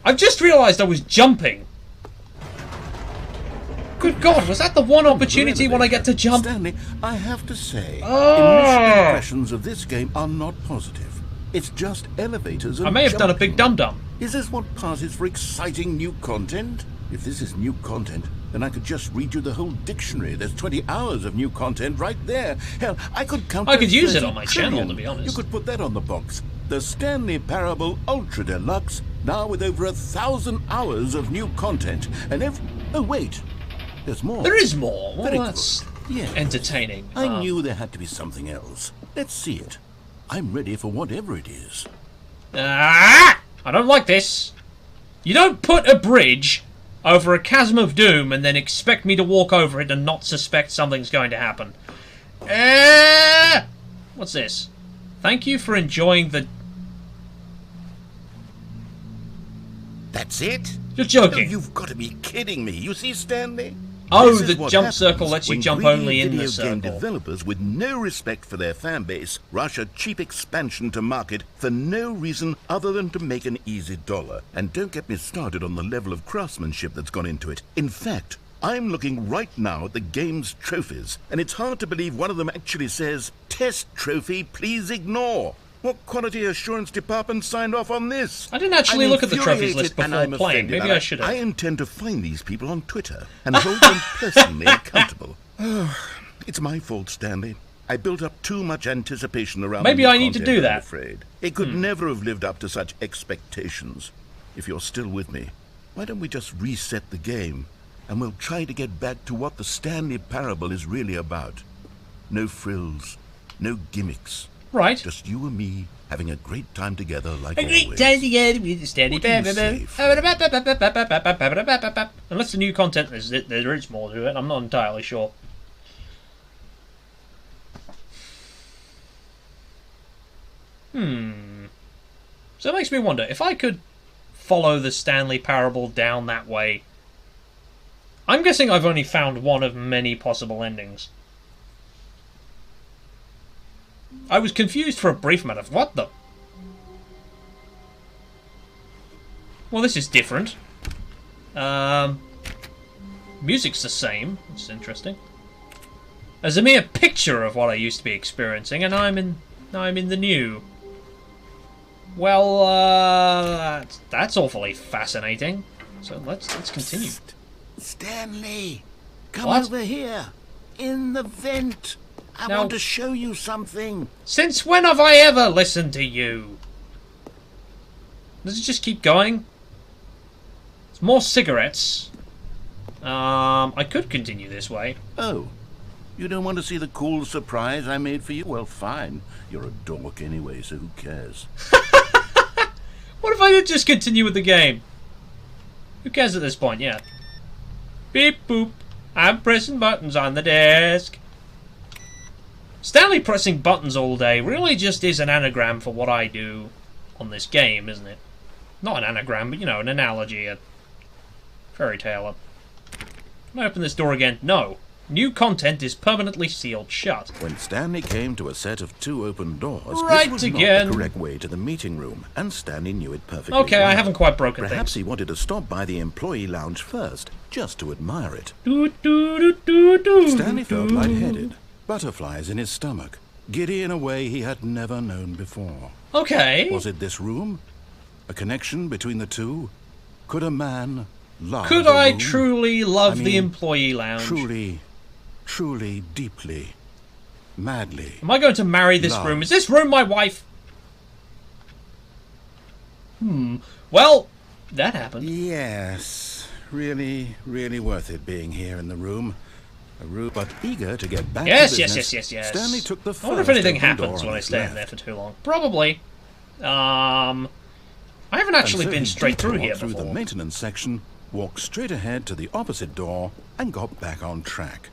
I've just realised I was jumping. Good God, was that the one opportunity when I get to jump? Stanley, I have to say, Oh. initial impressions of this game are not positive. It's just elevators and I may have done a jumping. big dum-dum. Is this what passes for exciting new content? If this is new content, then I could just read you the whole dictionary. There's 20 hours of new content right there. Hell, I could count. I could to use it 30 on my channel, trillion. to be honest. You could put that on the box. The Stanley Parable Ultra Deluxe, now with over 1,000 hours of new content. And oh wait, there's more. There is more. Well, Very that's good. Yeah. entertaining. I knew there had to be something else. Let's see it. I'm ready for whatever it is. I don't like this. You don't put a bridge over a chasm of doom and then expect me to walk over it and not suspect something's going to happen. What's this? Thank you for enjoying the... That's it? You're Oh, joking. you've got to be kidding me. You see, Stanley? Oh, This is the what jump happens circle lets you when jump greedy only in the video game circle. developers with no respect for their fan base rush a cheap expansion to market for no reason other than to make an easy dollar. And don't get me started on the level of craftsmanship that's gone into it. In fact, I'm looking right now at the game's trophies, and it's hard to believe one of them actually says, "Test trophy, please ignore." What quality assurance department signed off on this? I didn't actually I'm look at the trophies infuriated list and before I'm playing. offended, Maybe and I should have. I intend to find these people on Twitter and hold them personally accountable. It's my fault, Stanley. I built up too much anticipation around Maybe the new I need to content, do that. I'm afraid. It could never have lived up to such expectations. If you're still with me, why don't we just reset the game? and we'll try to get back to what the Stanley Parable is really about. No frills, no gimmicks. Right. Just you and me having a great time together like A always. great time together with the Stanley Parable. Unless the new content there is more to it, I'm not entirely sure. So it makes me wonder, if I could follow the Stanley Parable down that way... I'm guessing I've only found one of many possible endings. I was confused for a brief moment. What the... Well, this is different. Music's the same. That's interesting. As a mere picture of what I used to be experiencing, and now I'm in the new. Well, that's awfully fascinating. So let's continue. Stanley, come What? over here. In the vent. I Now- want to show you something. Since when have I ever listened to you? Does it just keep going? It's more cigarettes. I could continue this way. Oh, you don't want to see the cool surprise I made for you? Well, fine. You're a dork anyway, so who cares? What if I did just continue with the game? Who cares at this point, yeah. Beep boop. I'm pressing buttons on the desk. Stanley pressing buttons all day really just is an anagram for what I do on this game, isn't it? Not an anagram, but, you know, an analogy, a fairy tale. Can I open this door again? No. New content is permanently sealed shut. When Stanley came to a set of 2 open doors, Right this was again. not the correct way to the meeting room, and Stanley knew it perfectly Okay, well. I haven't quite broken Perhaps things. he wanted to stop by the employee lounge first, just to admire it. Stanley felt lightheaded, butterflies in his stomach, giddy in a way he had never known before. Okay. Was it this room? A connection between the two? Could a man love Could a I room? truly love I the mean, employee lounge? Truly, deeply, madly. Am I going to marry this Love. room? Is this room my wife? Well, that happened. Yes, really worth it being here in the room. A room, but eager to get back Yes, to yes, business. yes, yes, yes. Stanley took the first I wonder if anything open door happens on when I his stay in there left. for too long. Probably. I haven't actually And so been he straight through detoured here through before. the maintenance section, walked straight ahead to the opposite door, and got back on track.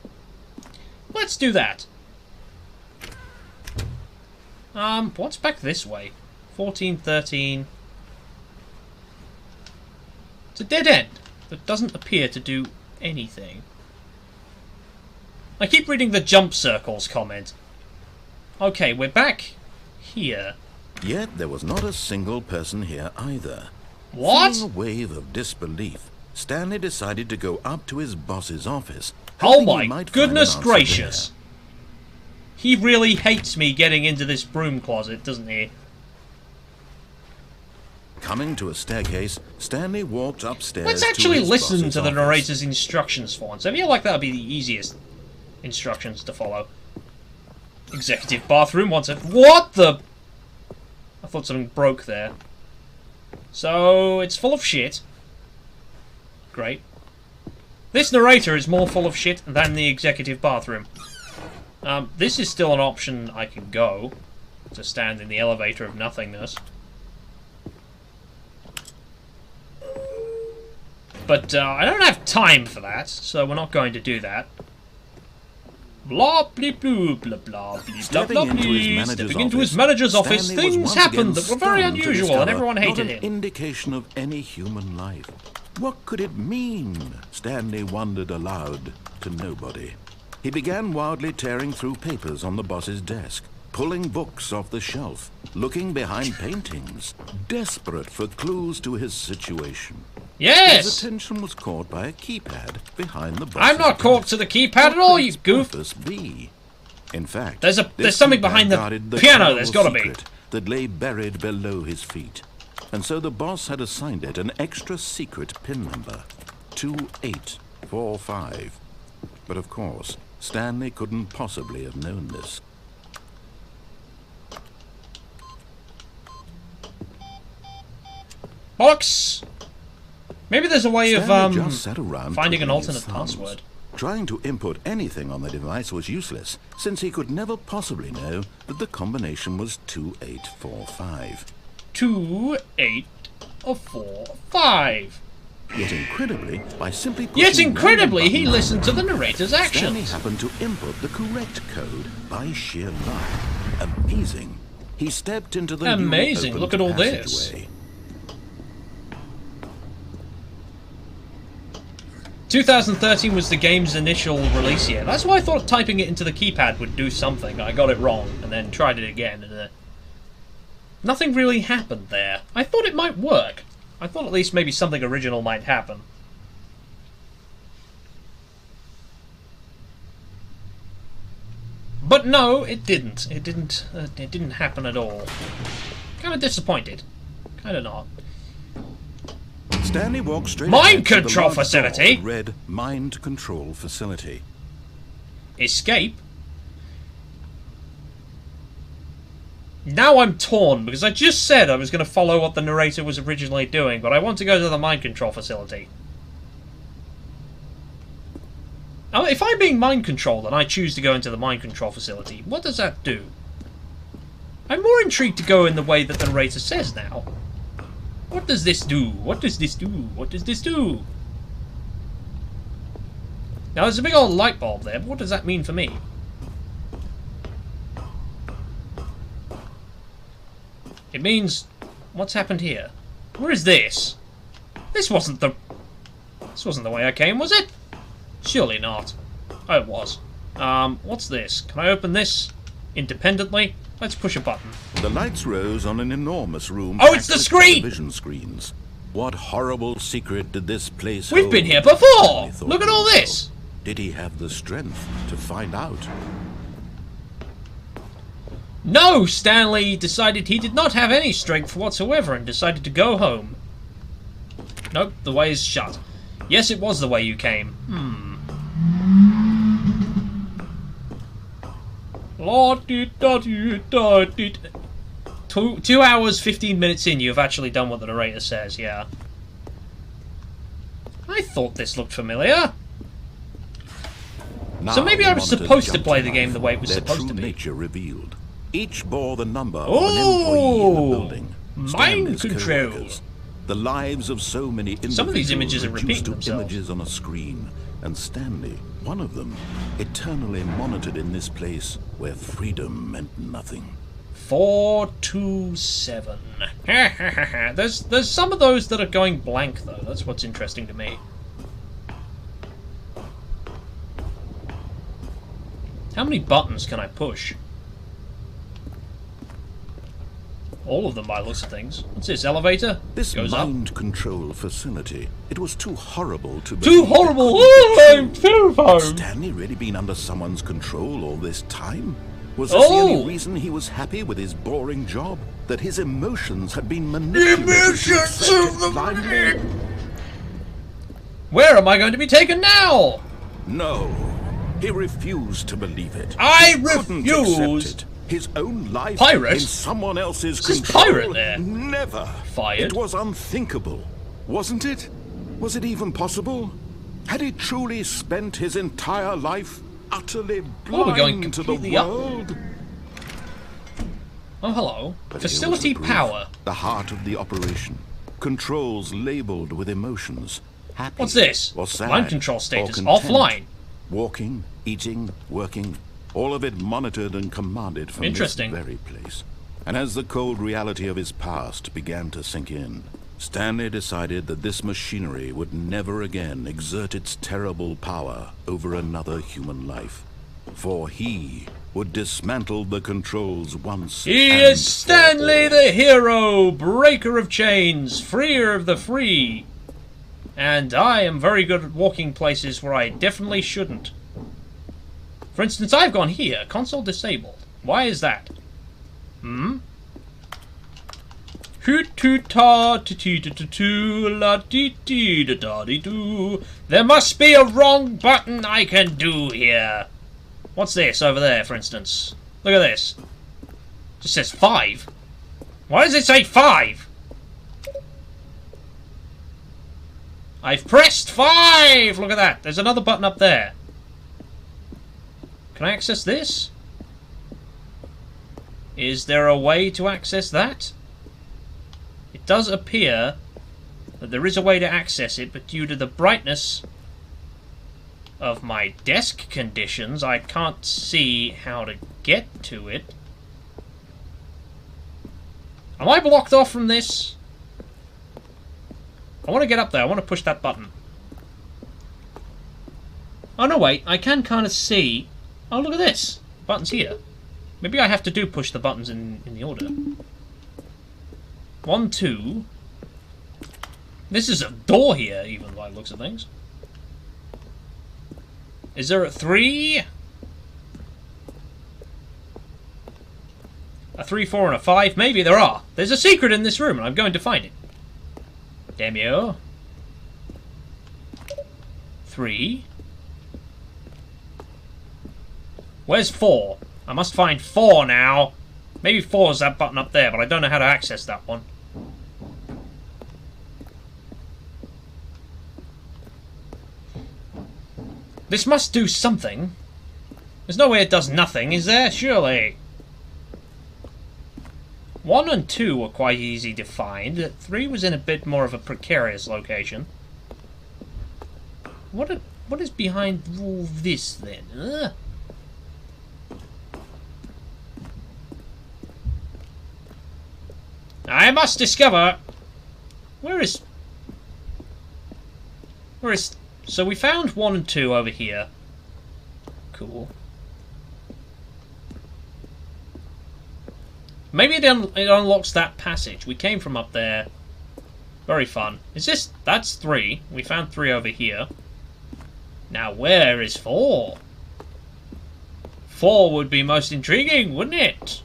Let's do that. What's back this way? 14, 13. It's a dead end that doesn't appear to do anything. I keep reading the jump circles comment. Okay, we're back here. Yet there was not a single person here either. What? Feeling a wave of disbelief, Stanley decided to go up to his boss's office. Oh hoping he my might find goodness an answer gracious. He really hates me getting into this broom closet, doesn't he? there. Coming to a staircase, Stanley walked upstairs. Let's to actually his listen boss's to the office. narrator's instructions for once. I feel like that would be the easiest instructions to follow. Executive bathroom wants it. What the? I thought something broke there. So, it's full of shit. Great. This narrator is more full of shit than the executive bathroom. This is still an option I can go. To stand in the elevator of nothingness. But I don't have time for that, so we're not going to do that. Blah blah blah blah blah blah blah blah. Stepping into his manager's office, Stanley was things once happened again that were very stunned to unusual, and discover everyone hated not an him. indication of any human life. What could it mean? Stanley wondered aloud to nobody. He began wildly tearing through papers on the boss's desk, pulling books off the shelf, looking behind paintings, desperate for clues to his situation. His Yes! attention was caught by a keypad behind the boss's I'm not caught desk. to the keypad at What all, could you its goof! purpose be? In fact, There's this something keypad behind the guarded piano, terrible there's gotta be. secret that lay buried below his feet. And so the boss had assigned it an extra secret pin number, 2845. But of course, Stanley couldn't possibly have known this. Bollocks! Maybe there's a way of Stanley just sat around finding an twiddling his alternate thumbs. password. Trying to input anything on the device was useless, since he could never possibly know that the combination was 2845. 2, 8, or 4, 5. Yet incredibly, by simply Yet pushing incredibly, random he buttons, listened to the narrator's Stanley actions. happened to input the correct code by sheer luck. Amazing. He stepped into the Amazing. newly Look at all opened this. passageway. 2013 was the game's initial release year. That's why I thought typing it into the keypad would do something. I got it wrong, and then tried it again, and nothing really happened there. I thought it might work. I thought at least maybe something original might happen. But no, it didn't. It didn't happen at all. Kind of disappointed. Kind of not. Stanley walked straight Mind ahead to the control large facility? door that read Mind Control Facility. Escape? Now I'm torn, because I just said I was going to follow what the narrator was originally doing, but I want to go to the mind control facility. Oh, if I'm being mind controlled and I choose to go into the mind control facility, what does that do? I'm more intrigued to go in the way that the narrator says now. What does this do? What does this do? What does this do? Now, there's a big old light bulb there, but what does that mean for me? It means... what's happened here? Where is this? This wasn't the way I came, was it? Surely not. Oh, it was. What's this? Can I open this independently? Let's push a button. The lights rose on an enormous room. Oh, it's packed the with screen! Television screens. What horrible secret did this place We've hold? been here Stanley before! thought Look at to all himself. this! Did he have the strength to find out? No! Stanley decided he did not have any strength whatsoever and decided to go home. Nope, the way is shut. Yes, it was the way you came. Two hours, 15 minutes in, you've actually done what the narrator says, yeah. I thought this looked familiar. So Now maybe the I was monitors supposed to jumped play the life, game the way it was their supposed true to be. nature revealed. Each bore the number of an employee in the building. Mind Stanley's control. co-workers. The lives of so many individuals Some of these images are reduced repeating to themselves. images on a screen, and Stanley, one of them, eternally monitored in this place where freedom meant nothing. 427. There's some of those that are going blank though. That's what's interesting to me. How many buttons can I push? All of them by the looks of things. What's this, elevator? This Goes up. mind control facility, it was too horrible to Too believe it horrible! could Oh, be I'm true. terrified! Had Stanley really been under someone's control all this time? Was this the only reason he was happy with his boring job? That his emotions had been manipulated to accept it blindly? Where am I going to be taken now? No, he refused to believe it. I He couldn't refuse. accept it. His own life Pirate? in someone else's This is control. pirate there. Never. Fired? It was unthinkable, wasn't it? Was it even possible? Had he truly spent his entire life utterly Oh, we're going blind to the completely up. world? Oh, hello. But here was Facility the proof, power. the heart of the operation. Controls labeled with emotions. Happy What's this? or sad Mind control or status content. offline. Walking, eating, working, all of it monitored and commanded from Interesting. this very place. And as the cold reality of his past began to sink in, Stanley decided that this machinery would never again exert its terrible power over another human life. For he would dismantle the controls once He and is for Stanley all. the hero, breaker of chains, freer of the free. And I am very good at walking places where I definitely shouldn't. For instance, I've gone here, console disabled. Why is that? Hoot toot ta ti ti ti ti tu la dee dee da da dee doo. There must be a wrong button I can do here. What's this over there, for instance? Look at this. Just says 5. Why does it say 5? I've pressed 5! Look at that. There's another button up there. Can I access this? Is there a way to access that? It does appear that there is a way to access it, but due to the brightness of my desk conditions, I can't see how to get to it. Am I blocked off from this? I want to get up there. I want to push that button. Oh, no, wait. I can kind of see... Oh, look at this. Button's here. Maybe I have to push the buttons in the order. 1, 2... This is a door here, even by the looks of things. Is there a 3? A 3, 4, and a 5? Maybe there are. There's a secret in this room, and I'm going to find it. Damn you. 3. Where's 4? I must find 4 now. Maybe 4 is that button up there, but I don't know how to access that one. This must do something. There's no way it does nothing, is there? Surely. 1 and 2 were quite easy to find. 3 was in a bit more of a precarious location. What is behind all this, then? I must discover... Where is... So we found 1 and 2 over here. Cool. Maybe it unlocks that passage. We came from up there. Very fun. Is this... That's 3. We found 3 over here. Now where is 4? 4 would be most intriguing, wouldn't it?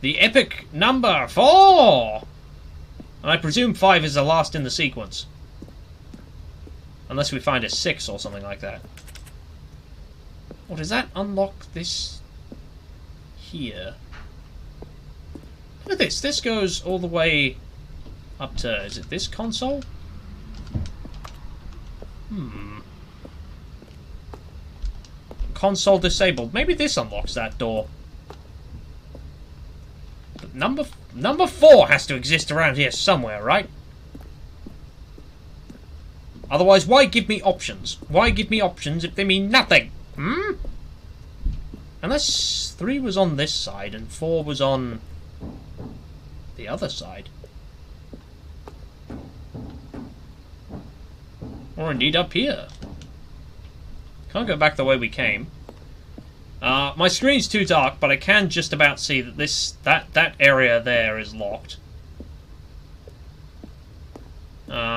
The epic number 4! And I presume 5 is the last in the sequence. Unless we find a 6 or something like that. Or does that unlock this here? Look at this. This goes all the way up to... Is it this console? Console disabled. Maybe this unlocks that door. But number 4 has to exist around here somewhere, right? Otherwise, why give me options? Why give me options if they mean nothing? Unless 3 was on this side and 4 was on the other side. Or indeed up here. Can't go back the way we came. My screen's too dark, but I can just about see that that area there is locked.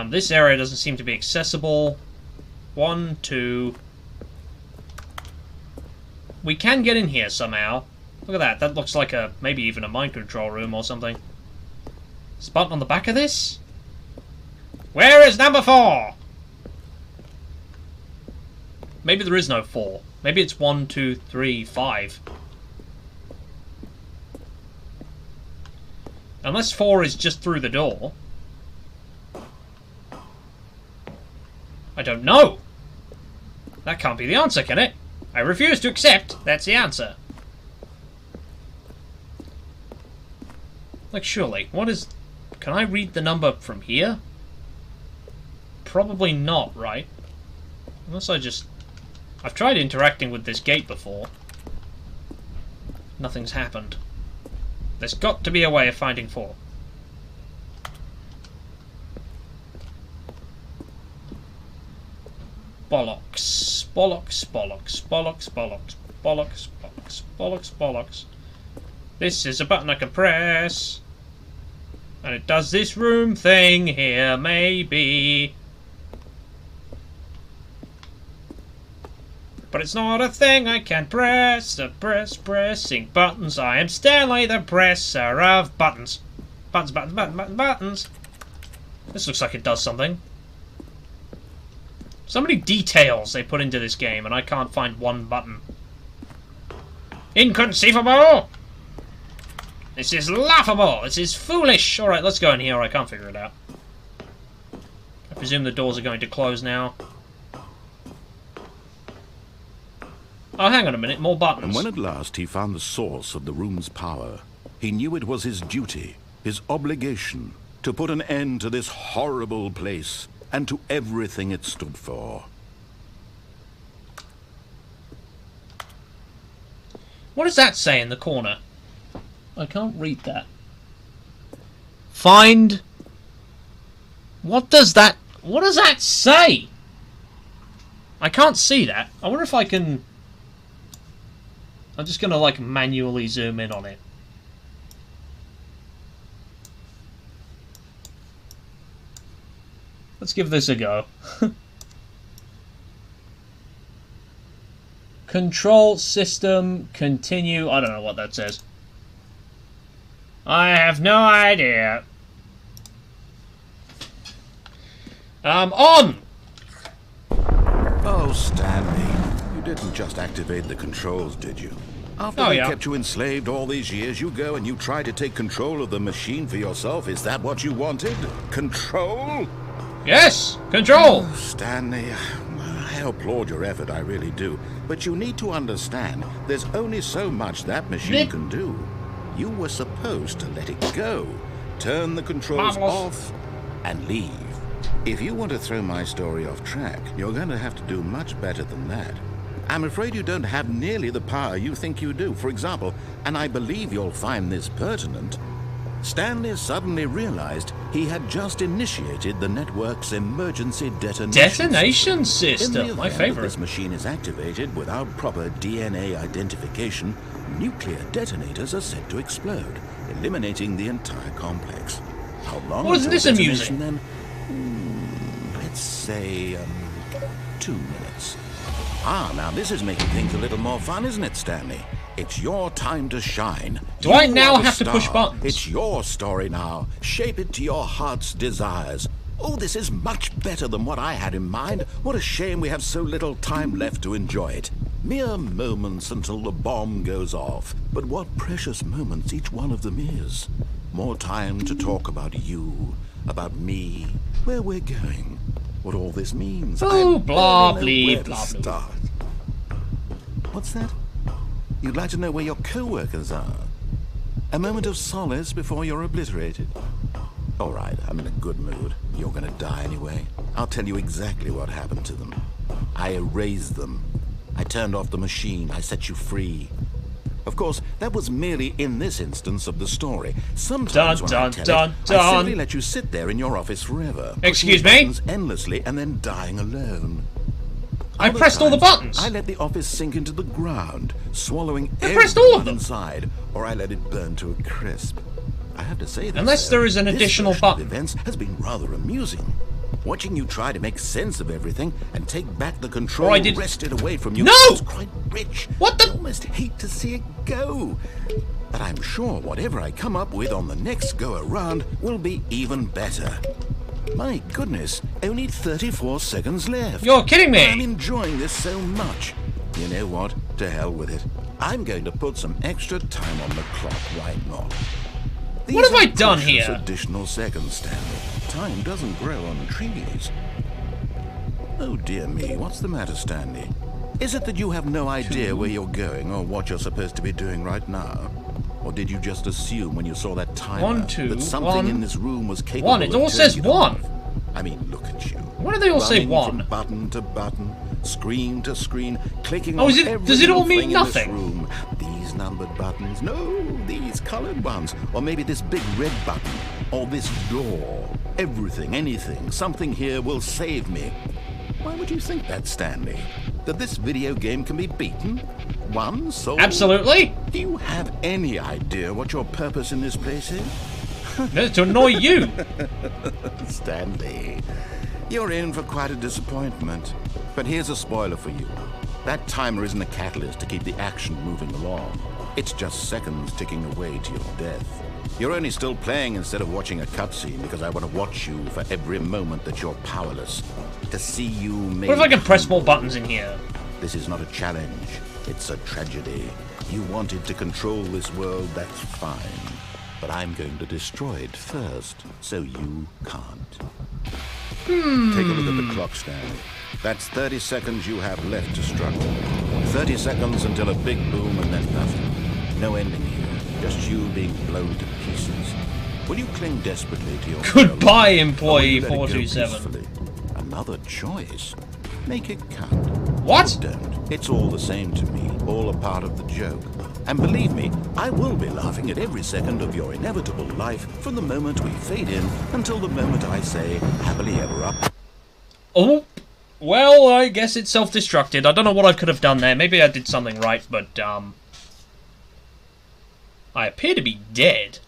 This area doesn't seem to be accessible. 1, 2. We can get in here somehow. Look at that. That looks like maybe even a mind control room or something. Is the button on the back of this? Where is number 4? Maybe there is no 4. Maybe it's 1, 2, 3, 5. Unless 4 is just through the door. I don't know. That can't be the answer, can it? I refuse to accept that's the answer. Like, surely. What is... Can I read the number from here? Probably not, right? Unless I just... I've tried interacting with this gate before. Nothing's happened. There's got to be a way of finding 4. Bollocks. Bollocks, bollocks, bollocks, bollocks, bollocks, bollocks, bollocks, bollocks. This is a button I can press. And it does this room thing here, maybe. But it's not a thing I can press. Pressing buttons. I am Stanley, the presser of buttons. Buttons, buttons, buttons, buttons, buttons. This looks like it does something. So many details they put into this game, and I can't find one button. Inconceivable! This is laughable! This is foolish! Alright, let's go in here, I can't figure it out. presume the doors are going to close now. Oh, hang on a minute, more buttons. And when at last he found the source of the room's power, he knew it was his duty, his obligation, to put an end to this horrible place and to everything it stood for. What does that say in the corner? I can't read that. Find... What does that say? I can't see that. I wonder if I can... I'm just gonna, like, manually zoom in on it. Let's give this a go. Control system continue. I don't know what that says. I have no idea. On! Oh, Stanley, you didn't just activate the controls, did you? After they kept you enslaved all these years, you go and you try to take control of the machine for yourself. Is that what you wanted? Control? Yes! Control! Oh, Stanley, I applaud your effort, I really do. But you need to understand, there's only so much that machine can do. You were supposed to let it go. Turn the controls off and leave. If you want to throw my story off track, you're going to have to do much better than that. I'm afraid you don't have nearly the power you think you do. For example, and I believe you'll find this pertinent, Stanley suddenly realized he had just initiated the network's emergency detonation system. My favorite. If this machine is activated without proper DNA identification, nuclear detonators are set to explode, eliminating the entire complex. How long? Well, isn't this amusing? Then? Let's say 2 minutes. Ah, now this is making things a little more fun, isn't it, Stanley? It's your time to shine. Do I now have to push buttons? It's your story now. Shape it to your heart's desires. Oh, this is much better than what I had in mind. What a shame we have so little time left to enjoy it. Mere moments until the bomb goes off. But what precious moments each one of them is. More time to talk about you, about me, where we're going, what all this means. Oh, blah, blah, blah, blah. What's that? You'd like to know where your co-workers are? A moment of solace before you're obliterated. All right, I'm in a good mood. You're gonna die anyway. I'll tell you exactly what happened to them. I erased them. I turned off the machine. I set you free. Of course, that was merely in this instance of the story. Sometimes when I tell it, I simply let you sit there in your office forever. Excuse me? Endlessly and then dying alone. I pressed all the buttons. I let the office sink into the ground, swallowing everyone inside, or I let it burn to a crisp. I have to say that unless there is an additional button. Events has been rather amusing. Watching you try to make sense of everything and take back the control wrested away from you was quite rich. What the? I almost hate to see it go. But I'm sure whatever I come up with on the next go-around will be even better. My goodness, only 34 seconds left. You're kidding me! I'm enjoying this so much. You know what? To hell with it. I'm going to put some extra time on the clock, why not? What have I done here? Additional seconds, Stanley. Time doesn't grow on trees. Oh dear me, what's the matter, Stanley? Is it that you have no idea where you're going or what you're supposed to be doing right now? Or did you just assume when you saw that timer that something in this room was capable of It all says 1. I mean, look at you. Why do they all say 1? From button to button, screen to screen, clicking on every does it all mean nothing nothing? In this room. These numbered buttons, no, these colored ones, or maybe this big red button, or this door. Everything, anything, something here will save me. Why would you think that, Stanley? That this video game can be beaten? One soul? Absolutely. Do you have any idea what your purpose in this place is? To annoy you. Stanley, you're in for quite a disappointment. But here's a spoiler for you. That timer isn't a catalyst to keep the action moving along. It's just seconds ticking away to your death. You're only still playing instead of watching a cutscene because I want to watch you for every moment that you're powerless. To see you make... What if I can press more buttons in here? This is not a challenge. It's a tragedy. You wanted to control this world, that's fine. But I'm going to destroy it first, so you can't. Take a look at the clock, Stanley. That's 30 seconds you have left to struggle. 30 seconds until a big boom and then nothing. No ending here. Just you being blown to pieces. Will you cling desperately to your Goodbye, will, employee or will you let it go 427. peacefully? Another choice. Make it count. What? Don't. It's all the same to me. All a part of the joke. And believe me, I will be laughing at every second of your inevitable life from the moment we fade in until the moment I say happily ever up. Oh, well, I guess it self-destructed. I don't know what I could have done there. Maybe I did something right, but, I appear to be dead.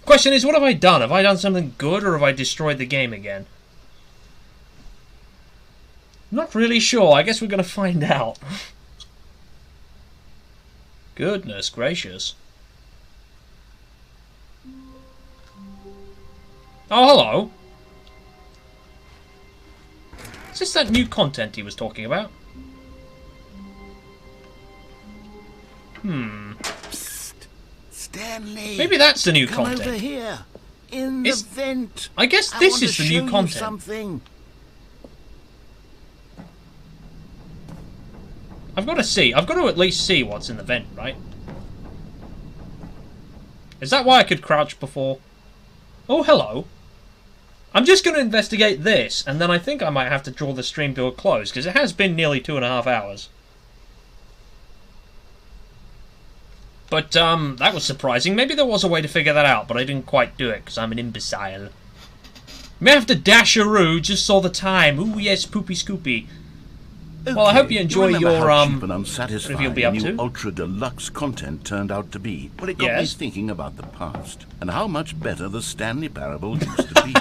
Question is, what have I done? Have I done something good, or have I destroyed the game again? Not really sure. I guess we're going to find out. Goodness gracious. Oh, hello. Is this that new content he was talking about? Psst. Stanley. Maybe that's the new come content. over here. In the vent. I guess this is the new content. Something. I've got to see. I've got to at least see what's in the vent, right? Is that why I could crouch before? Oh, hello. I'm just going to investigate this, and then I think I might have to draw the stream to a close, because it has been nearly 2.5 hours. But, that was surprising. Maybe there was a way to figure that out, but I didn't quite do it, because I'm an imbecile. May have to dash-a-roo, just saw the time. Ooh, yes, poopy scoopy. Okay. Well, I hope you enjoy your, how cheap and unsatisfying what you'll be up new to. ultra deluxe content turned out to be. Well, it got me thinking about the past and how much better the Stanley Parable used to be.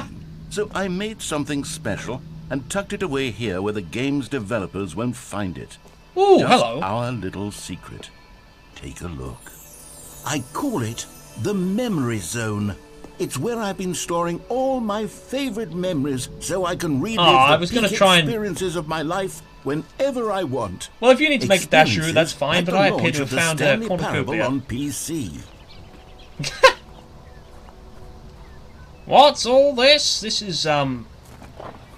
So I made something special and tucked it away here where the game's developers won't find it. Ooh, Just hello. our little secret. Take a look. I call it the Memory Zone. It's where I've been storing all my favorite memories so I can relive the peak experiences of my life whenever I want. Well, if you need to make a dasheroo, that's fine, but I appear to have found a cornucopia on PC. What's all this? This is,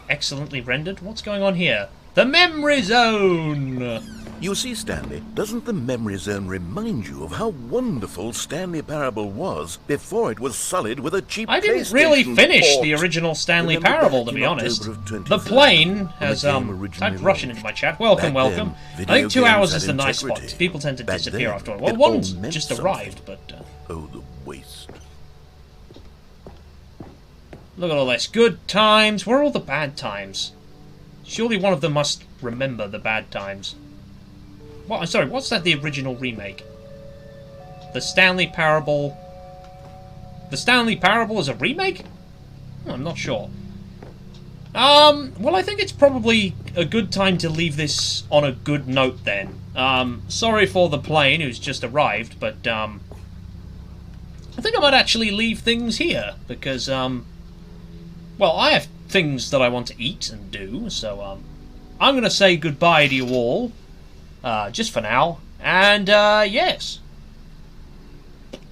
excellently rendered. What's going on here? The Memory Zone! You see, Stanley, doesn't the Memory Zone remind you of how wonderful Stanley Parable was before it was sullied with a cheap I didn't really finish the original Stanley Parable, to be honest. The plane has, typed Russian into my chat. Welcome, welcome. I think 2 hours is the nice spot. People tend to disappear after a while. Well, one's just arrived, but... Oh, the waste. Look at all this. Good times. Where are all the bad times? Surely one of them must remember the bad times. What? I'm sorry, what's that the original remake? The Stanley Parable... The Stanley Parable is a remake? I'm not sure. Well, I think it's probably a good time to leave this on a good note then. Sorry for the plane who's just arrived, but, I think I might actually leave things here, because, well, I have things that I want to eat and do, so, I'm gonna say goodbye to you all. Just for now. And, yes.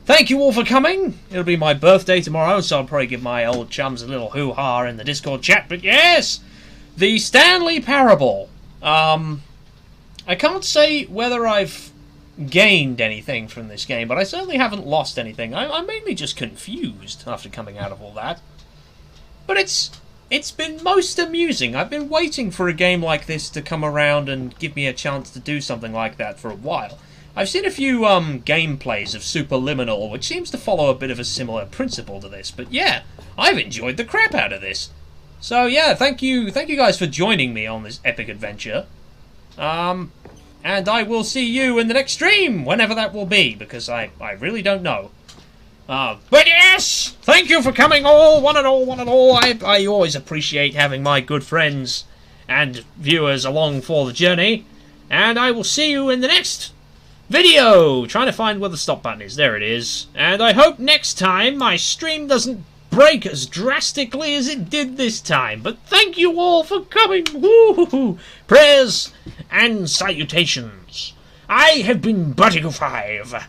Thank you all for coming. It'll be my birthday tomorrow, so I'll probably give my old chums a little hoo-ha in the Discord chat. But yes! The Stanley Parable. I can't say whether I've gained anything from this game, but I certainly haven't lost anything. I'm mainly just confused after coming out of all that. But it's been most amusing. I've been waiting for a game like this to come around and give me a chance to do something like that for a while. I've seen a few gameplays of Superliminal, which seems to follow a bit of a similar principle to this. But yeah, I've enjoyed the crap out of this. So yeah, thank you guys for joining me on this epic adventure. And I will see you in the next stream, whenever that will be, because I really don't know. But yes! Thank you for coming all, one and all, one and all. I always appreciate having my good friends and viewers along for the journey. And I will see you in the next video! Trying to find where the stop button is. There it is. And I hope next time my stream doesn't break as drastically as it did this time. But thank you all for coming! Woo-hoo-hoo. Prayers and salutations. I have been Bertegue 5.